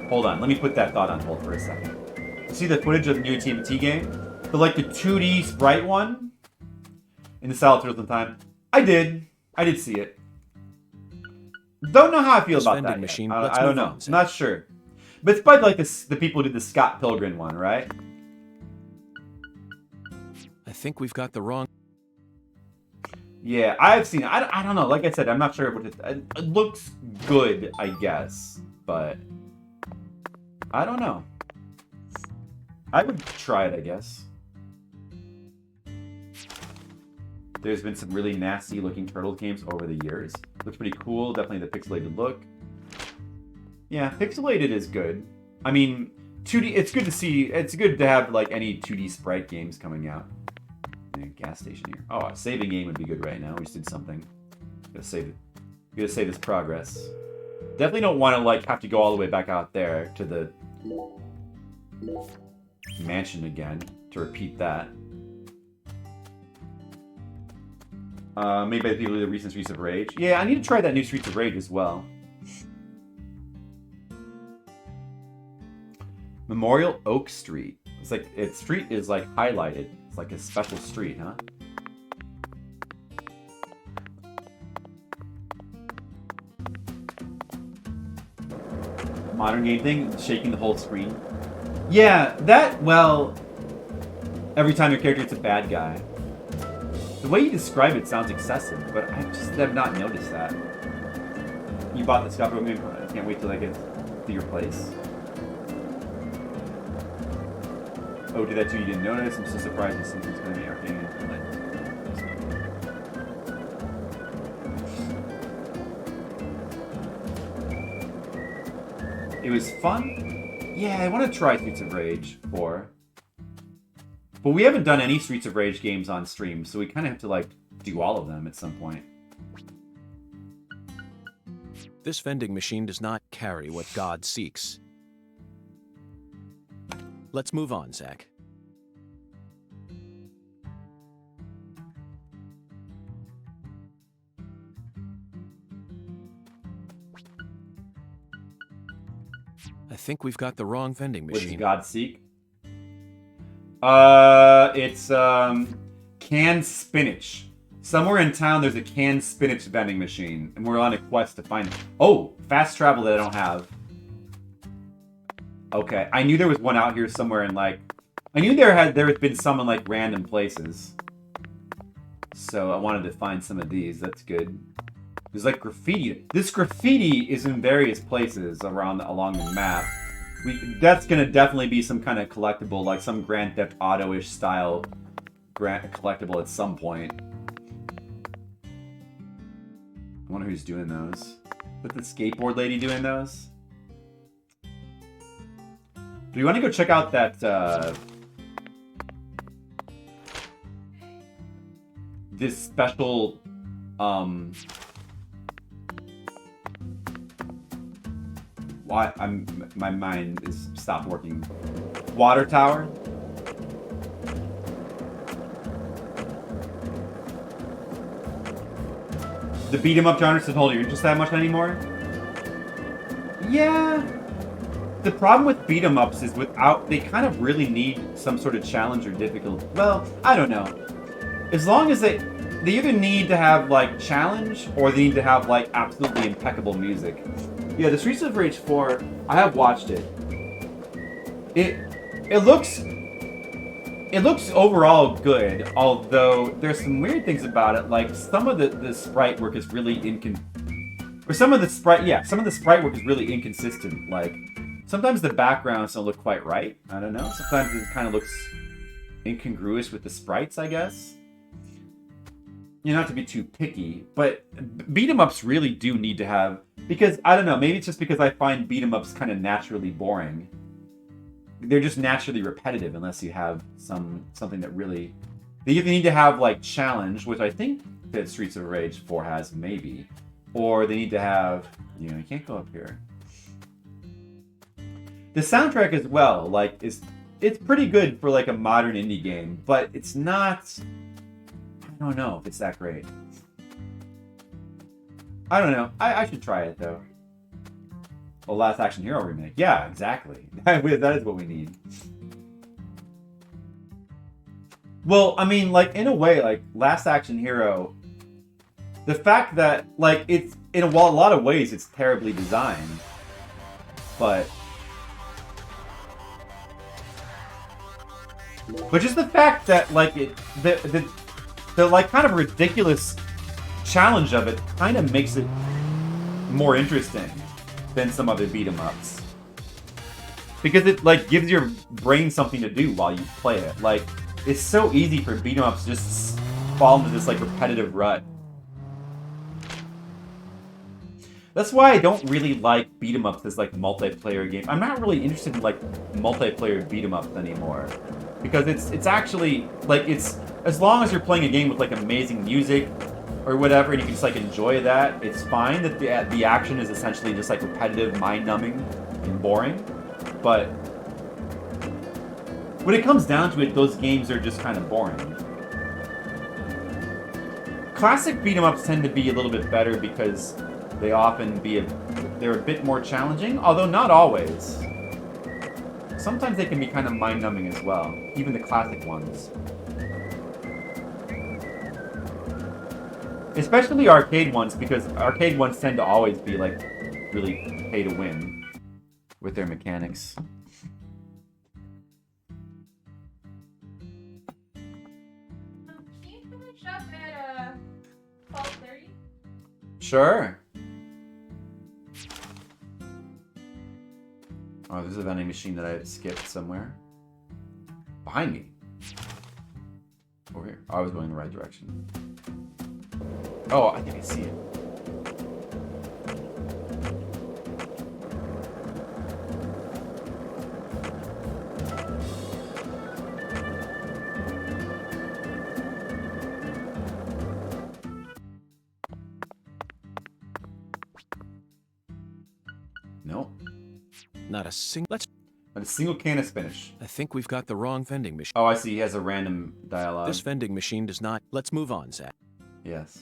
Hold on, let me put that thought on hold for a second. See the footage of the new TMT game? Like, the 2D sprite one? In the Salad Turtles in Time? I did see it. Don't know how I feel about that yet. I don't know. I'm not sure. But it's by like the people who did the Scott Pilgrim one, right? I think we've got the wrong... Yeah, I've seen it. I don't know. Like I said, I'm not sure what it looks good, I guess. But I don't know. I would try it, I guess. There's been some really nasty looking Turtles games over the years. Looks pretty cool. Definitely the pixelated look. Yeah, pixelated is good. I mean, 2D, it's good to see. It's good to have like any 2D sprite games coming out. Gas station here. Oh, a saving game would be good right now. We just did something. Gotta save it. Gotta save this progress. Definitely don't want to like have to go all the way back out there to the mansion again to repeat that. Maybe the people do the recent Streets of Rage. Yeah, I need to try that new Streets of Rage as well. Memorial Oak Street. It's like its street is like highlighted. It's like a special street, huh? Modern game thing, shaking the whole screen. Yeah, that, well, every time your character gets a bad guy. The way you describe it sounds excessive, but I just have not noticed that. You bought the Scott Pilgrim game? I can't wait till I get to your place. Oh, did that too? You didn't notice? I'm so surprised that something's going to be arcane. It was fun? Yeah, I want to try Streets of Rage 4. But we haven't done any Streets of Rage games on stream, so we kind of have to, like, do all of them at some point. This vending machine does not carry what God seeks. Let's move on, Zach. I think we've got the wrong vending What is machine. God Seek? It's canned spinach. Somewhere in town, there's a canned spinach vending machine, and we're on a quest to find it. Oh, fast travel that I don't have. Okay, I knew there was one out here somewhere in like, I knew there had been some in like random places. So I wanted to find some of these. That's good. There's like graffiti. This graffiti is in various places along the map. That's gonna definitely be some kind of collectible, like some Grand Theft Auto-ish style collectible at some point. I wonder who's doing those. Is the skateboard lady doing those? Do you want to go check out that this special my mind is stopped working. Water tower? The beat 'em up genre doesn't hold your interest that much anymore? Yeah. The problem with beat 'em ups is they kind of really need some sort of challenge or difficulty. Well, I don't know. As long as they either need to have like challenge or they need to have like absolutely impeccable music. Yeah, the Streets of Rage 4, I have watched it. It looks overall good, although there's some weird things about it, like some of the sprite work is really some of the sprite work is really inconsistent. Like sometimes the backgrounds don't look quite right. I don't know. Sometimes it kind of looks incongruous with the sprites, I guess. You know, not to be too picky, but beat 'em ups really do need to have, because I don't know, maybe it's just because I find beat 'em ups kind of naturally boring. They're just naturally repetitive unless you have something that really. They either need to have like challenge, which I think that Streets of Rage 4 has maybe, or they need to have, you can't go up here. The soundtrack as well, like it's pretty good for like a modern indie game, but it's not. I don't know if it's that great. I don't know. I should try it though. A Last Action Hero remake. Yeah, exactly. That is what we need. Well, I mean, like in a way, like Last Action Hero, the fact that like it's in a lot of ways it's terribly designed, but just the fact that like the like kind of ridiculous challenge of it kind of makes it more interesting than some other beat 'em ups. Because it like gives your brain something to do while you play it. Like it's so easy for beat 'em ups to just fall into this like repetitive rut. That's why I don't really like beat 'em ups as like multiplayer games. I'm not really interested in like multiplayer beat 'em ups anymore. Because it's actually like it's as long as you're playing a game with like amazing music or whatever, and you can just like enjoy that, it's fine that the action is essentially just like repetitive, mind-numbing, and boring. But when it comes down to it, those games are just kind of boring. Classic beat 'em ups tend to be a little bit better because they often they're a bit more challenging, although not always. Sometimes they can be kind of mind-numbing as well, even the classic ones. Especially arcade ones, because arcade ones tend to always be like really pay to win with their mechanics. Can you finish up at 12:30? Sure. Oh, there's a vending machine that I skipped somewhere. Behind me. Over here. Oh, I was going in the right direction. Oh, I think I see it. Not a single. A single can of spinach. I think we've got the wrong vending machine. Oh, I see. He has a random dialogue. This vending machine does not. Let's move on, Zach. Yes.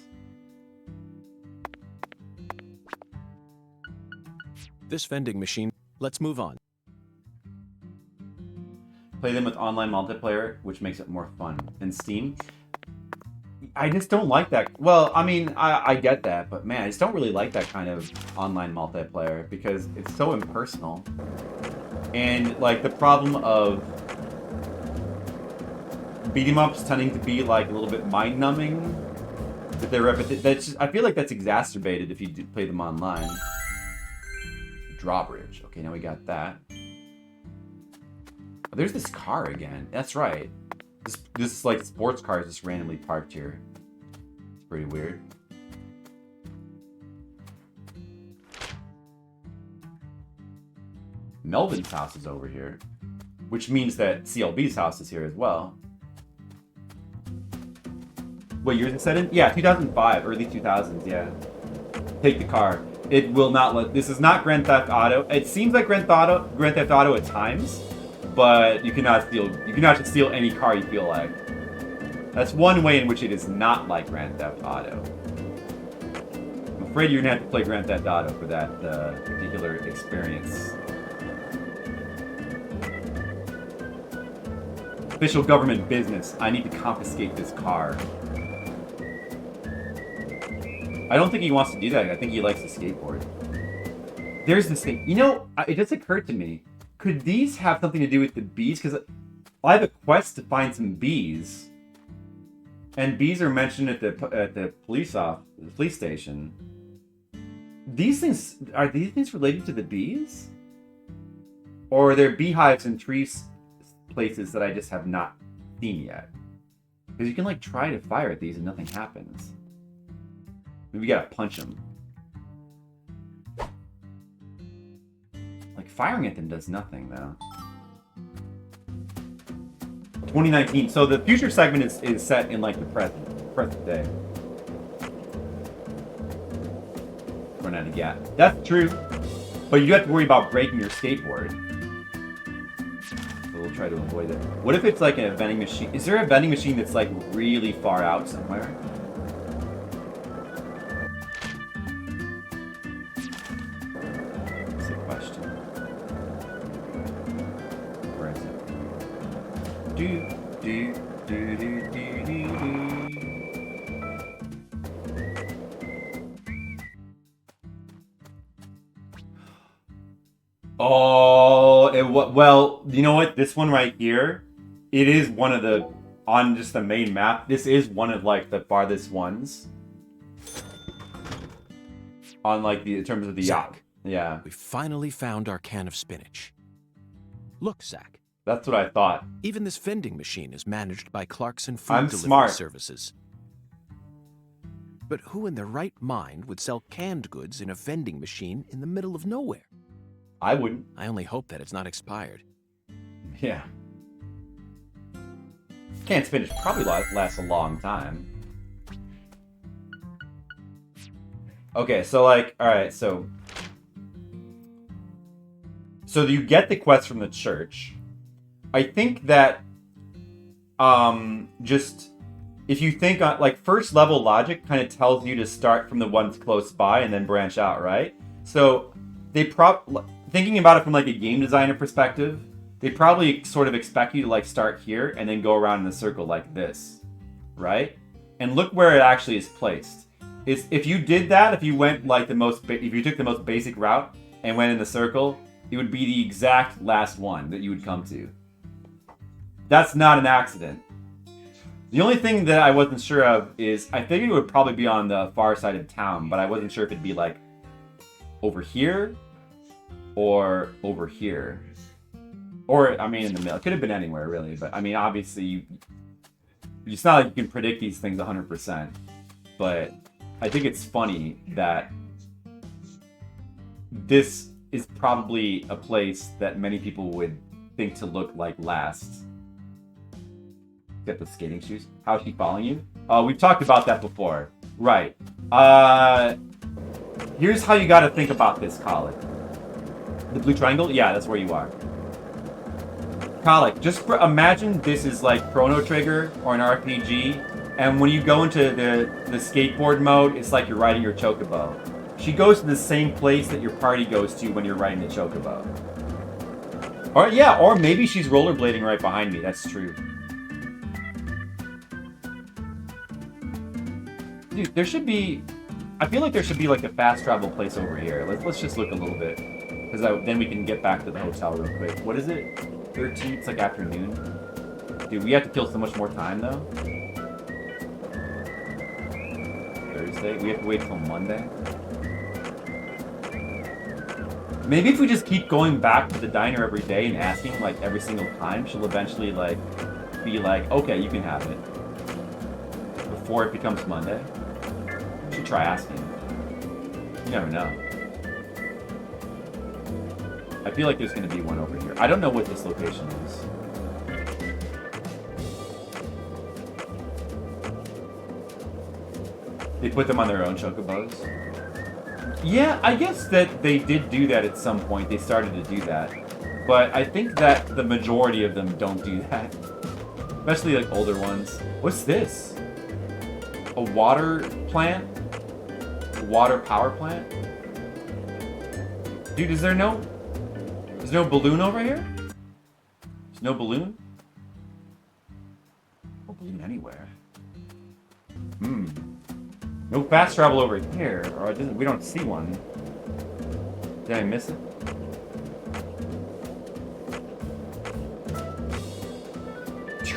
This vending machine. Let's move on. Play them with online multiplayer, which makes it more fun. And Steam. I just don't like that. Well, I mean, I get that, but man, I just don't really like that kind of online multiplayer because it's so impersonal. And like the problem of beat 'em ups tending to be like a little bit mind numbing. That they're I feel like that's exacerbated if you play them online. Drawbridge. Okay, now we got that. Oh, there's this car again. That's right. This like sports car is just randomly parked here. It's pretty weird. Melvin's house is over here, which means that CLB's house is here as well. What year is it set in? Yeah, 2005, early 2000s, yeah. Take the car. It will not let... This is not Grand Theft Auto. It seems like Grand Theft Auto at times, but you cannot steal... You cannot just steal any car you feel like. That's one way in which it is not like Grand Theft Auto. I'm afraid you're going to have to play Grand Theft Auto for that particular experience. Official government business. I need to confiscate this car. I don't think he wants to do that. I think he likes to skateboard. There's this thing. You know, it just occurred to me. Could these have something to do with the bees? Because I have a quest to find some bees. And bees are mentioned at the police station. These things... Are these things related to the bees? Or are there beehives and trees... places that I just have not seen yet. Because you can like try to fire at these and nothing happens. Maybe we gotta punch them. Like firing at them does nothing though. 2019. So the future segment is set in like the present day. Run out of gas. That's true. But you do have to worry about breaking your skateboard. We'll try to avoid it. What if it's like a vending machine? Is there a vending machine that's like really far out somewhere? That's a question. Where is it? Do. Oh, well, you know what? This one right here, it is one of the, on just the main map, this is one of like the farthest ones. On like in terms of the Zach, yeah. We finally found our can of spinach. Look, Zach. That's what I thought. Even this vending machine is managed by Clarkson Food I'm Delivery smart. Services. But who in their right mind would sell canned goods in a vending machine in the middle of nowhere? I wouldn't. I only hope that it's not expired. Yeah. Canned spinach probably lasts a long time. Okay, so like, alright, so you get the quest from the church. I think that, just, if you think on, like, first level logic kind of tells you to start from the ones close by and then branch out, right? So, thinking about it from like a game designer perspective, they probably sort of expect you to like start here and then go around in a circle like this, right? And look where it actually is placed. If you did that, if you went like if you took the most basic route and went in the circle, it would be the exact last one that you would come to. That's not an accident. The only thing that I wasn't sure of is I figured it would probably be on the far side of town, but I wasn't sure if it'd be like over here or over here. Or, I mean, in the middle. It could have been anywhere, really. But, I mean, obviously, it's not like you can predict these things 100%. But I think it's funny that this is probably a place that many people would think to look like last. Get the skating shoes. How is she following you? We've talked about that before. Right. Here's how you got to think about this, Colin. The blue triangle? Yeah, that's where you are. Kalik, just imagine this is like Chrono Trigger or an RPG, and when you go into the skateboard mode, it's like you're riding your chocobo. She goes to the same place that your party goes to when you're riding the chocobo. Or yeah, or maybe she's rollerblading right behind me. That's true. Dude, there should be... I feel like there should be like a fast travel place over here. Let's just look a little bit. Because then we can get back to the hotel real quick. What is it? 13? It's like afternoon. Dude, we have to kill so much more time though. Thursday? We have to wait till Monday? Maybe if we just keep going back to the diner every day and asking like every single time, she'll eventually like be like, okay, you can have it. Before it becomes Monday. We should try asking. You never know. I feel like there's going to be one over here. I don't know what this location is. They put them on their own chocobos. Yeah, I guess that they did do that at some point. They started to do that. But I think that the majority of them don't do that. Especially like older ones. What's this? A water plant? A water power plant? Dude, is there no balloon over here? There's no balloon? No balloon anywhere. No fast travel over here, or we don't see one. Did I miss it?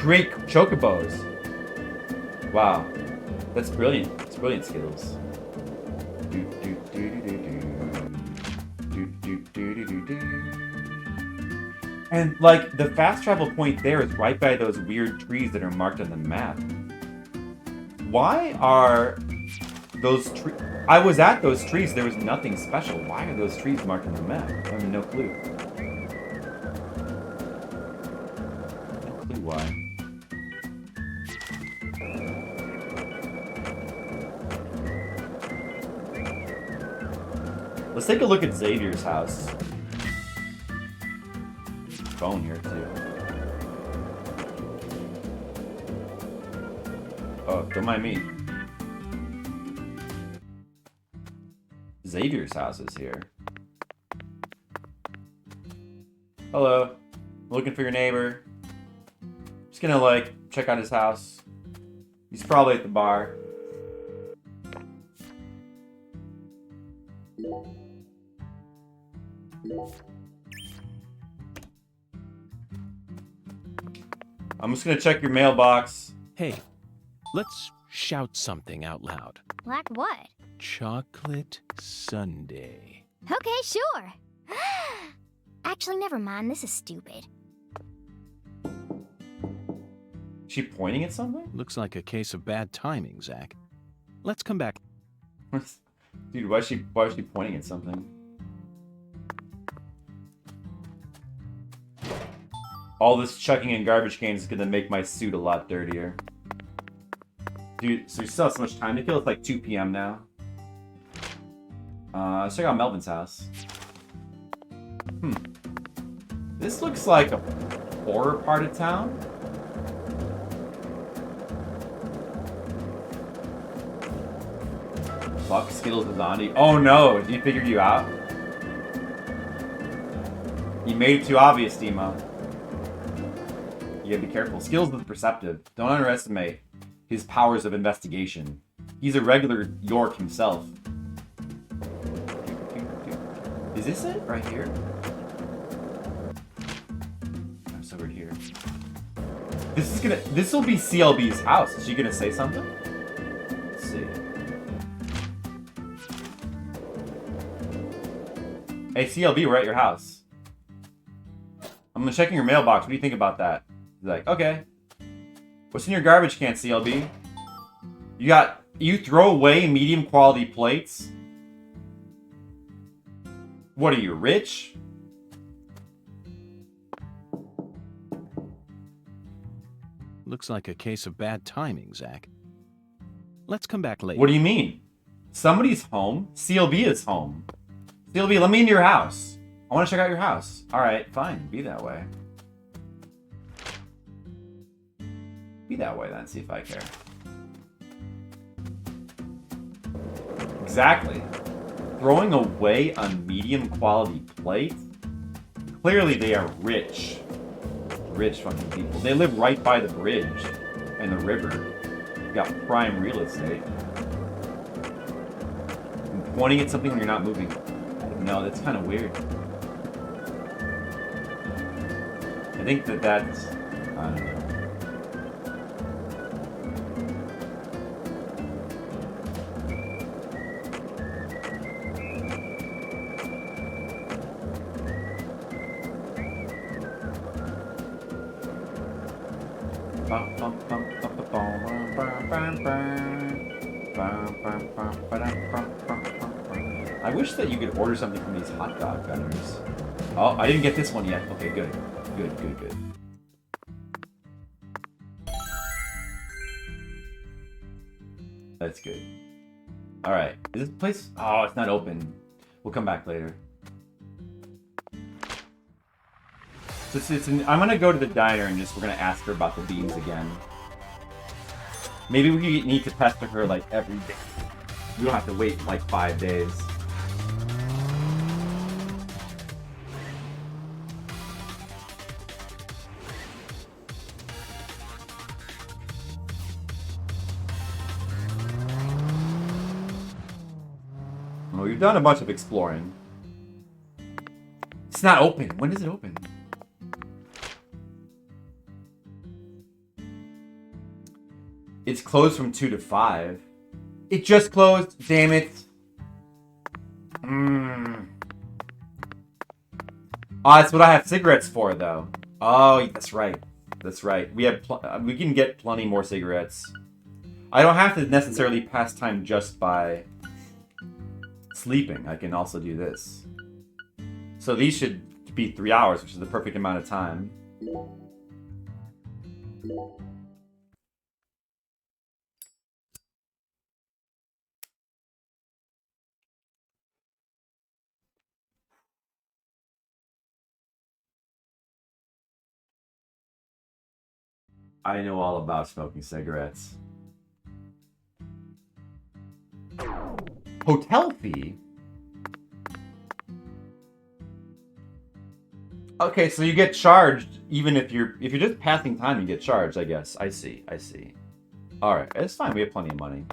Great chocobos. Wow. That's brilliant. It's brilliant skills. And like the fast travel point there is right by those weird trees that are marked on the map. Why are those trees? I was at those trees. There was nothing special. Why are those trees marked on the map? I have no clue. No clue why. Let's take a look at Xavier's house. Phone here too. Oh, don't mind me. Xavier's house is here. Hello. Looking for your neighbor. Just gonna like check out his house. He's probably at the bar. I'm just gonna check your mailbox. Hey, let's shout something out loud. Like what? Chocolate sundae. Okay, sure. Actually, never mind. This is stupid. She pointing at something? Looks like a case of bad timing, Zach. Let's come back. Dude, why is she pointing at something? All this chucking in garbage cans is gonna make my suit a lot dirtier. Dude, so we still have so much time to kill. It's like 2 p.m. now. Let's check out Melvin's house. This looks like a poorer part of town. Fuck, Skittles is on. Oh no, did he figure you out? You made it too obvious, Demo. You gotta be careful. Skittles is perceptive. Don't underestimate his powers of investigation. He's a regular York himself. Is this it? Right here? I'm so right here. This will be CLB's house. Is she gonna say something? Let's see. Hey CLB, we're at your house. I'm gonna check in your mailbox. What do you think about that? He's like, okay. What's in your garbage can, CLB? You throw away medium quality plates? What are you, rich? Looks like a case of bad timing, Zach. Let's come back later. What do you mean? Somebody's home. CLB is home. CLB, let me into your house. I want to check out your house. Alright, fine. Be that way. Be that way then, see if I care. Exactly. Throwing away a medium quality plate? Clearly they are rich. Rich fucking people. They live right by the bridge and the river. You got prime real estate. And pointing at something when you're not moving. No, that's kind of weird. I think that's... I don't know. I wish that you could order something from these hot dog vendors. Oh, I didn't get this one yet. Okay, good. Good. That's good. Alright. Is this place... Oh, it's not open. We'll come back later. I'm gonna go to the diner and we're gonna ask her about the beans again. Maybe we need to pester her like every day. We don't have to wait like 5 days. Well, we've done a bunch of exploring. It's not open. When does it open? It's closed from 2 to 5. It just closed. Damn it. Oh, that's what I have cigarettes for, though. Oh, that's right. That's right. We can get plenty more cigarettes. I don't have to necessarily pass time just by sleeping. I can also do this. So these should be 3 hours, which is the perfect amount of time. I know all about smoking cigarettes. Hotel fee? Okay, so you get charged even if you're just passing time, you get charged, I guess. I see. Alright, it's fine, we have plenty of money.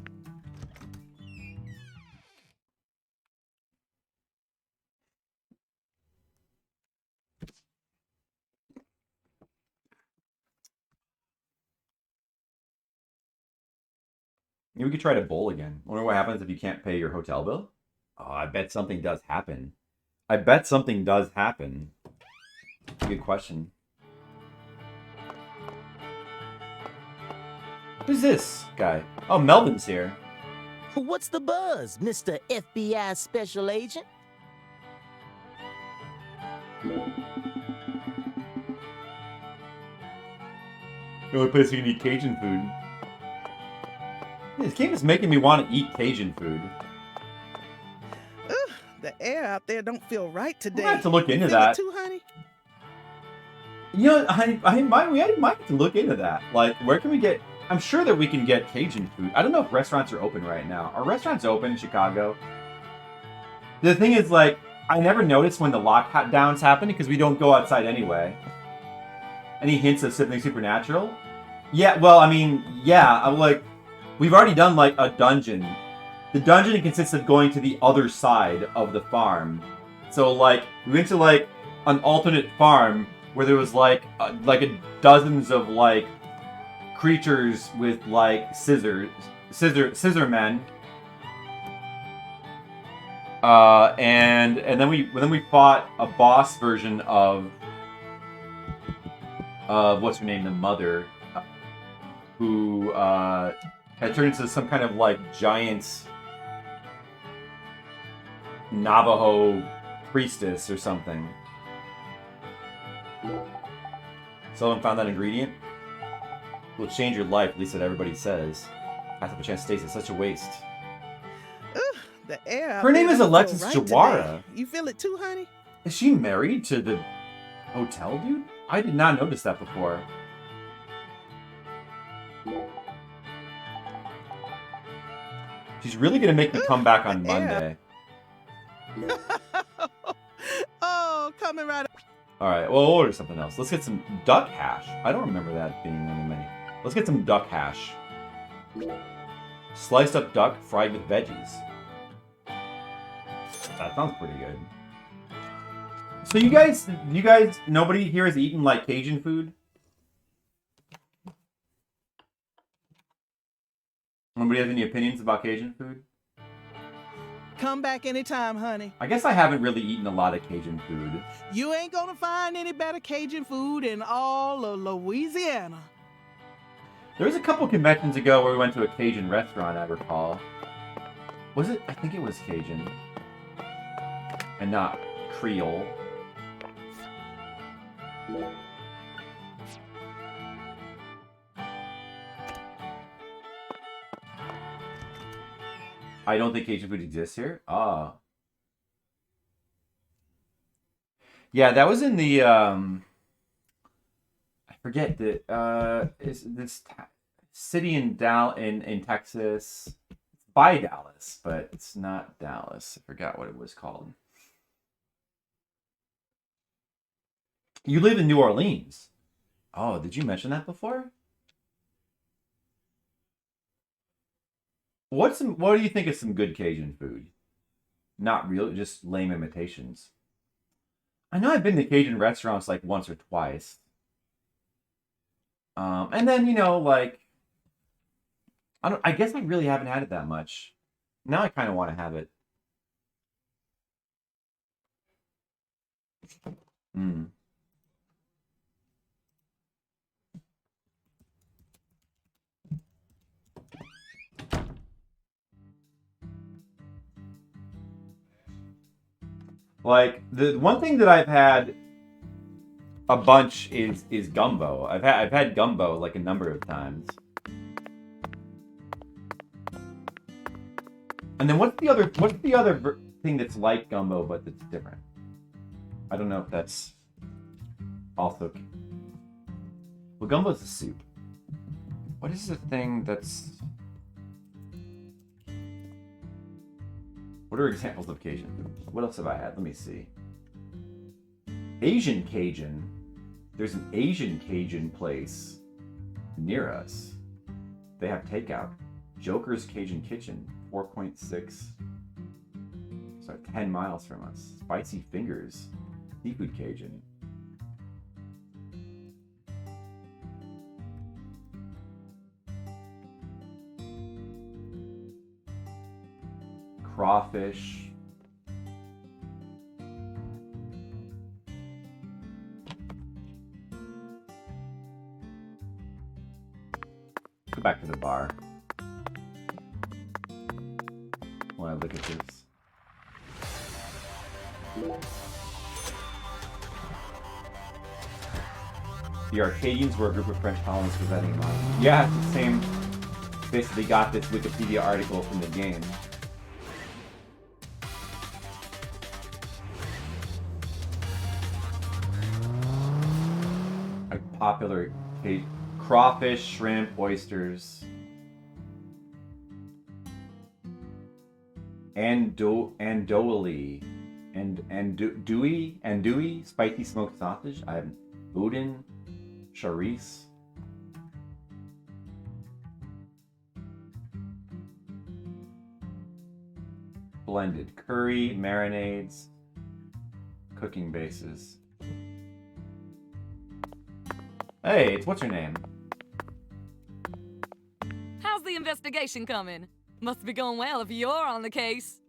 Maybe we could try to bowl again. Wonder what happens if you can't pay your hotel bill? Oh, I bet something does happen. Good question. Who's this guy? Oh, Melvin's here. What's the buzz, Mr. FBI Special Agent? The only place you can eat Cajun food. This game is making me want to eat Cajun food. Ugh, the air out there don't feel right today. I have to look into feel that. It too, honey? You know, I might have to look into that. Like, where can we get... I'm sure that we can get Cajun food. I don't know if restaurants are open right now. Are restaurants open in Chicago? The thing is, like, I never noticed when the lockdowns happen because we don't go outside anyway. Any hints of something supernatural? Yeah, well, I mean, yeah, I'm like... We've already done, like, a dungeon. The dungeon consists of going to the other side of the farm. So, like, we went to, like, an alternate farm where there was, like dozens of, like, creatures with, like, scissor men. And then we fought a boss version of what's her name, the mother, who, had turned into some kind of, like, giant Navajo priestess or something. Someone found that ingredient? It will change your life, at least what everybody says. I have a chance to taste it. Such a waste. Ugh, the air out Her name there is don't feel Alexis right Jawara. today. You feel it too, honey? Is she married to the hotel dude? I did not notice that before. She's really gonna make me come back on Monday. Oh, coming right up. All right, well, we'll order something else. Let's get some duck hash. I don't remember that being on the menu. Let's get some duck hash. Sliced up duck fried with veggies. That sounds pretty good. So you guys, nobody here has eaten like Cajun food? Nobody has any opinions about Cajun food? Come back anytime, honey. I guess I haven't really eaten a lot of Cajun food. You ain't gonna find any better Cajun food in all of Louisiana. There was a couple conventions ago where we went to a Cajun restaurant, I recall. Was it? I think it was Cajun. And not Creole. I don't think Cajun food exists here. Ah. Yeah, that was in the I forget the is this city in Texas. It's by Dallas, but it's not Dallas. I forgot what it was called. You live in New Orleans. Oh, did you mention that before? What do you think is some good Cajun food? Not real, just lame imitations. I know I've been to Cajun restaurants like once or twice. And then, like, I guess I really haven't had it that much. Now I kind of want to have it. Like, the one thing that I've had a bunch is gumbo. I've had gumbo like a number of times. And then what's the other thing that's like gumbo but that's different? I don't know if that's also. Well, gumbo's a soup. What is the thing that's? What are examples of Cajun food? What else have I had? Let me see. Asian Cajun. There's an Asian Cajun place near us. They have takeout. Joker's Cajun Kitchen, 4.6. Sorry, 10 miles from us. Spicy Fingers, Seafood Cajun. Crawfish. Go back to the bar. While I look at this. The Arcadians were a group of French colonists residing in Ireland. Yeah, it's the same. Basically got this Wikipedia article from the game. A popular crawfish, shrimp, oysters. Andouille, andouille, spicy smoked sausage. I have boudin, charisse. Blended curry, marinades, cooking bases. Hey, it's what's her name? How's the investigation coming? Must be going well if you're on the case.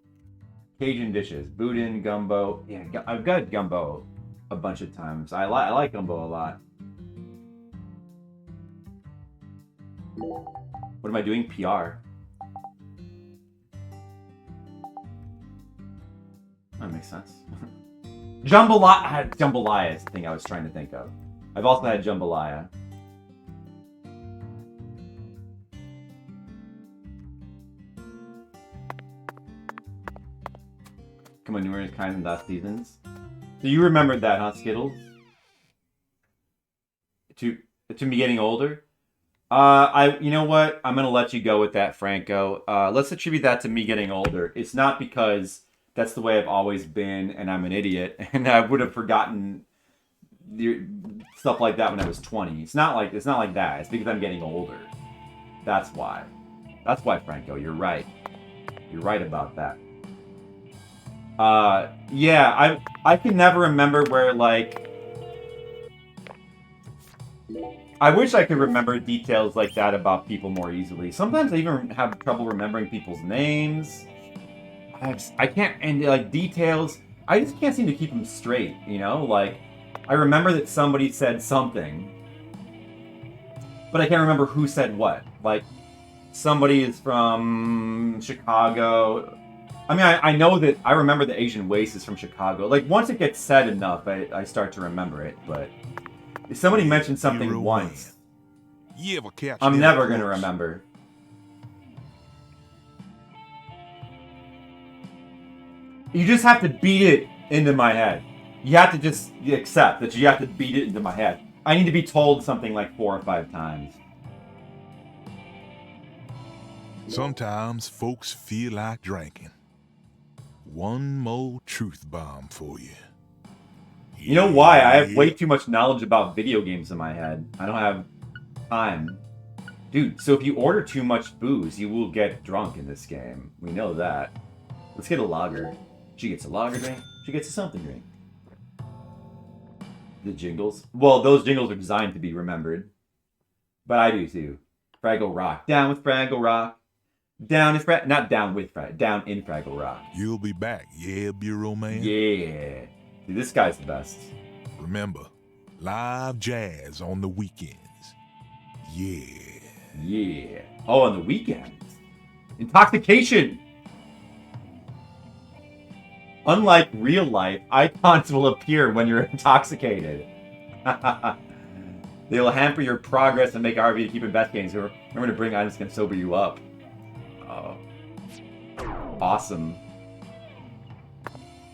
Cajun dishes, boudin, gumbo. Yeah, I've got gumbo a bunch of times. I like gumbo a lot. What am I doing? PR. That makes sense. Jambalaya is the thing I was trying to think of. I've also had jambalaya. Come on, numerous kinds and last seasons. So you remembered that, huh, Skittles? To me getting older? You know what? I'm gonna let you go with that, Franco. Let's attribute that to me getting older. It's not because that's the way I've always been, and I'm an idiot, and I would have forgotten stuff like that when I was 20. It's not like that. It's because I'm getting older. That's why. That's why, Franco. You're right. You're right about that. Yeah, I can never remember where, like... I wish I could remember details like that about people more easily. Sometimes I even have trouble remembering people's names. I can't, and like details, I just can't seem to keep them straight, you know? Like, I remember that somebody said something, but I can't remember who said what. Like, somebody is from Chicago. I mean, I know that I remember the Asian waste is from Chicago. Like, once it gets said enough, I start to remember it, but... If somebody mentioned something once, I'm never going to remember. You just have to beat it into my head. You have to just accept that you have to beat it into my head. I need to be told something like 4 or 5 times. Sometimes folks feel like drinking. One more truth bomb for you. You know why? I have way too much knowledge about video games in my head. I don't have time. Dude, so if you order too much booze, you will get drunk in this game. We know that. Let's get a lager. She gets a lager drink. She gets a something drink. The jingles. Well, those jingles are designed to be remembered. But I do too. Fraggle Rock. Down with Fraggle Rock. Down is not down with Fraggle. Down in Fraggle Rock. You'll be back, yeah, Bureau Man? Yeah. Dude, this guy's the best. Remember, live jazz on the weekends. Yeah. Yeah. Oh, on the weekends. Intoxication. Unlike real life, icons will appear when you're intoxicated. They will hamper your progress and make RV to keep investigating. So remember to bring items that can sober you up. Oh. Awesome.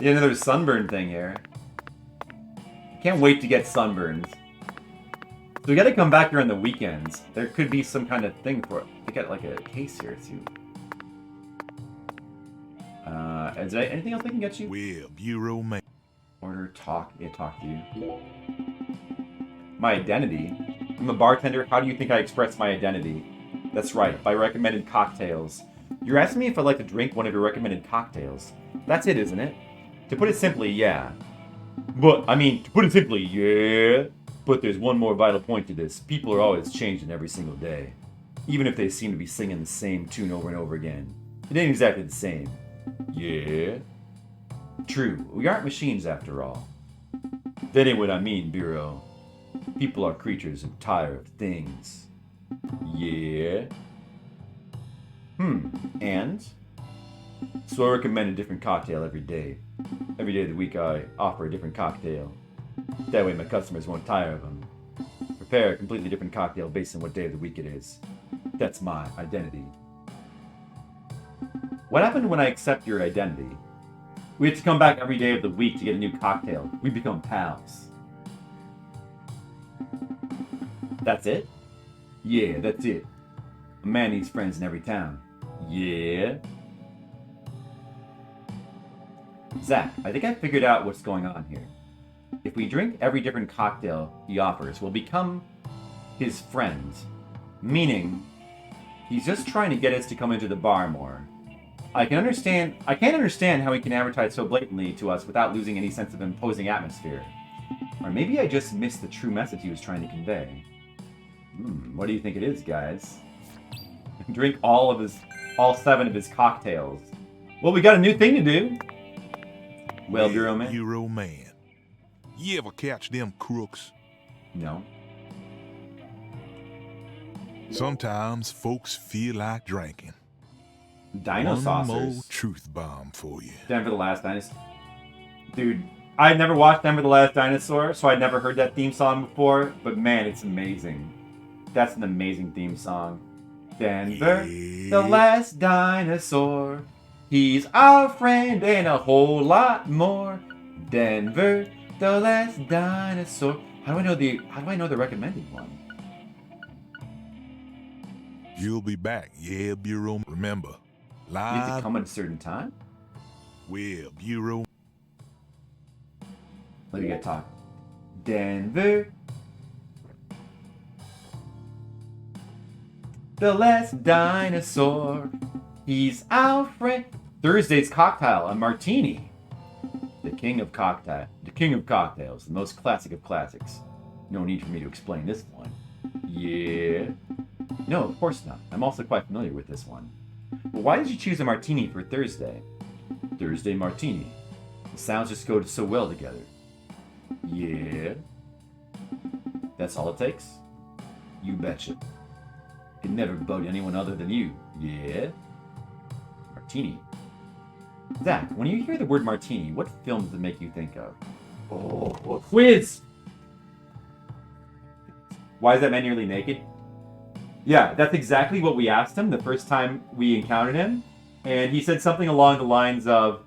Yeah, another sunburn thing here. Can't wait to get sunburns. So we gotta come back here on the weekends. There could be some kind of thing for it. We got like a case here too. Is there anything else I can get you? Well, Bureau Man. Order, talk. Yeah, talk to you. My identity? I'm a bartender. How do you think I express my identity? That's right, by recommended cocktails. You're asking me if I'd like to drink one of your recommended cocktails. That's it, isn't it? To put it simply, yeah. But, I mean, to put it simply, yeah. But there's one more vital point to this. People are always changing every single day. Even if they seem to be singing the same tune over and over again. It ain't exactly the same. Yeah. True, we aren't machines after all. That ain't what I mean, Bureau. People are creatures and tired of things. Yeah. And? So I recommend a different cocktail every day. Every day of the week I offer a different cocktail. That way my customers won't tire of them. Prepare a completely different cocktail based on what day of the week it is. That's my identity. What happened when I accept your identity? We have to come back every day of the week to get a new cocktail. We become pals. That's it? Yeah, that's it. A man needs friends in every town. Yeah. Zach, I think I figured out what's going on here. If we drink every different cocktail he offers, we'll become his friends. Meaning, he's just trying to get us to come into the bar more. I can't understand how he can advertise so blatantly to us without losing any sense of imposing atmosphere. Or maybe I just missed the true message he was trying to convey. What do you think it is, guys? Drink all 7 of his cocktails. Well, we got a new thing to do. Well, Bureau Man? Bureau Man. You ever catch them crooks? No. Sometimes folks feel like drinking. Dino saucers. One more truth bomb for you. Denver the Last Dinosaur. Dude, I'd never watched Denver the Last Dinosaur, so I'd never heard that theme song before, but man, it's amazing. That's an amazing theme song. Denver, the last dinosaur. He's our friend and a whole lot more. Denver, the last dinosaur. How do I know the recommended one? You'll be back, yeah, Bureau. Remember, You have to live. come at a certain time? Well, Bureau. Let me get talk. Denver. The last dinosaur. He's Alfred. Thursday's cocktail, a martini. The king of cocktails, the most classic of classics. No need for me to explain this one. Yeah. No, of course not. I'm also quite familiar with this one. But why did you choose a martini for Thursday? Thursday martini. The sounds just go so well together. Yeah. That's all it takes? You betcha. Could never bug anyone other than you. Yeah. Martini. Zach, when you hear the word martini, what film does it make you think of? Oh, a quiz! Why is that man nearly naked? Yeah, that's exactly what we asked him the first time we encountered him. And he said something along the lines of,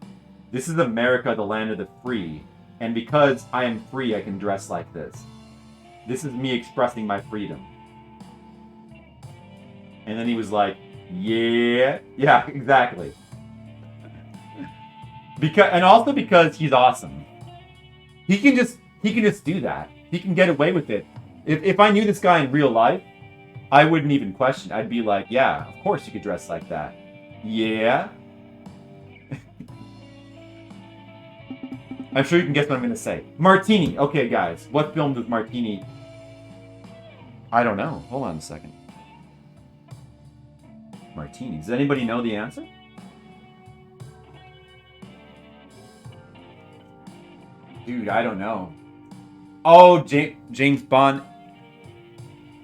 "This is America, the land of the free. And because I am free, I can dress like this. This is me expressing my freedom." And then he was like, yeah, exactly. And also because he's awesome. He can just do that. He can get away with it. If I knew this guy in real life, I wouldn't even question. I'd be like, yeah, of course you could dress like that. Yeah. I'm sure you can guess what I'm going to say. Martini. Okay, guys. What film does Martini... I don't know. Hold on a second. Martini. Does anybody know the answer? Dude, I don't know. Oh, James Bond.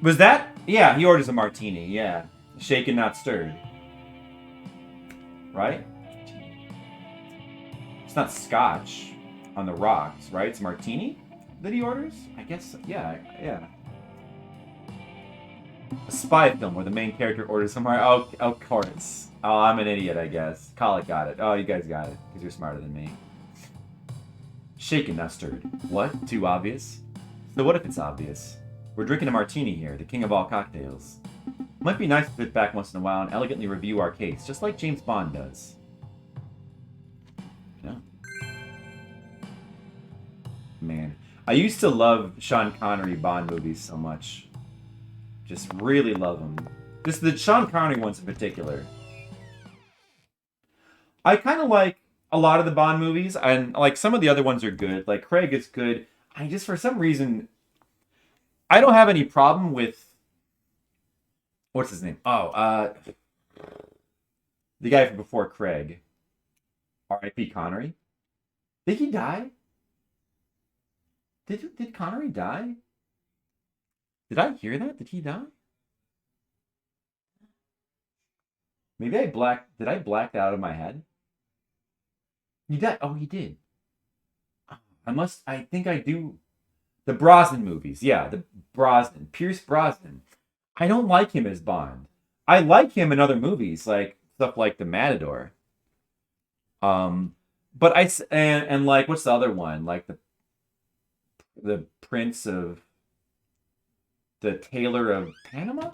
Was that? Yeah, he orders a martini. Yeah. Shaken, not stirred. Right? It's not scotch on the rocks, right? It's martini that he orders? I guess, yeah. A spy film where the main character orders somewhere. Oh, of course. Oh, I'm an idiot, I guess. Colic got it. Oh, you guys got it, because you're smarter than me. Shaken, not stirred. What? Too obvious? So what if it's obvious? We're drinking a martini here, the king of all cocktails. Might be nice to sit back once in a while and elegantly review our case, just like James Bond does. Yeah. Man, I used to love Sean Connery Bond movies so much. Just really love them. Just the Sean Connery ones in particular. I kind of like a lot of the Bond movies, and like some of the other ones are good. Like Craig is good. I just, for some reason, I don't have any problem with... What's his name? Oh, the guy from before Craig. R.I.P. Connery. Did he die? Did Connery die? Did I hear that? Did he die? Maybe did I black out of my head? He died. Oh, he did. I think I do. The Brosnan movies. Yeah, the Brosnan. Pierce Brosnan. I don't like him as Bond. I like him in other movies, like stuff like The Matador. But and like, what's the other one? Like the Prince of... The Tailor of Panama?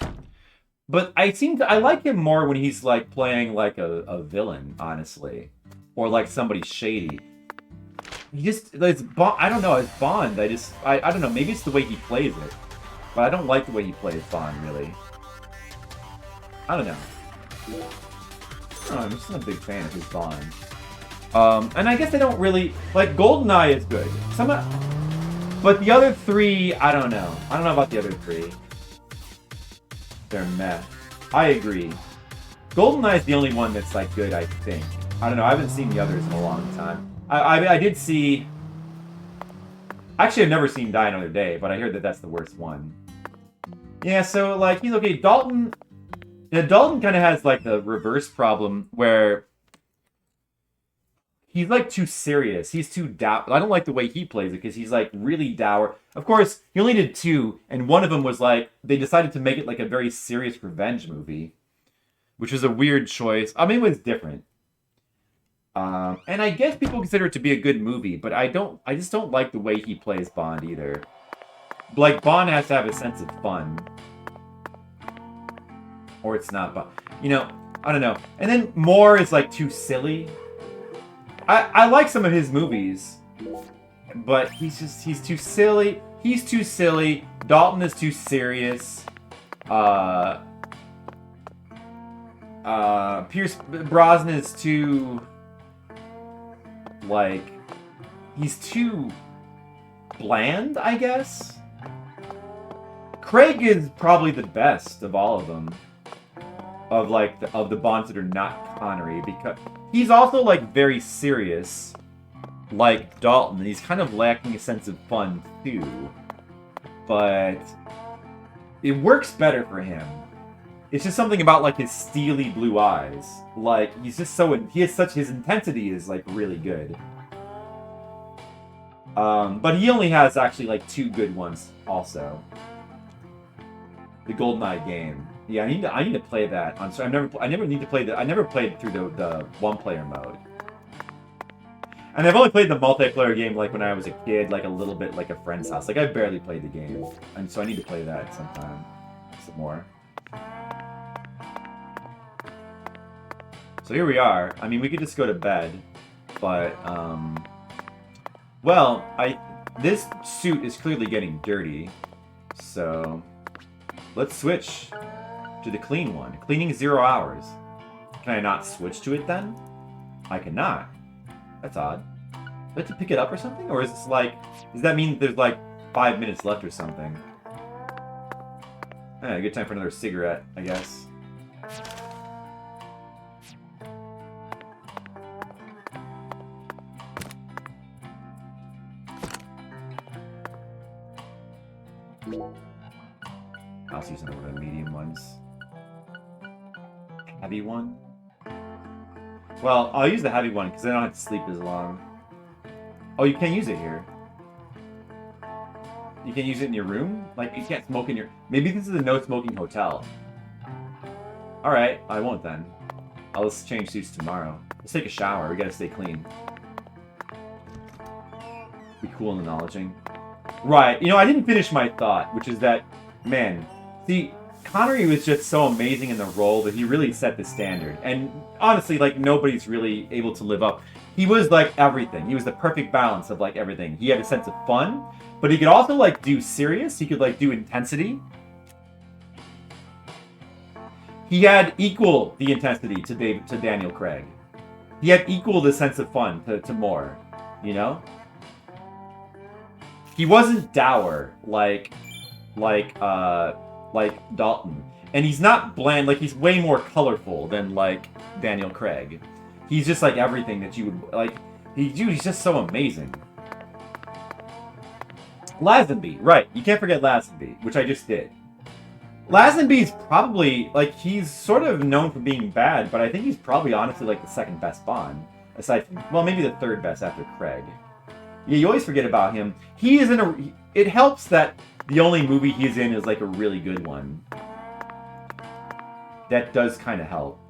But I like him more when he's like playing like a villain, honestly. Or like somebody shady. It's Bond. I don't know, it's Bond. I don't know, maybe it's the way he plays it. But I don't like the way he plays Bond, really. I don't know. I'm just not a big fan of his Bond. And I guess I don't really... Like, GoldenEye is good. But the other three, I don't know. I don't know about the other three. They're meh. I agree. GoldenEye is the only one that's like good, I think. I don't know. I haven't seen the others in a long time. I did see... Actually, I've never seen Die Another Day, but I heard that that's the worst one. Yeah, so like, he's okay. Dalton kind of has like the reverse problem where he's like too serious. He's too dour. I don't like the way he plays it because he's like really dour. Of course, he only did 2, and one of them was like, they decided to make it like a very serious revenge movie, which was a weird choice. I mean, it was different. And I guess people consider it to be a good movie, but I just don't like the way he plays Bond either. Like, Bond has to have a sense of fun. or it's not. But you know, I don't know. And then Moore is like too silly. I like some of his movies, but he's too silly. He's too silly. Dalton is too serious. Pierce Brosnan is too, like, he's too bland, I guess. Craig is probably the best of all of them, of the Bonds that are not Connery, because he's also like very serious, like Dalton. He's kind of lacking a sense of fun too, but it works better for him. It's just something about like his steely blue eyes. Like he's just his intensity is like really good. But he only has actually like 2 good ones also. The GoldenEye game. Yeah, I need to play that. I never need to play that. I never played through the 1-player mode. And I've only played the multiplayer game like when I was a kid, like a little bit like a friend's house. Like I barely played the game. And so I need to play that sometime. Some more. So here we are. I mean, we could just go to bed, but well, this suit is clearly getting dirty. So let's switch to the clean one. Cleaning 0 hours. Can I not switch to it then? I cannot. That's odd. Do I have to pick it up or something? Or is this like, does that mean there's like 5 minutes left or something? Good time for another cigarette, I guess. I'll see some of the medium ones. Heavy one? Well, I'll use the heavy one because I don't have to sleep as long. Oh, you can't use it here. You can use it in your room? Like, you can't smoke in your... Maybe this is a no-smoking hotel. Alright, I won't then. I'll just change suits tomorrow. Let's take a shower. We gotta stay clean. Be cool and acknowledging. Right. You know, I didn't finish my thought, which is that, man, see, Connery was just so amazing in the role that he really set the standard. And honestly, like, nobody's really able to live up. He was, like, everything. He was the perfect balance of, like, everything. He had a sense of fun, but he could also, like, do serious. He could, like, do intensity. He had equal the intensity to Daniel Craig. He had equal the sense of fun to Moore, you know? He wasn't dour like Dalton, and he's not bland. Like, he's way more colorful than like Daniel Craig. He's just like everything that you would like. He's just so amazing. Lazenby, right? You can't forget Lazenby, which I just did. Lazenby's probably like, he's sort of known for being bad, but I think he's probably honestly like the second best Bond, aside from, well, maybe the third best after Craig. Yeah, you always forget about him. He is in a... It helps that the only movie he's in is, like, a really good one. That does kind of help.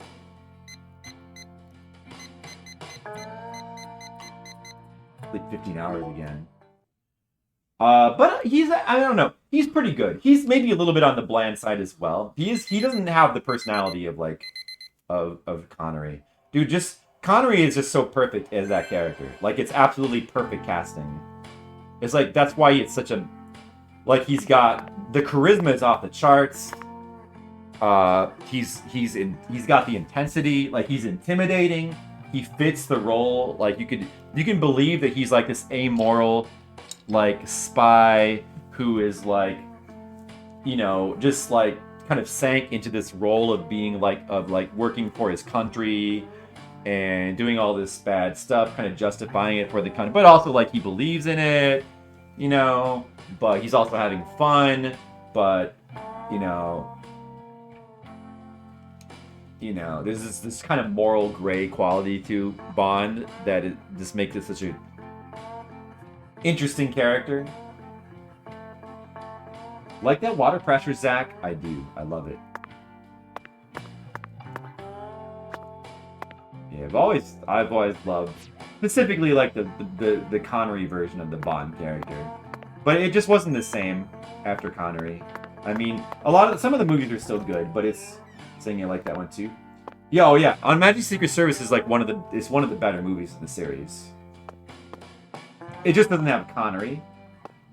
Like 15 hours again. But he's... I don't know. He's pretty good. He's maybe a little bit on the bland side as well. He doesn't have the personality of, like... Of Connery. Dude, just... Connery is just so perfect as that character. Like, it's absolutely perfect casting. It's like, that's why it's such a... Like, he's got... The charisma is off the charts. He's got the intensity. Like, he's intimidating. He fits the role. Like, you can believe that he's like this amoral, like, spy who is like, you know, just like kind of sank into this role of being like, working for his country and doing all this bad stuff, kind of justifying it for the country, but also, like, he believes in it, you know, but he's also having fun, but, you know, there's this kind of moral gray quality to Bond that just makes it such a interesting character. Like that water pressure, Zach? I do. I love it. Yeah, I've always loved, specifically like the Connery version of the Bond character, but it just wasn't the same after Connery. I mean, some of the movies are still good, but saying you like that one too. Yeah, oh yeah. On Magic Secret Service is like one of the better movies in the series. It just doesn't have Connery,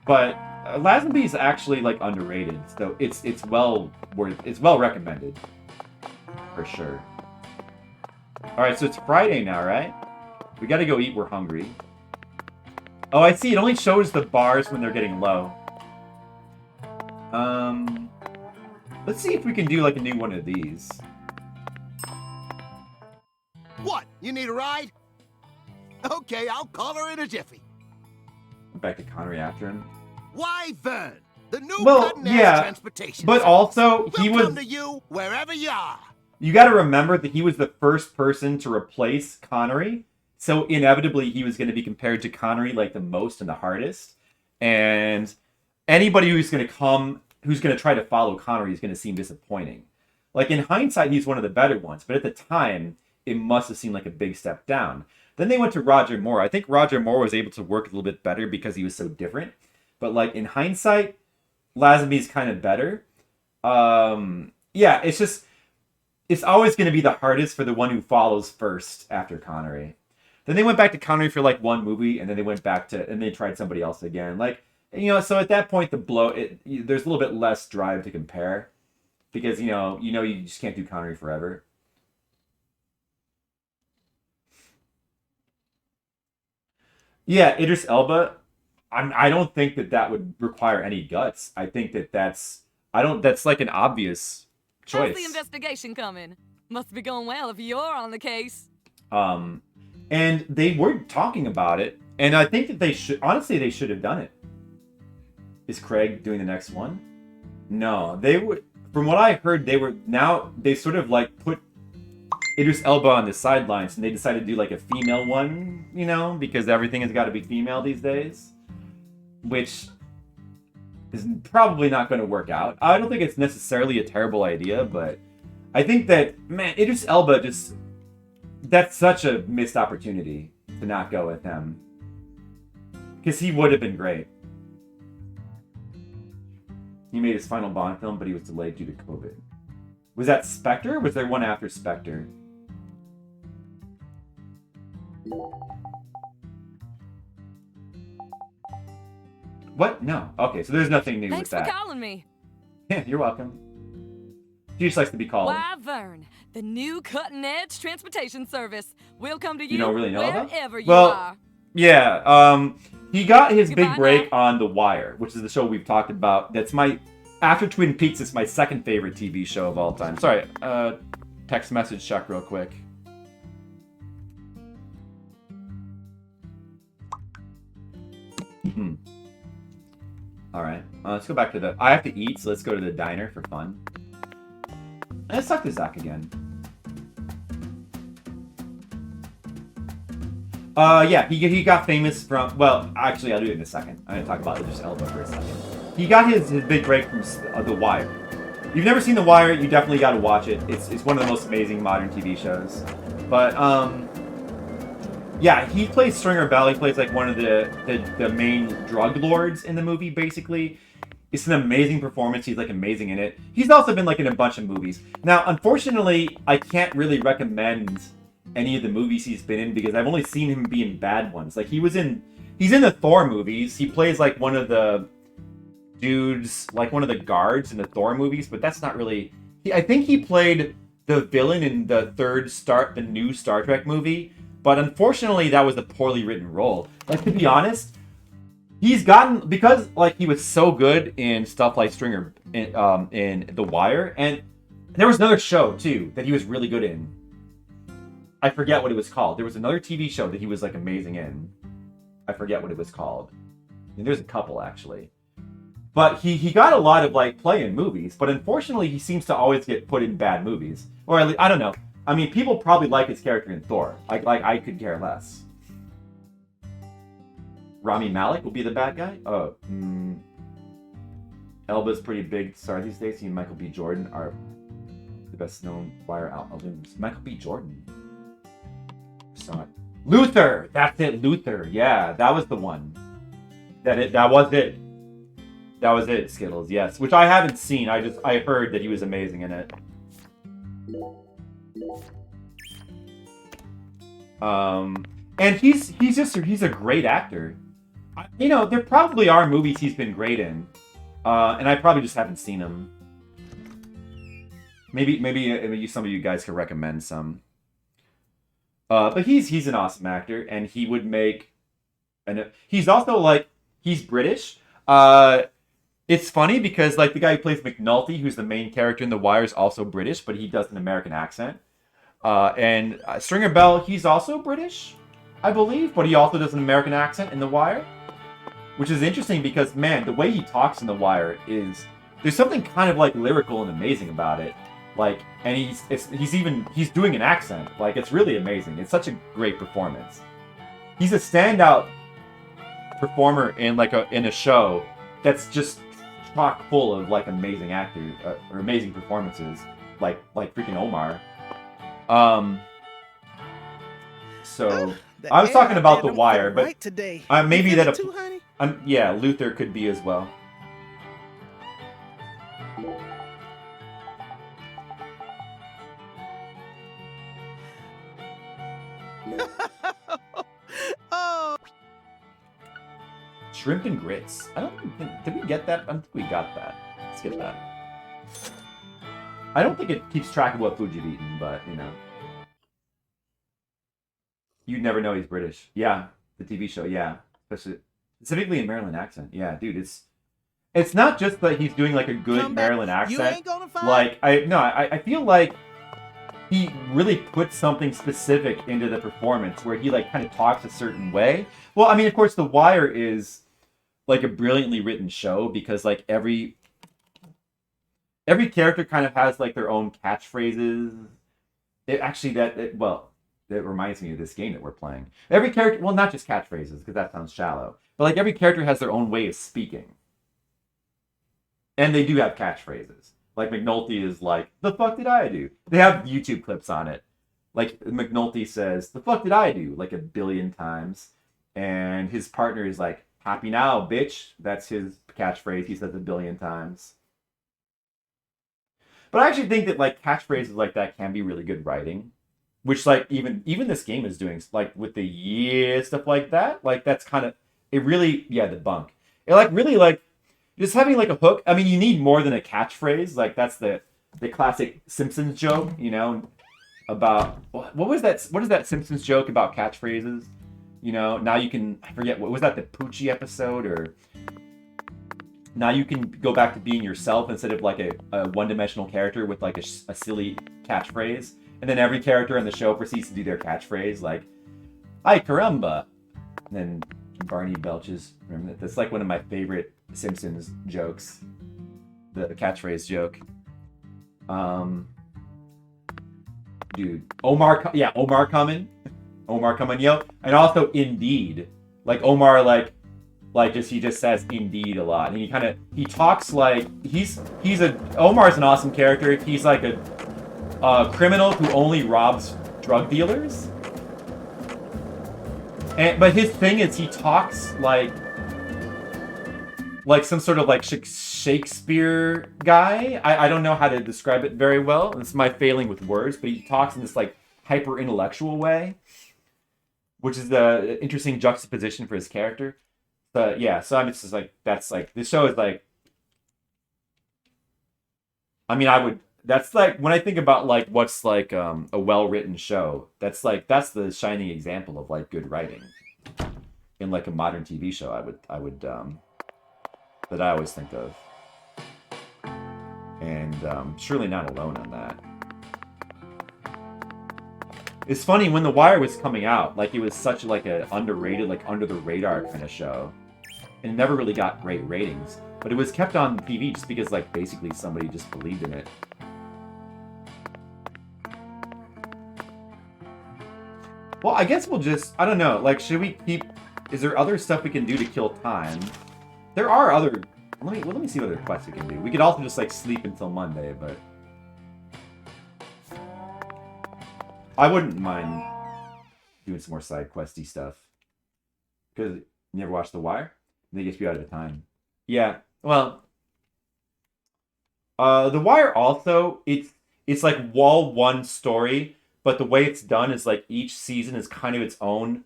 but Lazenby is actually like underrated, so it's well recommended for sure. All right, so it's Friday now, right? We got to go eat. We're hungry. Oh, I see. It only shows the bars when they're getting low. Let's see if we can do like a new one of these. What? You need a ride? Okay, I'll call her in a jiffy. Back to Connery after him. Why, Vern? The new Well, cutting-edge yeah, transportation but service. also he We'll was. come to you wherever you are. You got to remember that he was the first person to replace Connery, so inevitably he was going to be compared to Connery like the most and the hardest. And anybody who's going to try to follow Connery is going to seem disappointing. Like in hindsight, he's one of the better ones, but at the time, it must have seemed like a big step down. Then they went to Roger Moore. I think Roger Moore was able to work a little bit better because he was so different. But like in hindsight, Lazenby's kind of better. Yeah, it's always going to be the hardest for the one who follows first after Connery. Then they went back to Connery for like one movie, and then they tried somebody else again. Like, so at that point, there's a little bit less drive to compare because you just can't do Connery forever. Yeah, Idris Elba. I don't think that would require any guts. I think that's like an obvious choice. How's the investigation coming? Must be going well if you're on the case. And they were talking about it, and I think that they should have done it. Is Craig doing the next one? No, they would. From what I heard, they sort of like put Idris Elba on the sidelines, and they decided to do like a female one, because everything has got to be female these days, which is probably not going to work out. I don't think it's necessarily a terrible idea, but I think that, man, Idris Elba that's such a missed opportunity to not go with him, because he would have been great. He made his final Bond film, but he was delayed due to COVID. Was that Spectre, or was there one after Spectre? What? No. Okay, so there's nothing new Thanks with that. for calling me. Yeah, you're welcome. She just likes to be called. Why, Vern, the new cutting-edge transportation service. We'll come to you, don't really know about? wherever you are. Yeah, he got his Goodbye big break on The Wire, which is the show we've talked about. After Twin Peaks, it's my second favorite TV show of all time. Sorry, text message check real quick. Alright, let's go back to I have to eat, so let's go to the diner for fun. Let's talk to Zach again. Yeah, he got famous from, well, actually, I'll do it in a second. I'm going to talk about Idris Elba for a second. He got his big break from The Wire. If you've never seen The Wire, you definitely got to watch it. It's one of the most amazing modern TV shows. But, yeah, he plays Stringer Bell. He plays like one of the main drug lords in the movie, basically. It's an amazing performance. He's like amazing in it. He's also been like in a bunch of movies. Now, unfortunately, I can't really recommend any of the movies he's been in because I've only seen him be in bad ones. Like he's in the Thor movies. He plays like one of the dudes, like one of the guards in the Thor movies, but that's not really. I think he played the villain in the new Star Trek movie, but unfortunately, that was a poorly written role. Like to be honest, he's gotten because like he was so good in stuff like Stringer in The Wire, and there was another show too that he was really good in. I forget what it was called. There was another TV show that he was like amazing in. I forget what it was called. And there's a couple actually. But he got a lot of like play in movies, but unfortunately he seems to always get put in bad movies. Or at least, I don't know. I mean, people probably like his character in Thor. Like I could care less. Rami Malek will be the bad guy? Oh, Elba's pretty big star these days. He and Michael B. Jordan are the best known Wire albums. Michael B. Jordan. Saw it. Luther! That's it, Luther. Yeah, that was the one. That was it. That was it, Skittles, yes. Which I haven't seen. I heard that he was amazing in it. And he's a great actor. You know, there probably are movies he's been great in, and I probably just haven't seen them. Maybe some of you guys could recommend some. But he's an awesome actor, and he would make, and he's also like he's British. It's funny because like the guy who plays McNulty, who's the main character in The Wire, is also British, but he does an American accent. And Stringer Bell, he's also British, I believe, but he also does an American accent in The Wire, which is interesting because, man, the way he talks in The Wire is, there's something kind of like lyrical and amazing about it. Like, and he's doing an accent. Like, it's really amazing. It's such a great performance. He's a standout performer in a show that's just chock full of like amazing actors or amazing performances, like freaking Omar. So I was talking about The Wire, but right today. maybe that too, honey? yeah, Luther could be as well. Oh. Shrimp and grits. I don't think, did we get that? I don't think we got that. Let's get that. I don't think it keeps track of what food you've eaten, but you know. You'd never know he's British. Yeah, the TV show, yeah. Specifically in Maryland accent. Yeah, dude, it's not just that he's doing like a good Maryland accent. You ain't gonna find like I feel like he really puts something specific into the performance where he like kind of talks a certain way. Well, I mean, of course, The Wire is like a brilliantly written show because like every character kind of has like their own catchphrases. That reminds me of this game that we're playing. Every character, well, not just catchphrases because that sounds shallow, but like every character has their own way of speaking, and they do have catchphrases. Like McNulty is like, "The fuck did I do?" They have YouTube clips on it. Like McNulty says, "The fuck did I do?" like 1 billion times, and his partner is like, "Happy now, bitch." That's his catchphrase. He says 1 billion times. But I actually think that like catchphrases like that can be really good writing, which like even this game is doing, like with the stuff like that. Like that's kind of it. Really, yeah, the bunk. It like really like just having like a hook. I mean, you need more than a catchphrase. Like that's the classic Simpsons joke, you know, about what was that? What is that Simpsons joke about catchphrases? You know, now you can, I forget, what was that, the Poochie episode, or now you can go back to being yourself instead of like a one-dimensional character with like a silly catchphrase. And then every character in the show proceeds to do their catchphrase, like, "Ay caramba." And then Barney belches. Remember that? That's like one of my favorite Simpsons jokes. The catchphrase joke. Dude. Omar coming. Omar coming, yo. And also Indeed. Like Omar he just says Indeed a lot. And he talks like Omar's an awesome character. He's like a criminal who only robs drug dealers. But his thing is he talks like some sort of like Shakespeare guy. I don't know how to describe it very well. It's my failing with words, but he talks in this like hyper intellectual way, which is the interesting juxtaposition for his character. But yeah, so I'm just like, that's like, this show is like, I mean, that's like, when I think about like what's like a well-written show, that's the shining example of like good writing in like a modern TV show. I would that I always think of, and surely not alone on that. It's funny, when The Wire was coming out, like it was such like a underrated, like under the radar kind of show, and it never really got great ratings, but it was kept on TV just because like basically somebody just believed in it. Well, I guess we'll just, I don't know, like, should we keep, is there other stuff we can do to kill time? There are other, let me see what other quests we can do. We could also just like sleep until Monday, but I wouldn't mind doing some more side questy stuff. Because you never watched The Wire? They get you out of the time. Yeah, well, The Wire also, it's like wall one story, but the way it's done is like each season is kind of its own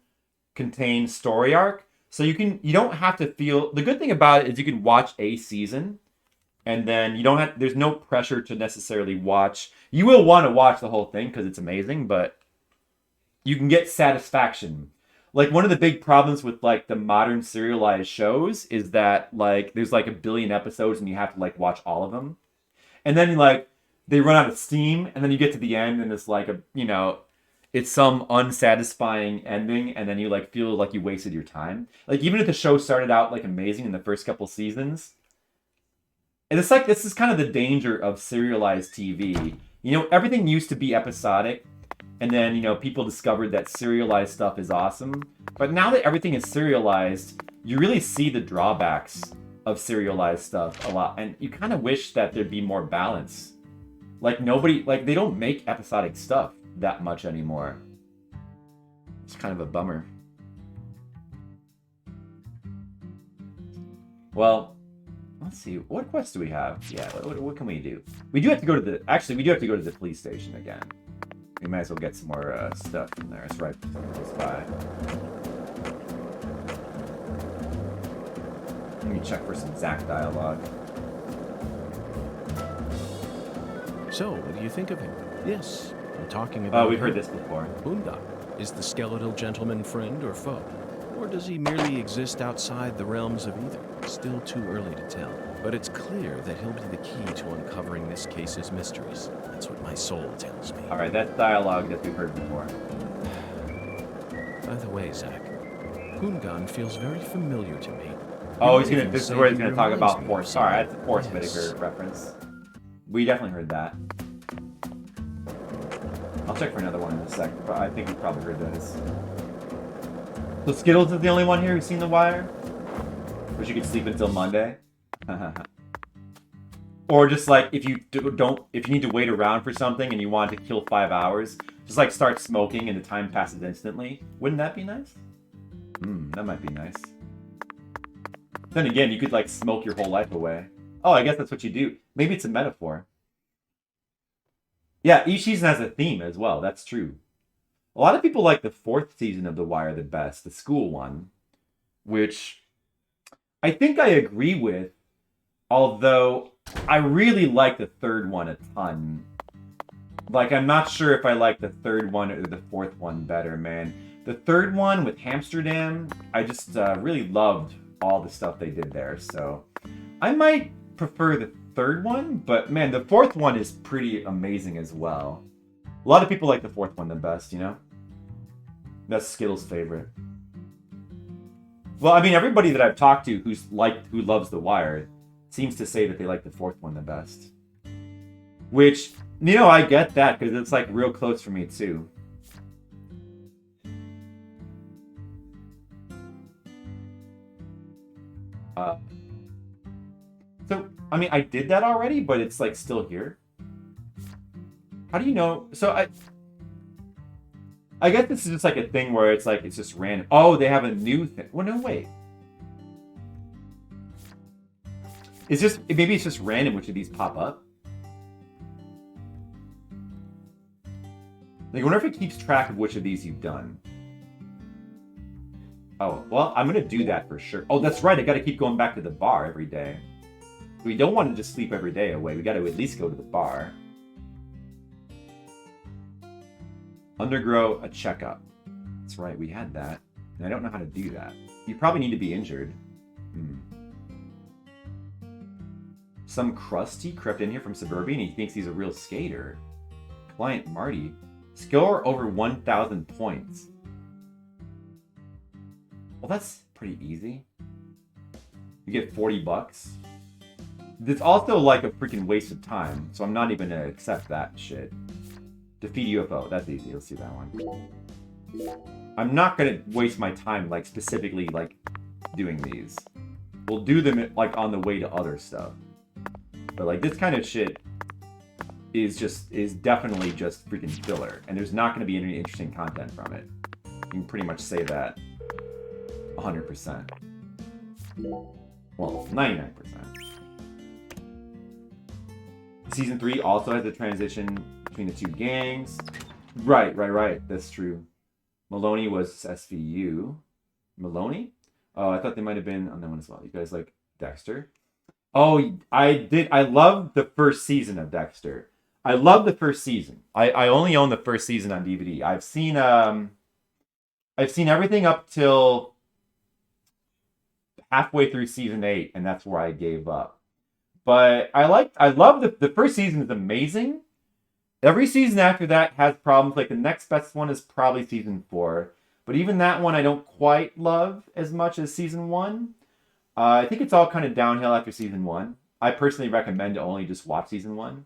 contained story arc. So you don't have to feel, the good thing about it is you can watch a season and then you don't have, there's no pressure to necessarily watch. You will want to watch the whole thing because it's amazing, but you can get satisfaction. Like one of the big problems with like the modern serialized shows is that like there's like a billion episodes and you have to like watch all of them. And then like they run out of steam and then you get to the end and it's like a, you know, it's some unsatisfying ending and then you like feel like you wasted your time. Like even if the show started out like amazing in the first couple seasons, and it's like this is kind of the danger of serialized TV. You know, everything used to be episodic. And then, you know, people discovered that serialized stuff is awesome. But now that everything is serialized, you really see the drawbacks of serialized stuff a lot. And you kind of wish that there'd be more balance. Like they don't make episodic stuff that much anymore. It's kind of a bummer. Well, let's see. What quests do we have? Yeah, what can we do? We do have to go to the police station again. We might as well get some more stuff in there. It's right close by. Let me check for some Zack dialogue. So, what do you think of him? Yes, I'm talking about... Oh, we've heard this before. Hundan. Is the skeletal gentleman friend or foe? Or does he merely exist outside the realms of either? Still too early to tell. But it's clear that he'll be the key to uncovering this case's mysteries. That's what my soul tells me. Alright, that's dialogue that we've heard before. By the way, Zack, Hundan feels very familiar to me. Oh, this is where he's gonna talk about Force. Sorry, that's a Force Whitaker reference. We definitely heard that. I'll check for another one in a sec, but I think we probably heard those. So Skittles is the only one here who's seen The Wire? Wish you could sleep until Monday? Or just like, if you need to wait around for something and you want to kill 5 hours, just like start smoking and the time passes instantly. Wouldn't that be nice? That might be nice. Then again, you could like smoke your whole life away. Oh, I guess that's what you do. Maybe it's a metaphor. Yeah, each season has a theme as well. That's true. A lot of people like the 4th season of The Wire the best, the school one, which I think I agree with, although I really like the 3rd one a ton. Like, I'm not sure if I like the 3rd one or the 4th one better, man. The 3rd one with Amsterdam, I just really loved all the stuff they did there, so I might prefer the 3rd one, but man, the 4th one is pretty amazing as well. A lot of people like the 4th one the best, you know? That's Skittles' favorite. Well, I mean, everybody that I've talked to who loves The Wire seems to say that they like the 4th one the best. Which, you know, I get that because it's like real close for me too. So, I mean, I did that already, but it's like still here. How do you know? So I guess this is just like a thing where it's like, it's just random. Oh, they have a new thing. Well, no, wait. It's just, maybe it's just random which of these pop up. Like, I wonder if it keeps track of which of these you've done. Oh, well, I'm going to do that for sure. Oh, that's right. I got to keep going back to the bar every day. We don't want to just sleep every day away. We got to at least go to the bar. Undergo a checkup. That's right, we had that. And I don't know how to do that. You probably need to be injured. Some crusty crept in here from Suburbia and he thinks he's a real skater. Client Marty. Score over 1,000 points. Well, that's pretty easy. You get 40 bucks. It's also like a freaking waste of time, so I'm not even gonna accept that shit. Defeat UFO, that's easy, let's do that one. I'm not gonna waste my time, like, specifically, like, doing these. We'll do them, like, on the way to other stuff. But, like, this kind of shit is definitely just freaking filler, and there's not gonna be any interesting content from it. You can pretty much say that 100%. Well, 99%. Season 3 also has a transition between the two gangs. Right. That's true. Maloney was SVU. Maloney? Oh, I thought they might have been on that one as well. You guys like Dexter? Oh, I did. I love the first season of Dexter. I love the first season. I only own the first season on DVD. I've seen everything up till halfway through season 8, and that's where I gave up. But I love the first season is amazing. Every season after that has problems. Like the next best one is probably season 4. But even that one I don't quite love as much as season 1. I think it's all kind of downhill after season 1. I personally recommend to only just watch season 1.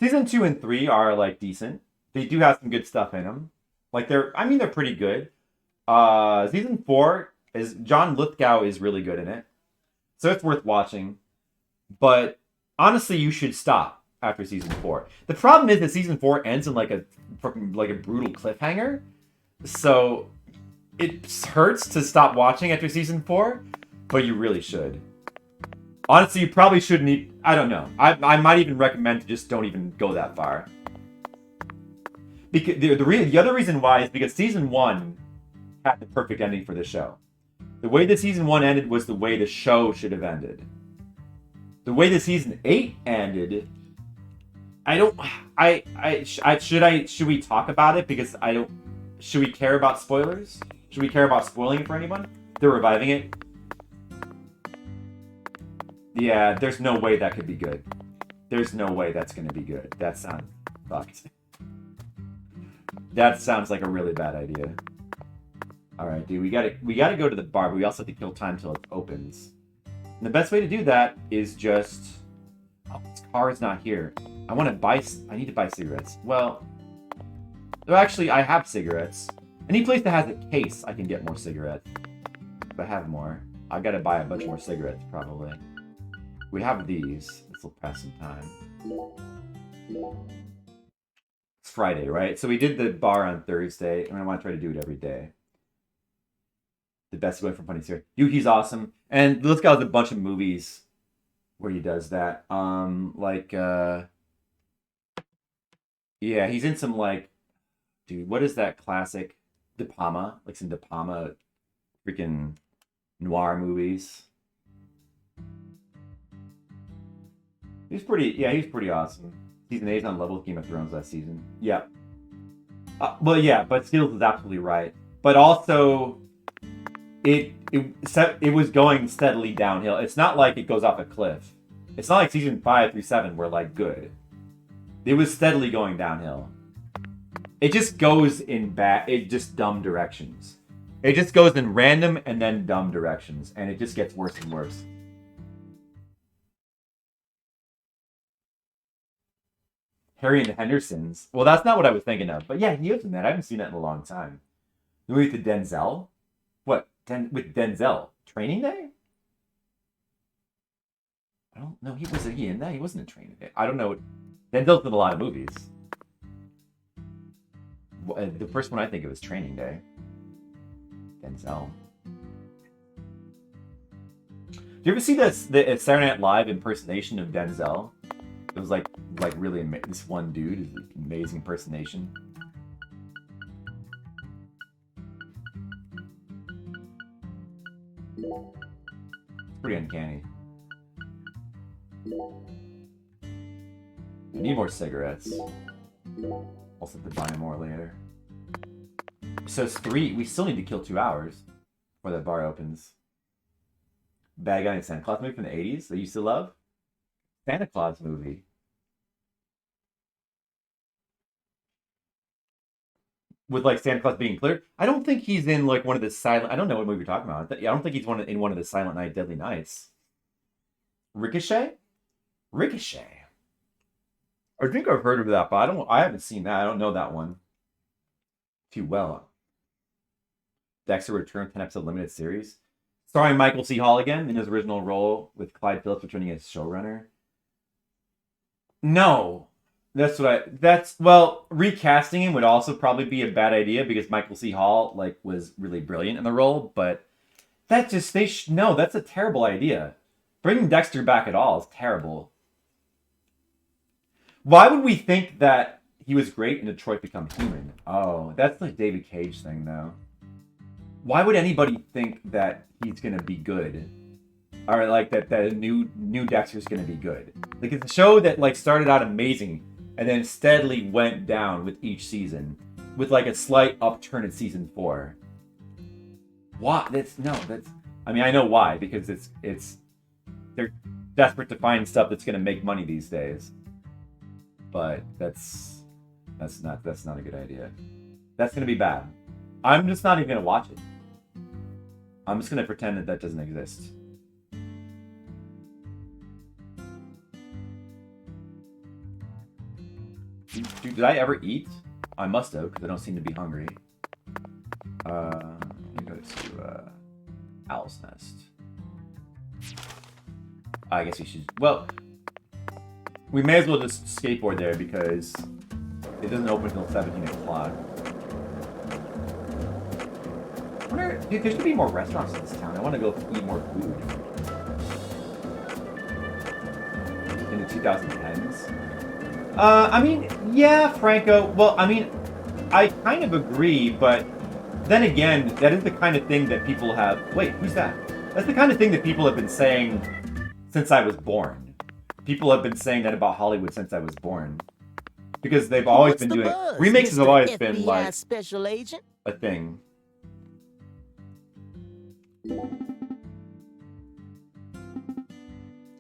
Season 2 and 3 are like decent. They do have some good stuff in them. Like they're pretty good. Season 4 is John Lithgow is really good in it. So it's worth watching. But honestly, you should stop after season 4. The problem is that season 4 ends in like a brutal cliffhanger. So it hurts to stop watching after season 4, but you really should. Honestly, you probably shouldn't. I don't know. I might even recommend to just don't even go that far. Because the other reason why is because season 1 had the perfect ending for the show. The way that season 1 ended was the way the show should have ended. The way that season 8 ended, should we talk about it? Because should we care about spoilers? Should we care about spoiling it for anyone? They're reviving it. Yeah, there's no way that could be good. There's no way that's gonna be good. That sounds fucked. That sounds like a really bad idea. Alright, dude, we gotta go to the bar, but we also have to kill time till it opens. And the best way to do that is just... Oh, this car is not here. I need to buy cigarettes. Well, actually, I have cigarettes. Any place that has a case, I can get more cigarettes. If I have more. I gotta buy a bunch more cigarettes, probably. We have these. This will pass some time. It's Friday, right? So we did the bar on Thursday, and I want to try to do it every day. The best way from funny series. Yuki's awesome. And this guy has a bunch of movies where he does that. Yeah, he's in some, like... Dude, what is that classic? De Palma. Like some De Palma freaking noir movies. He's pretty awesome. Season 8 is on level with Game of Thrones last season. Yeah. But Steels is absolutely right. But also, it was going steadily downhill. It's not like it goes off a cliff. It's not like season 5 through 7 were like good. It was steadily going downhill. It just goes in dumb directions. It just goes in random and then dumb directions, and it just gets worse and worse. Harry and the Hendersons. Well, that's not what I was thinking of. But yeah, he was in that. I haven't seen that in a long time. The movie with Denzel? What? With Denzel? Training Day? I don't know. Was he in that? He wasn't in Training Day. I don't know. Denzel's in a lot of movies. The first one I think of is Training Day. Denzel. Did you ever see the Saturday Night Live impersonation of Denzel? It was like really amazing. This one dude is an amazing impersonation. It's pretty uncanny. I need more cigarettes. Also have to buy more later. So it's 3. We still need to kill 2 hours before that bar opens. Bad Guy and Santa Claus movie from the 80s that you used to love? Santa Claus movie. With like Santa Claus being cleared. I don't think he's in like one of the silent... I don't know what movie you're talking about. I don't think he's in one of the Silent Night Deadly Nights. Ricochet? Ricochet. I think I've heard of that, but I haven't seen that. I don't know that one too well. Dexter Return 10-episode limited series. Starring Michael C. Hall again in his original role, with Clyde Phillips returning as showrunner. No. Recasting him would also probably be a bad idea because Michael C. Hall was really brilliant in the role, but that's a terrible idea. Bringing Dexter back at all is terrible. Why would we think that he was great in Detroit Become Human? Oh, that's the David Cage thing, though. Why would anybody think that he's gonna be good? Or like that new Dexter's gonna be good? Like it's a show that like started out amazing and then steadily went down with each season, with like a slight upturn in season 4. Why? I mean, I know why, because they're desperate to find stuff that's gonna make money these days. But that's not a good idea. That's gonna be bad. I'm just not even gonna watch it. I'm just gonna pretend that doesn't exist. Dude, did I ever eat? I must have, because I don't seem to be hungry. Let me go to Owl's Nest. I guess we should. Well, we may as well just skateboard there because it doesn't open until 17 o'clock. I wonder, dude, there should be more restaurants in this town. I want to go eat more food. In the 2010s. I mean, yeah, Franco. Well, I mean, I kind of agree, but then again, that is the kind of thing that people have... Wait, who's that? That's the kind of thing that people have been saying since I was born. People have been saying that about Hollywood since I was born. Because they've always been doing... Remakes have always been, like, special agent? A thing.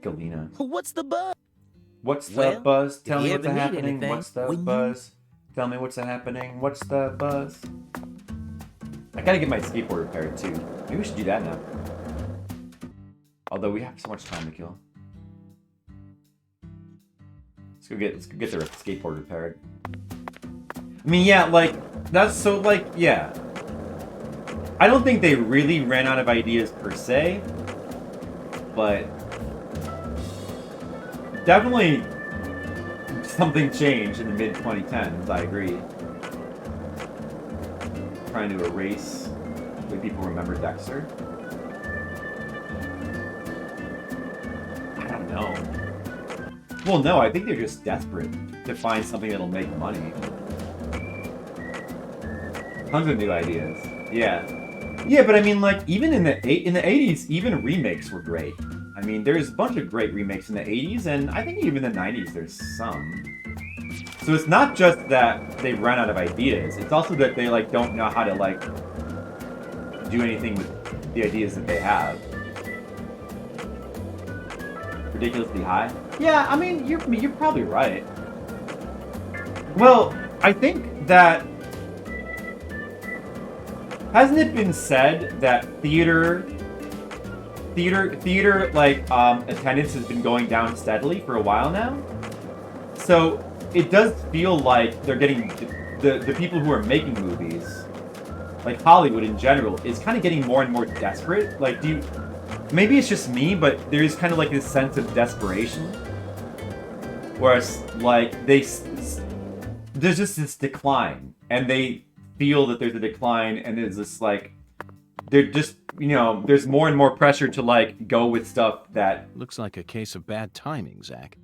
Galena. What's the buzz? What's the buzz? Tell me you what's ever need happening. anything, What's the when you- buzz? Tell me what's happening. What's the buzz? I gotta get my skateboard repaired too. Maybe we should do that now. Although we have so much time to kill. Let's go get the skateboard repaired. I mean, yeah, like that's so like yeah. I don't think they really ran out of ideas per se, but definitely something changed in the mid-2010s, I agree. Trying to erase the way people remember Dexter. I don't know. Well, no, I think they're just desperate to find something that'll make money. Tons of new ideas. Yeah. Yeah, but I mean, like, even in the 80s, even remakes were great. I mean, there's a bunch of great remakes in the 80s, and I think even in the 90s there's some. So it's not just that they run out of ideas, it's also that they, like, don't know how to, like, do anything with the ideas that they have. Ridiculously high? Yeah, I mean, you're probably right. Well, I think that... Hasn't it been said that theater like attendance has been going down steadily for a while now? So it does feel like they're getting the people who are making movies, like Hollywood in general, is kind of getting more and more desperate. Like, maybe it's just me, but there's kind of like this sense of desperation, whereas like there's just this decline, and they feel that there's a decline, and there's this like they're just, you know, there's more and more pressure to like go with stuff that looks like a case of bad timing, Zach.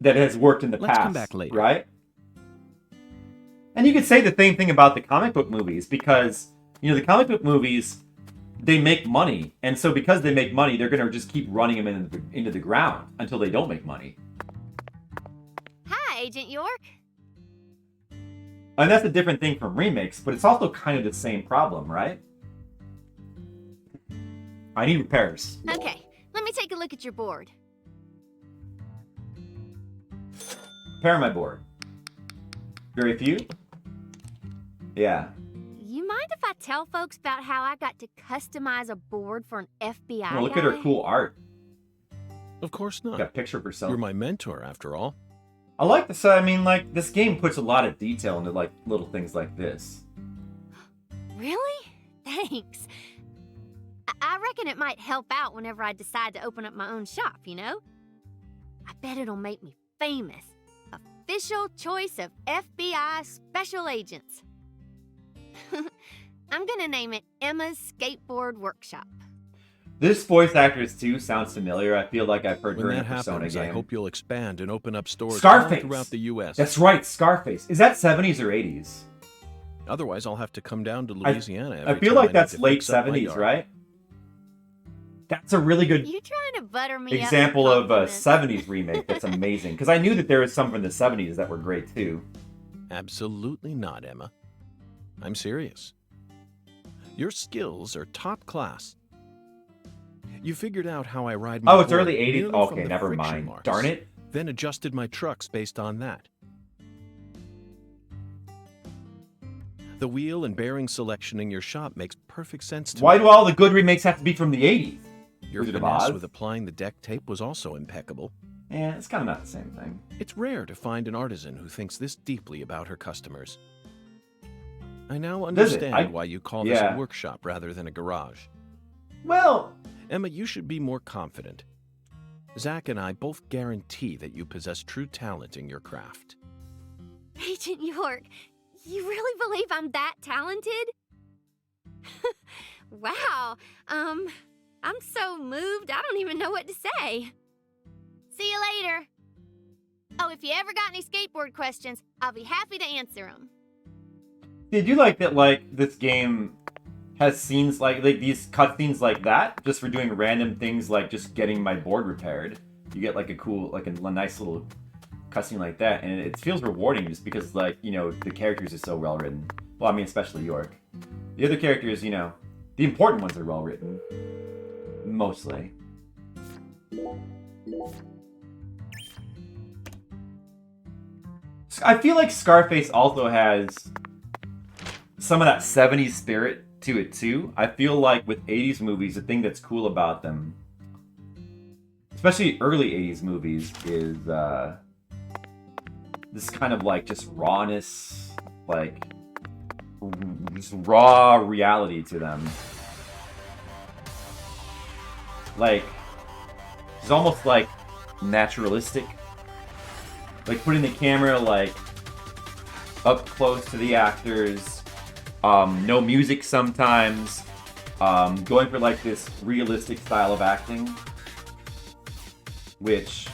That has worked in the past. Let's come back later. Right? And you could say the same thing about the comic book movies, because, you know, the comic book movies, they make money, and so because they make money, they're gonna just keep running them into the ground until they don't make money. Hi, Agent York. And that's a different thing from remakes, but it's also kind of the same problem, right? I need repairs. Okay, let me take a look at your board. Repair my board. Very few? Yeah. You mind if I tell folks about how I got to customize a board for an FBI Well, look guy? at her cool art. Of course not. Got a picture of herself. You're my mentor, after all. I like this. I mean, like, this game puts a lot of detail into, like, little things like this. Really? Thanks. I reckon it might help out whenever I decide to open up my own shop, you know? I bet it'll make me famous. Official choice of FBI special agents. I'm gonna name it Emma's Skateboard Workshop. This voice actress too sounds familiar. I feel like I've heard When her in that a Persona happens, game. I hope you'll expand and open up stores all Scarface throughout the U.S. That's right, Scarface. Is that 70s or 80s? Otherwise, I'll have to come down to Louisiana. I every feel time like need that's to late fix up my 70s, yard. right? That's a really good You trying to butter me example up with of a compliments? 70s remake that's amazing. Because I knew that there was some from the 70s that were great too. Absolutely not, Emma. I'm serious. Your skills are top class. You figured out how I ride my Oh, it's board early 80s? merely Okay, from the never friction mind. marks, Darn it. Then adjusted my trucks based on that. The wheel and bearing selection in your shop makes perfect sense to Why me. do all the good remakes have to be from the 80s? Your Wizard of finesse Oz? with applying the deck tape was also impeccable. Yeah, it's kind of not the same thing. It's rare to find an artisan who thinks this deeply about her customers. I now Does it? understand why you call this Yeah. a workshop rather than a garage. Well, Emma, you should be more confident. Zach and I both guarantee that you possess true talent in your craft. Agent York, you really believe I'm that talented? Wow. I'm so moved, I don't even know what to say. See you later. Oh, if you ever got any skateboard questions, I'll be happy to answer them. did you like that, like, this game has scenes like these cutscenes like that, just for doing random things like just getting my board repaired. You get like a cool, like a nice little cutscene like that, and it feels rewarding just because, like, you know, the characters are so well written. Well, I mean, especially York. The other characters, you know, the important ones are well written. Mostly. I feel like Scarface also has some of that 70s spirit to it too. I feel like with 80s movies, the thing that's cool about them, especially early 80s movies, is this kind of like just rawness, like just raw reality to them. Like, it's almost like naturalistic. Like putting the camera like up close to the actors, no music sometimes, going for like this realistic style of acting, which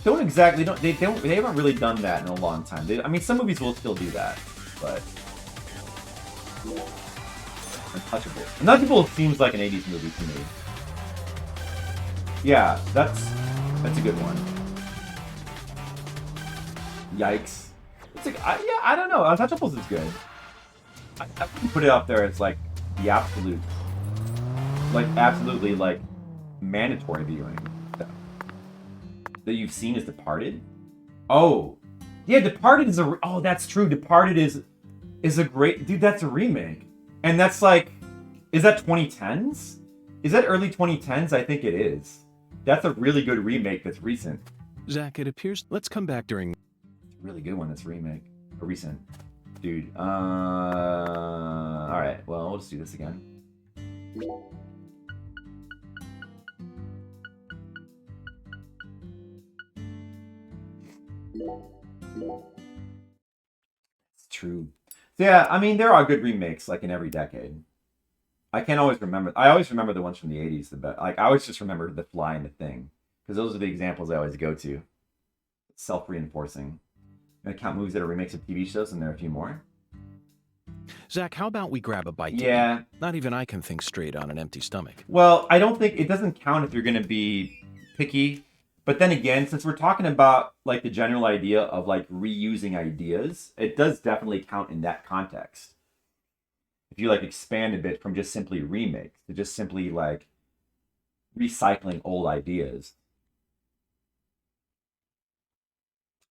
they haven't really done that in a long time. I mean, some movies will still do that, but Untouchable. Untouchable seems like an 80s movie to me. Yeah, that's a good one. Yikes. It's like, I don't know. Untouchables is good. I would put it up there as like the absolute, like absolutely like mandatory viewing that you've seen is Departed. Oh, yeah, Departed is oh, that's true. Departed is a great dude. That's a remake, and that's like, is that 2010s? Is that early 2010s? I think it is. That's a really good remake. That's recent. Zach, it appears. Let's come back during. Really good one that's remake. Or recent. Dude. Alright, well, we'll just do this again. It's true. So yeah, I mean, there are good remakes, like, in every decade. I always remember the ones from the 80s the best. Like, I always just remember The Fly and The Thing. Because those are the examples I always go to. Self-reinforcing. I'm gonna count movies that are remakes of TV shows, and there are a few more. Zach, how about we grab a bite to Yeah. eat? Not even I can think straight on an empty stomach. Well, I don't think it doesn't count if you're gonna be picky. But then again, since we're talking about like the general idea of like reusing ideas, it does definitely count in that context. If you like expand a bit from just simply remakes to just simply like recycling old ideas.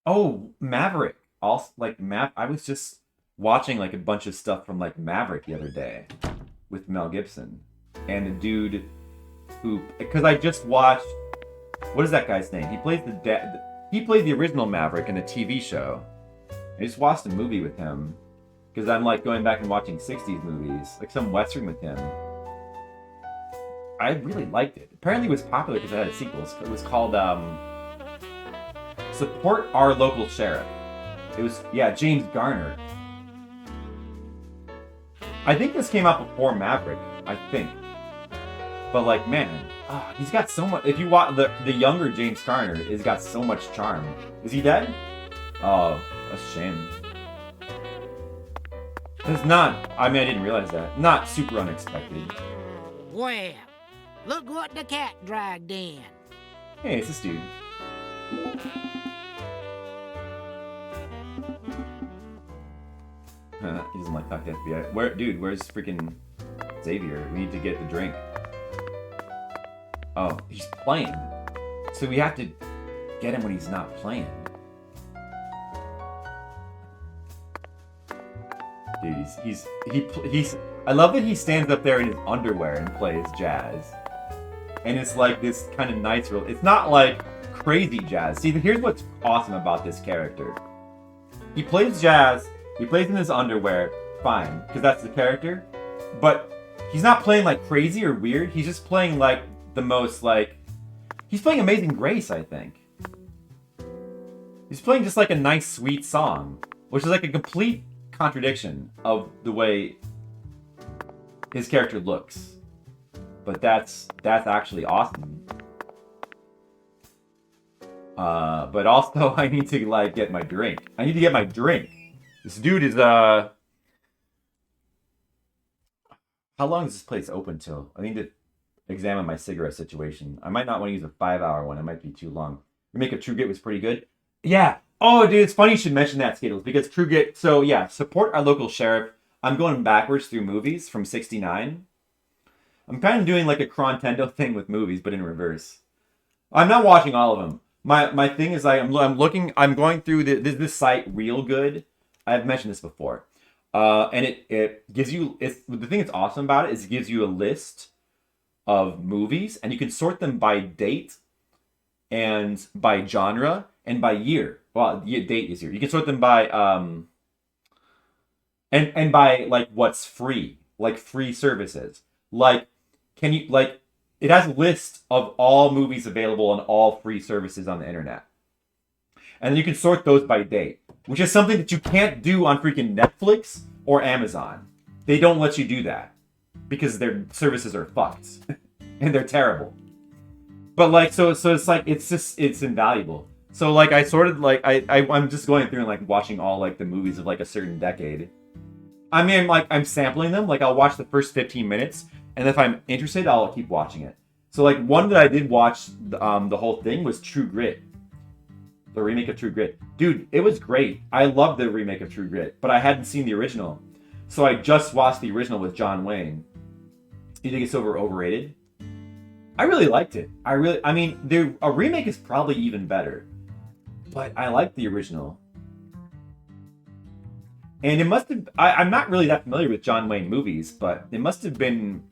Oh, Maverick. Also, like I was just watching like a bunch of stuff from like Maverick the other day with Mel Gibson and the dude who, because I just watched, what is that guy's name? He plays he played the original Maverick in a TV show. I just watched a movie with him because I'm like going back and watching 60s movies, like some Western with him. I really liked it. Apparently it was popular because it had a sequel. It was called Support Our Local Sheriff. It was, yeah, James Garner. I think this came out before Maverick, I think. But like, man, he's got so much. If you watch the younger James Garner, has got so much charm. Is he dead? Oh, that's a shame. It's not. I mean, I didn't realize that. Not super unexpected. Well, look what the cat dragged in. Hey, it's this dude. He doesn't like talk to FBI. Where, dude? Where's freaking Xavier? We need to get the drink. Oh, he's playing. So we have to get him when he's not playing. Dude, he's. I love that he stands up there in his underwear and plays jazz. And it's like this kind of nice. It's not like crazy jazz. See, here's what's awesome about this character. He plays jazz. He plays in his underwear. Fine, because that's the character. But he's not playing like crazy or weird. He's just playing like the most like. He's playing Amazing Grace, I think. He's playing just like a nice, sweet song, which is like a complete contradiction of the way his character looks. But that's actually awesome. But also I need to like get my drink. I need to get my drink. This dude is how long is this place open till? I need to examine my cigarette situation. I might not want to use a 5-hour one. It might be too long. Remake of True Grit was pretty good. Yeah. Oh, dude, it's funny you should mention that, Skittles, because True Grit. So yeah, support our local sheriff. I'm going backwards through movies from '69. I'm kind of doing like a Crontendo thing with movies, but in reverse. I'm not watching all of them. My thing is I'm going through this site Real Good. I've mentioned this before, and it gives you. The thing that's awesome about it is it gives you a list of movies, and you can sort them by date, and by genre, and by year. Well, date is year. You can sort them by and by like what's free, like free services. Like, can you like? It has a list of all movies available on all free services on the internet, and then you can sort those by date, which is something that you can't do on freaking Netflix or Amazon. They don't let you do that because their services are fucked and they're terrible. But like, so it's like it's invaluable. So like I sorted like I'm just going through and like watching all like the movies of like a certain decade. I mean, like I'm sampling them. Like I'll watch the first 15 minutes, and if I'm interested, I'll keep watching it. So like one that I did watch the whole thing was True Grit, the remake of True Grit. Dude, it was great. I loved the remake of True Grit, but I hadn't seen the original, so I just watched the original with John Wayne. You think it's overrated? I really liked it. I mean, a remake is probably even better, but I liked the original. And it must have... I'm not really that familiar with John Wayne movies, but it must have been...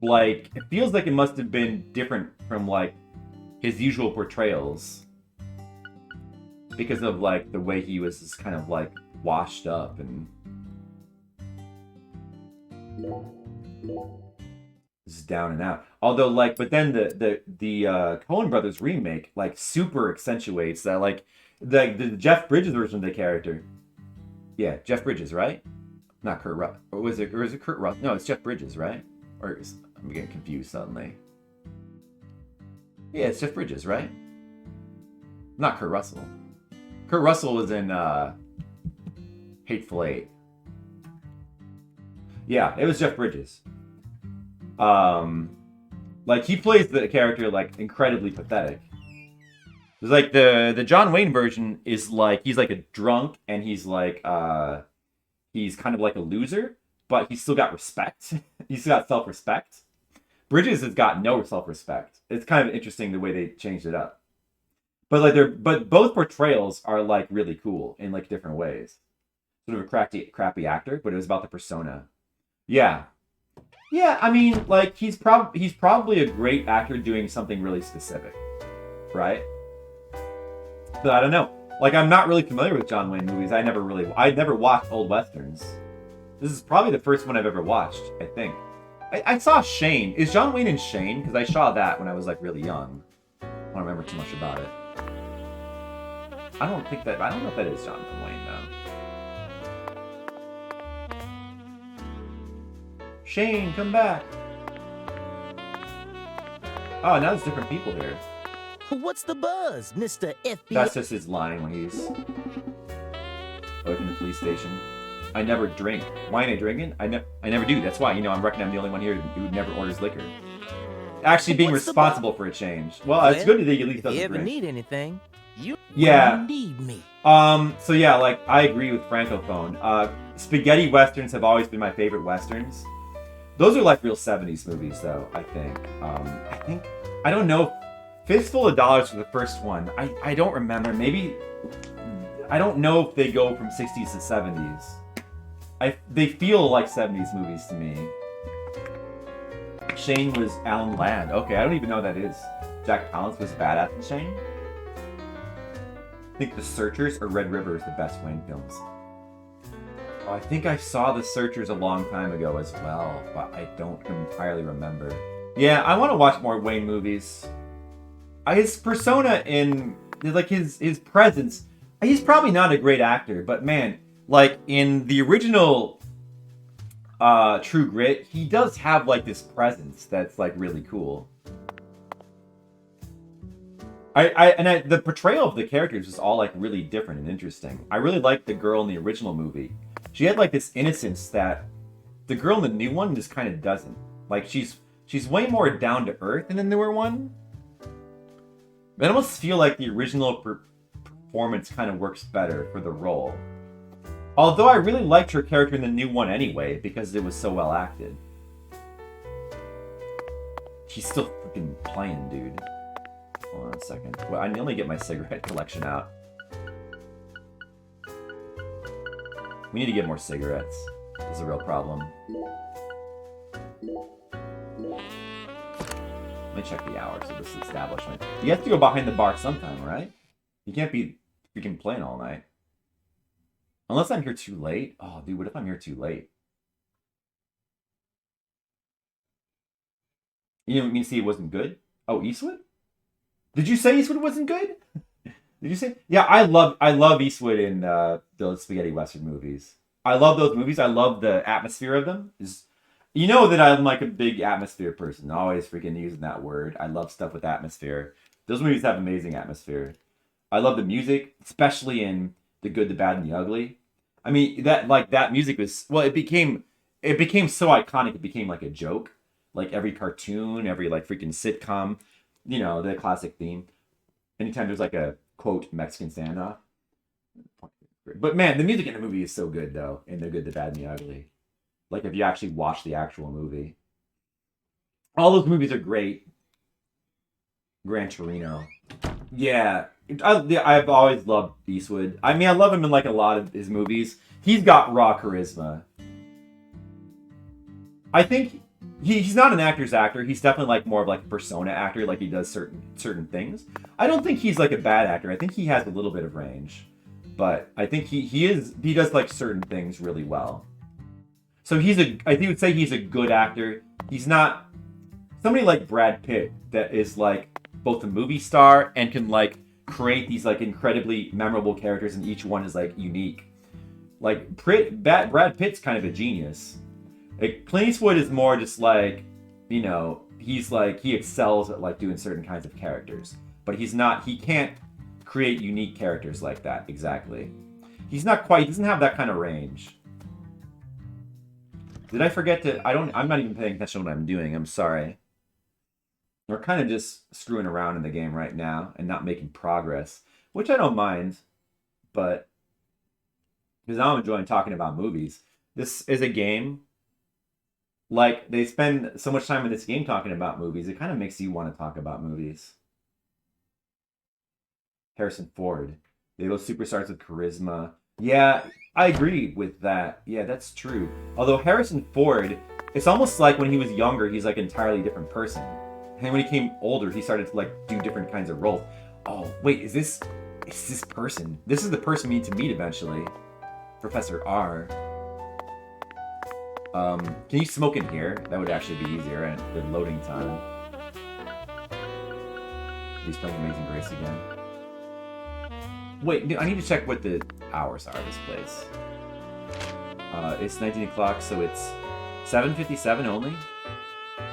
Like, it feels like it must have been different from, like, his usual portrayals. Because of, like, the way he was just kind of, like, washed up and... Just down and out. Although, like, but then the Coen Brothers remake, like, super accentuates that, like... The Jeff Bridges version of the character. Yeah, Jeff Bridges, right? Not Kurt Russell. Or was it Kurt Russell? No, it's Jeff Bridges, right? I'm getting confused suddenly. Yeah, it's Jeff Bridges, right? Not Kurt Russell. Kurt Russell was in Hateful Eight. Yeah, it was Jeff Bridges. Like, he plays the character, like, incredibly pathetic. It's like the John Wayne version is like he's like a drunk and he's like he's kind of like a loser, but he's still got respect. He's got self-respect. Bridges has got no self-respect. It's kind of interesting the way they changed it up. But like but both portrayals are like really cool in like different ways. Sort of a crappy actor, but it was about the persona. Yeah. Yeah, I mean, like he's probably a great actor doing something really specific. Right? But I don't know. Like, I'm not really familiar with John Wayne movies. I never watched old westerns. This is probably the first one I've ever watched, I think. I saw Shane. Is John Wayne in Shane? Because I saw that when I was, like, really young. I don't remember too much about it. I don't know if that is John Wayne, though. Shane, come back. Oh, now there's different people here. What's the buzz, Mr. FBI? That's just his line when he's away from the police station. I never drink. Why ain't I drinking? I never do. That's why, I reckon I'm the only one here who never orders liquor. Actually being responsible for a change. Well, it's good that he at least doesn't If you ever drink. need anything, you need me. So yeah, like, I agree with Francophone. Spaghetti westerns have always been my favorite westerns. Those are like real 70s movies, though, I think. I don't know. Fistful of Dollars for the first one. I don't remember. Maybe, I don't know if they go from 60s to 70s. They feel like 70s movies to me. Shane was Alan Ladd. Okay, I don't even know who that is. Jack Palance was badass in Shane. I think The Searchers or Red River is the best Wayne films. Oh, I think I saw The Searchers a long time ago as well, but I don't entirely remember. Yeah, I want to watch more Wayne movies. His persona in, like, his presence, he's probably not a great actor, but man, like, in the original True Grit, he does have, like, this presence that's, like, really cool. The portrayal of the characters is all, like, really different and interesting. I really liked the girl in the original movie. She had, like, this innocence that the girl in the new one just kind of doesn't. Like, she's way more down to earth in the newer one. I almost feel like the original performance kind of works better for the role. Although I really liked her character in the new one anyway, because it was so well acted. She's still freaking playing, dude. Hold on a second. Well, I only get my cigarette collection out. We need to get more cigarettes. This is a real problem. Let me check the hours of this establishment. You have to go behind the bar sometime, right? You can't be freaking playing all night. Unless I'm here too late. Oh, dude, what if I'm here too late? You didn't mean to see it wasn't good? Oh, Eastwood? Did you say Eastwood wasn't good? Did you say? Yeah, I love Eastwood in those spaghetti western movies. I love those movies. I love the atmosphere of them. You know that I'm like a big atmosphere person. Always freaking using that word. I love stuff with atmosphere. Those movies have amazing atmosphere. I love the music, especially in The Good, the Bad, and the Ugly. I mean, that music was, well, it became so iconic, it became like a joke. Like every cartoon, every like freaking sitcom, the classic theme. Anytime there's like a quote Mexican standoff. But man, the music in the movie is so good though, in The Good, the Bad, and the Ugly. Like if you actually watch the actual movie. All those movies are great. Gran Torino. Yeah. I've always loved Eastwood. I mean, I love him in like a lot of his movies. He's got raw charisma. I think he's not an actor's actor. He's definitely like more of like a persona actor. Like he does certain things. I don't think he's like a bad actor. I think he has a little bit of range. But I think he does like certain things really well. So I think would say he's a good actor. He's not somebody like Brad Pitt that is like both a movie star and can like create these like incredibly memorable characters, and each one is like unique. Like Brad Pitt's kind of a genius. Like Clint Eastwood is more just like, he's like, he excels at like doing certain kinds of characters, but he can't create unique characters like that exactly. He doesn't have that kind of range. Did I forget I'm not even paying attention to what I'm doing. I'm sorry. We're kind of just screwing around in the game right now and not making progress, which I don't mind, but because now I'm enjoying talking about movies. This is a game, like, they spend so much time in this game talking about movies, it kind of makes you want to talk about movies. Harrison Ford. They go superstars with charisma. Yeah, I agree with that. Yeah, that's true. Although Harrison Ford, it's almost like when he was younger, he's like an entirely different person. And when he came older, he started to like do different kinds of roles. Oh, wait, is this person? This is the person we need to meet eventually. Professor R. Can you smoke in here? That would actually be easier and the loading time. He's playing Amazing Grace again. Wait, I need to check what the hours are of this place. It's 19 o'clock, so it's 7:57 only?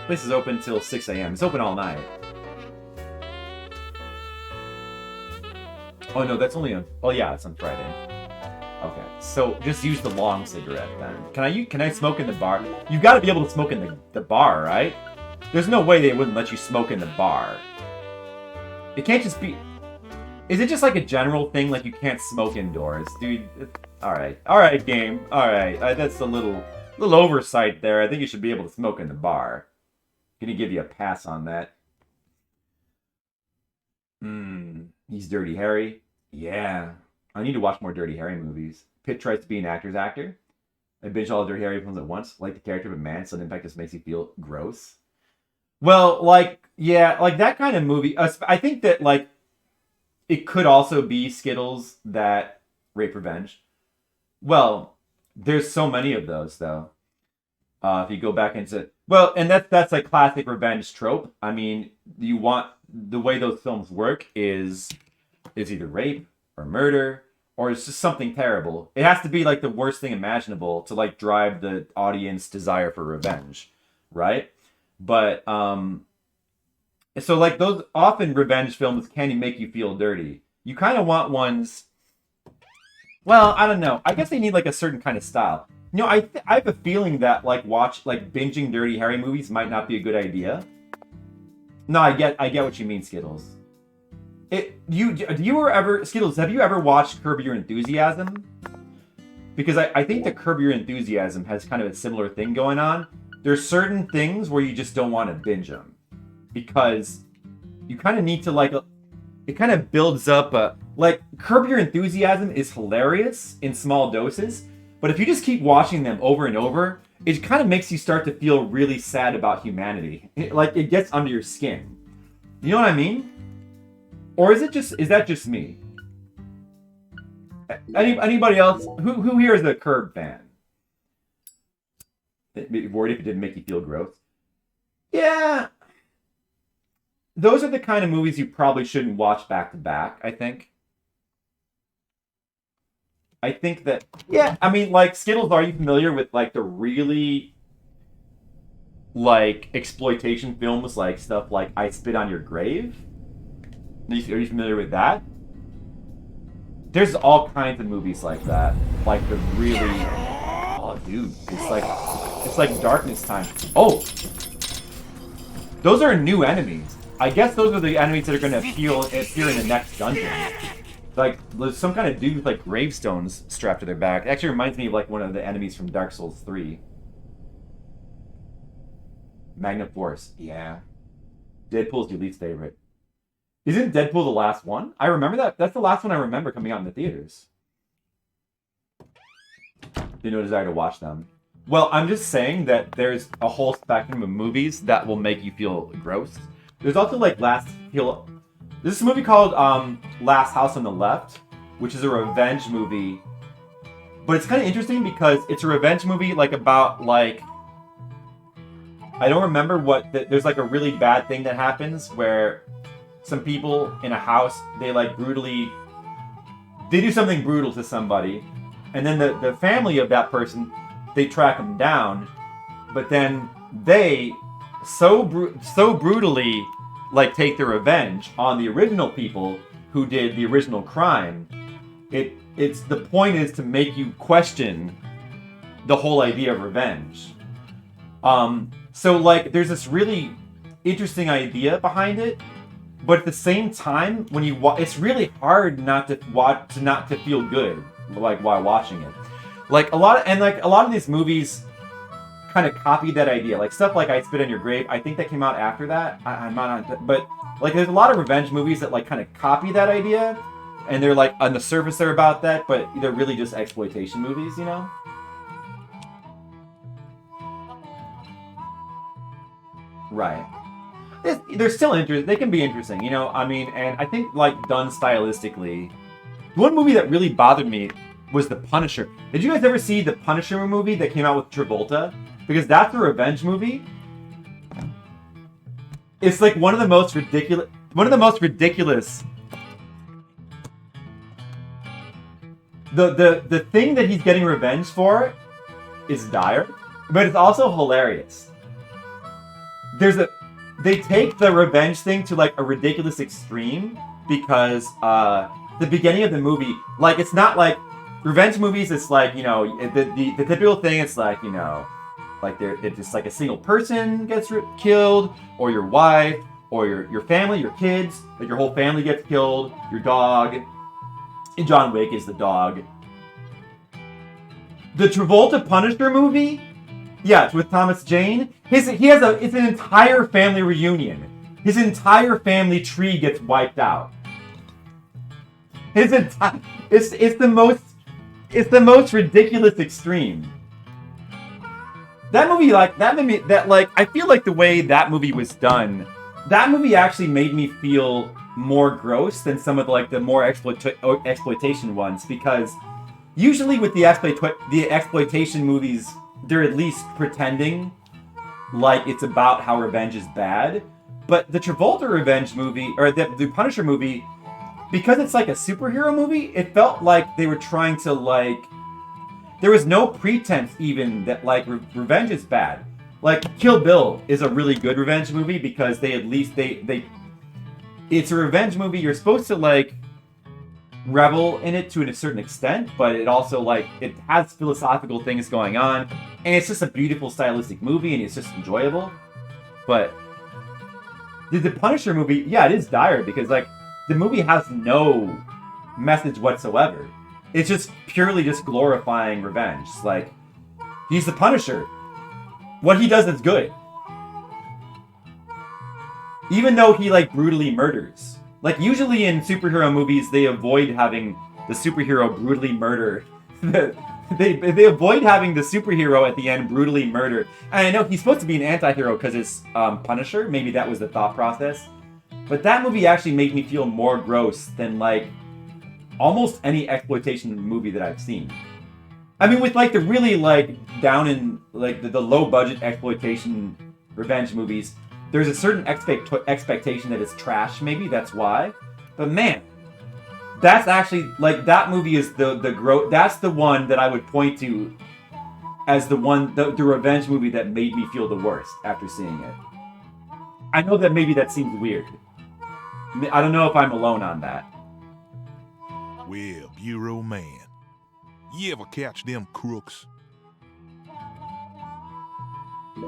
Place is open till 6 a.m. It's open all night. Oh no, that's only on... Oh yeah, it's on Friday. Okay, so just use the long cigarette then. Can I smoke in the bar? You've got to be able to smoke in the bar, right? There's no way they wouldn't let you smoke in the bar. It can't just be... Is it just like a general thing, like you can't smoke indoors? Dude, alright, game. Alright, that's a little oversight there. I think you should be able to smoke in the bar. Gonna give you a pass on that. He's Dirty Harry. Yeah. I need to watch more Dirty Harry movies. Pitt tries to be an actor's actor. I binge all Dirty Harry films at once. Like the character, but man, sudden impact just makes you feel gross. Well, like, yeah, like that kind of movie. I think that, like, it could also be Skittles that rape revenge. Well, there's so many of those, though. If you go back into... Well, and that's like classic revenge trope. I mean, you want... The way those films work is either rape or murder, or it's just something terrible. It has to be like the worst thing imaginable to like drive the audience desire for revenge, right? But so like those often revenge films can make you feel dirty. You kind of want ones. Well, I don't know. I guess they need like a certain kind of style. You know, I have a feeling that like binging Dirty Harry movies might not be a good idea. No, I get what you mean, Skittles. Skittles, have you ever watched Curb Your Enthusiasm? Because I think that Curb Your Enthusiasm has kind of a similar thing going on. There's certain things where you just don't want to binge them. Because you kind of need to like... It kind of builds up like, Curb Your Enthusiasm is hilarious in small doses. But if you just keep watching them over and over, it kind of makes you start to feel really sad about humanity. It gets under your skin. You know what I mean? Or is that just me? Anybody else? Who here is a Curb fan? Worried if it didn't make you feel gross? Yeah. Those are the kind of movies you probably shouldn't watch back to back, I think. I think that, yeah, I mean, like, Skittles, are you familiar with, like, the really, like, exploitation films, like, stuff like I Spit on Your Grave? Are you familiar with that? There's all kinds of movies like that. Like, the really... Oh, dude, it's like Darkness Time. Oh! Those are new enemies. I guess those are the enemies that are going to appear in the next dungeon. Like, there's some kind of dude with, like, gravestones strapped to their back. It actually reminds me of, like, one of the enemies from Dark Souls 3. Magna Force. Yeah. Deadpool's your least favorite. Isn't Deadpool the last one? I remember that. That's the last one I remember coming out in the theaters. No desire to watch them. Well, I'm just saying that there's a whole spectrum of movies that will make you feel gross. There's also, like, This is a movie called Last House on the Left, which is a revenge movie. But it's kind of interesting because it's a revenge movie, like, about, like... I don't remember what... There's, like, a really bad thing that happens where some people in a house, they, like, brutally... They do something brutal to somebody. And then the family of that person, they track them down. But then they so brutally... like, take their revenge on the original people who did the original crime. It's the point is to make you question the whole idea of revenge. So, like, there's this really interesting idea behind it, but at the same time, when you it's really hard not to feel good, like, while watching it. Like, a lot of these movies kind of copied that idea. Like, stuff like I Spit on Your Grave, I think that came out after that. I'm not, but, like, there's a lot of revenge movies that, like, kind of copy that idea, and they're, like, on the surface they're about that, but they're really just exploitation movies, you know? Right. They're still interesting. They can be interesting, you know? I mean, and I think, like, done stylistically, the one movie that really bothered me was The Punisher. Did you guys ever see the Punisher movie that came out with Travolta? Because that's a revenge movie. It's like one of the most ridiculous... The thing that he's getting revenge for is dire. but it's also hilarious. They take the revenge thing to like a ridiculous extreme because the beginning of the movie, like it's not like revenge movies. It's like, you know, the typical thing. It's like, you know, like it's just like a single person gets killed, or your wife, or your family, your kids, like your whole family gets killed, your dog. And John Wick is the dog. The Travolta Punisher movie, yeah, it's with Thomas Jane. It's an entire family reunion. His entire family tree gets wiped out. It's the most ridiculous extreme. That movie, I feel like the way that movie was done, that movie actually made me feel more gross than some of the more exploitation ones, because usually with the exploitation movies, they're at least pretending like it's about how revenge is bad. But the Travolta revenge movie, or the Punisher movie, because it's like a superhero movie, it felt like they were trying to there was no pretense even that revenge is bad. Like Kill Bill is a really good revenge movie because it's a revenge movie. You're supposed to revel in it to a certain extent, but it also it has philosophical things going on, and it's just a beautiful stylistic movie, and it's just enjoyable. But the Punisher movie, yeah, it is dire because the movie has no message whatsoever. It's just purely just glorifying revenge. He's the Punisher. What he does is good. Even though he brutally murders. Usually in superhero movies, they avoid having the superhero brutally murder. they avoid having the superhero at the end brutally murder. And I know he's supposed to be an anti-hero because it's Punisher. Maybe that was the thought process. But that movie actually made me feel more gross than almost any exploitation movie that I've seen. I mean, with the really down in the low budget exploitation revenge movies, there's a certain expectation that it's trash. Maybe that's why. But man, that's actually that movie is that's the one that I would point to as the revenge movie that made me feel the worst after seeing it. I know that maybe that seems weird. I don't know if I'm alone on that. Well, Bureau Man, you ever catch them crooks?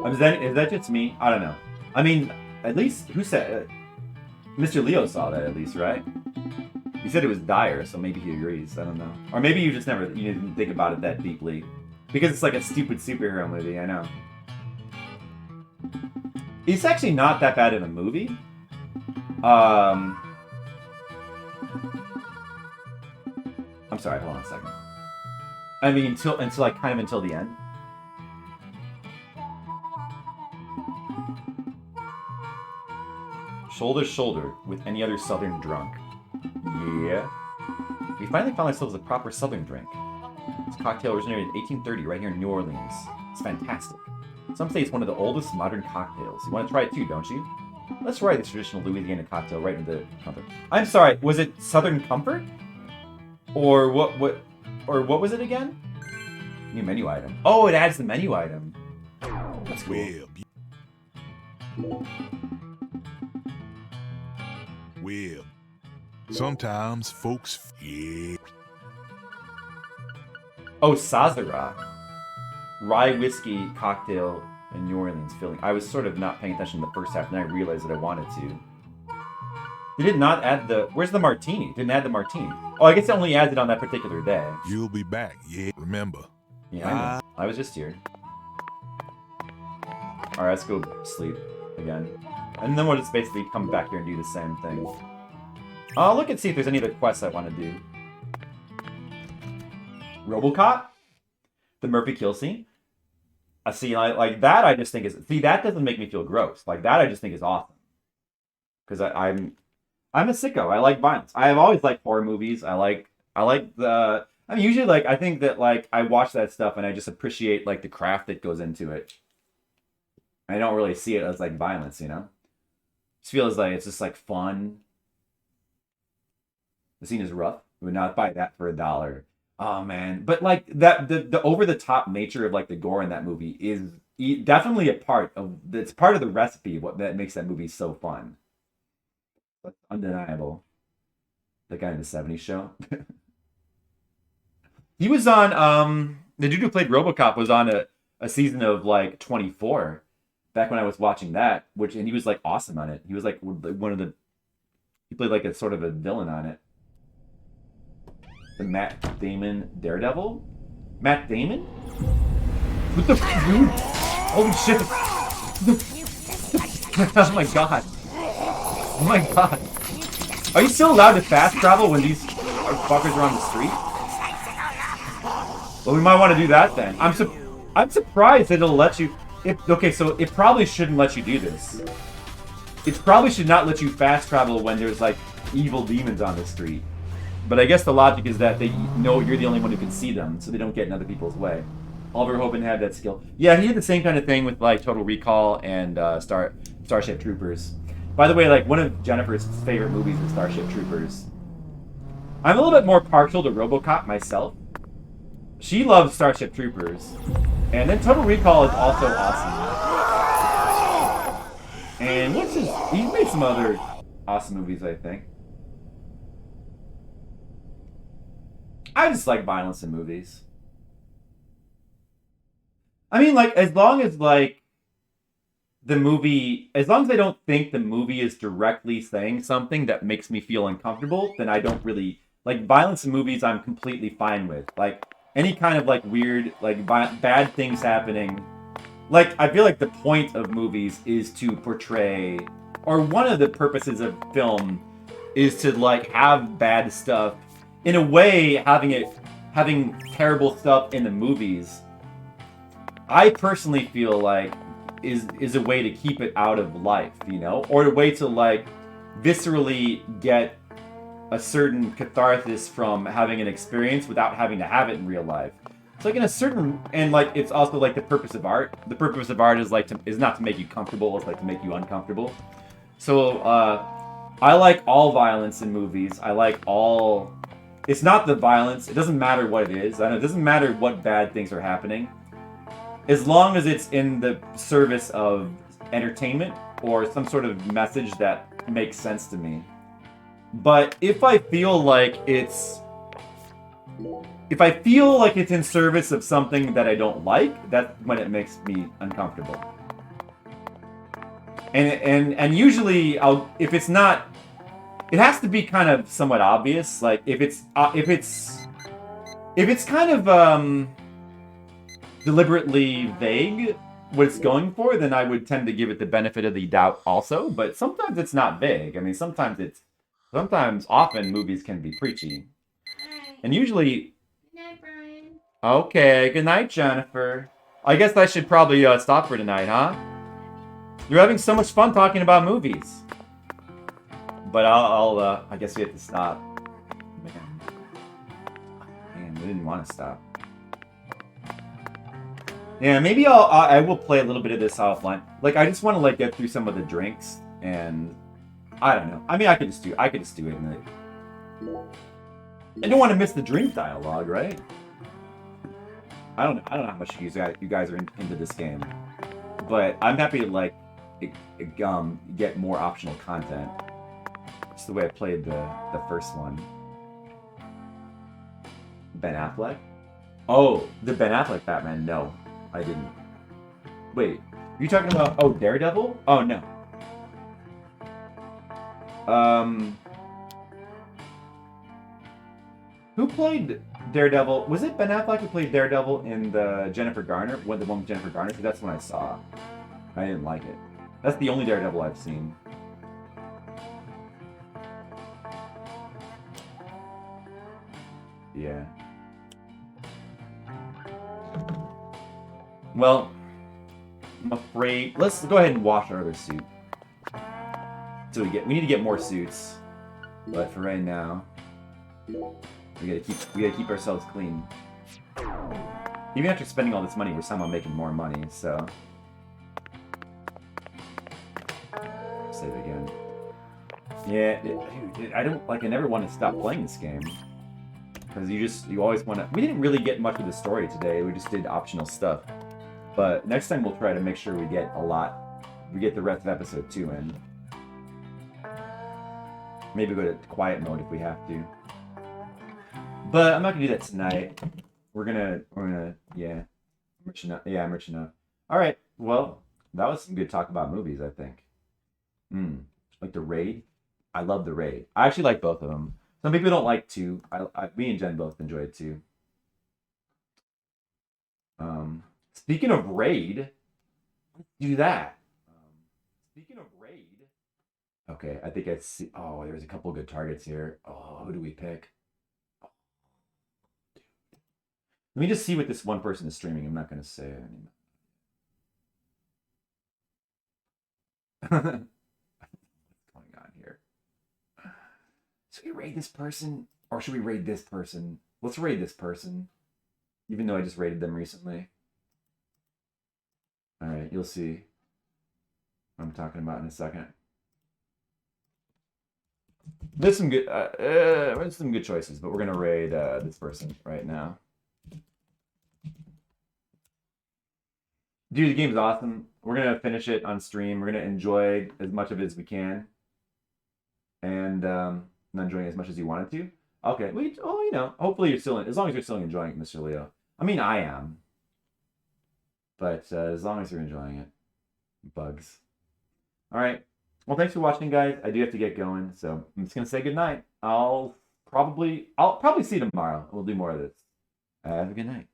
Is that just me? I don't know. I mean, at least, who said... Mr. Leo saw that at least, right? He said it was dire, so maybe he agrees. I don't know. Or maybe you just you didn't think about it that deeply. Because it's a stupid superhero movie, I know. It's actually not that bad of a movie. I'm sorry, hold on a second. I mean, until the end. Shoulder to shoulder with any other Southern drunk. Yeah. We finally found ourselves a proper Southern drink. This cocktail originated in 1830 right here in New Orleans. It's fantastic. Some say it's one of the oldest modern cocktails. You want to try it too, don't you? Let's try this traditional Louisiana cocktail right into comfort. I'm sorry, was it Southern Comfort? Or what was it again? New menu item. Oh, it adds the menu item. That's cool. Well, sometimes folks... Yeah. Oh, Sazerac. Rye whiskey cocktail in New Orleans filling. I was sort of not paying attention the first half, and I realized that I wanted to. They did not add the... Where's the martini? Didn't add the martini. Oh, I guess it only adds it on that particular day. You'll be back, yeah? Remember. Yeah, I know. I was just here. Alright, let's go sleep again. And then we'll just basically come back here and do the same thing. I'll look and see if there's any other quests I want to do. Robocop? The Murphy kill scene? I see, that I just think is... See, that doesn't make me feel gross. That I just think is awesome. Because I'm a sicko. I like violence. I have always liked horror movies. I like the... I mean, usually, I think that, I watch that stuff and I just appreciate, the craft that goes into it. I don't really see it as, violence, you know? Just feels like it's just, fun. The scene is rough. We would not buy that for $1. Oh man, but like that the over the top nature of like the gore in that movie is definitely a part of it's part of the recipe of what that makes that movie so fun. That's undeniable. The guy in the '70s show. He was on the dude who played RoboCop was on a season of like 24 back when I was watching that, and he was like awesome on it. He was like one of the he played like a sort of a villain on it. The Matt Damon Daredevil? Matt Damon? What the dude? Holy shit! Oh my god! Oh my god! Are you still allowed to fast travel when these fuckers are on the street? Well, we might want to do that then. I'm surprised that it'll let you. Okay, so it probably shouldn't let you do this. It probably should not let you fast travel when there's like evil demons on the street. But I guess the logic is that they know you're the only one who can see them, so they don't get in other people's way. Oliver Hoban had that skill. Yeah, he had the same kind of thing with like Total Recall and Starship Troopers. By the way, like one of Jennifer's favorite movies is Starship Troopers. I'm a little bit more partial to RoboCop myself. She loves Starship Troopers. And then Total Recall is also awesome. And he's made some other awesome movies, I think. I just like violence in movies. I mean, like, as long as I don't think the movie is directly saying something that makes me feel uncomfortable, then I don't really, like, violence in movies I'm completely fine with. Like, any kind of, like, weird, like, bad things happening. Like, I feel like the point of movies is to portray, or one of the purposes of film is to, like, have bad stuff. In a way, having terrible stuff in the movies, I personally feel like is a way to keep it out of life, you know, or a way to like viscerally get a certain catharsis from having an experience without having to have it in real life. It's like in a certain, and like it's also like the purpose of art. The purpose of art is like is not to make you comfortable; it's like to make you uncomfortable. So I like all violence in movies. I like all. It's not the violence. It doesn't matter what it is. It doesn't matter what bad things are happening. As long as it's in the service of entertainment or some sort of message that makes sense to me. But if I feel like it's in service of something that I don't like, that's when it makes me uncomfortable. And usually if it's not, it has to be kind of somewhat obvious. Like if it's kind of deliberately vague what it's going for, then I would tend to give it the benefit of the doubt also. But sometimes it's not vague. I mean, often movies can be preachy. And usually... Good night, Brian. Okay, good night, Jennifer. I guess I should probably stop for tonight, huh? You're having so much fun talking about movies. But I guess we have to stop. Man, we didn't want to stop. Yeah, maybe I will play a little bit of this offline. Like, I just want to like get through some of the drinks, and I don't know. I mean, I could just do it. And I don't want to miss the drink dialogue, right? I don't know how much you guys are into this game, but I'm happy to like get more optional content. It's the way I played the first one. Ben Affleck? Oh, the Ben Affleck Batman? No, I didn't. Wait, are you talking about Daredevil? Oh no. Who played Daredevil? Was it Ben Affleck who played Daredevil in the Jennifer Garner? The one with Jennifer Garner? Because that's when I saw. I didn't like it. That's the only Daredevil I've seen. Yeah. Well, I'm afraid. Let's go ahead and wash our other suit. So we need to get more suits. But for right now, we gotta keep ourselves clean. Even after spending all this money, we're somehow making more money. So save again. Yeah, dude, I never want to stop playing this game. because you always want to. We didn't really get much of the story today. We just did optional stuff. But next time we'll try to make sure we get a lot. We get the rest of episode 2 in. Maybe go to quiet mode if we have to. But I'm not gonna do that tonight. We're gonna, yeah. I'm rich enough. All right. Well, that was some good talk about movies, I think. Like The Raid. I love The Raid. I actually like both of them. Some people don't like 2. Me and Jen both enjoyed 2. Speaking of Raid, let's do that. Speaking of Raid. Okay, I think I see. Oh, there's a couple good targets here. Oh, who do we pick? Oh, dude. Let me just see what this one person is streaming. I'm not going to say it anymore. What's going on here? Should we raid this person? Or should we raid this person? Let's raid this person. Even though I just raided them recently. Alright, you'll see what I'm talking about in a second. There's some good choices, but we're gonna raid this person right now. Dude, the game's awesome. We're gonna finish it on stream. We're gonna enjoy as much of it as we can, and not enjoying as much as you wanted to. Okay, you know, hopefully you're still, as long as you're still enjoying it, Mr. Leo. I mean, I am, but as long as you're enjoying it, bugs. All right. Well, thanks for watching, guys. I do have to get going, so I'm just gonna say goodnight. I'll probably see you tomorrow. We'll do more of this. Have a good night.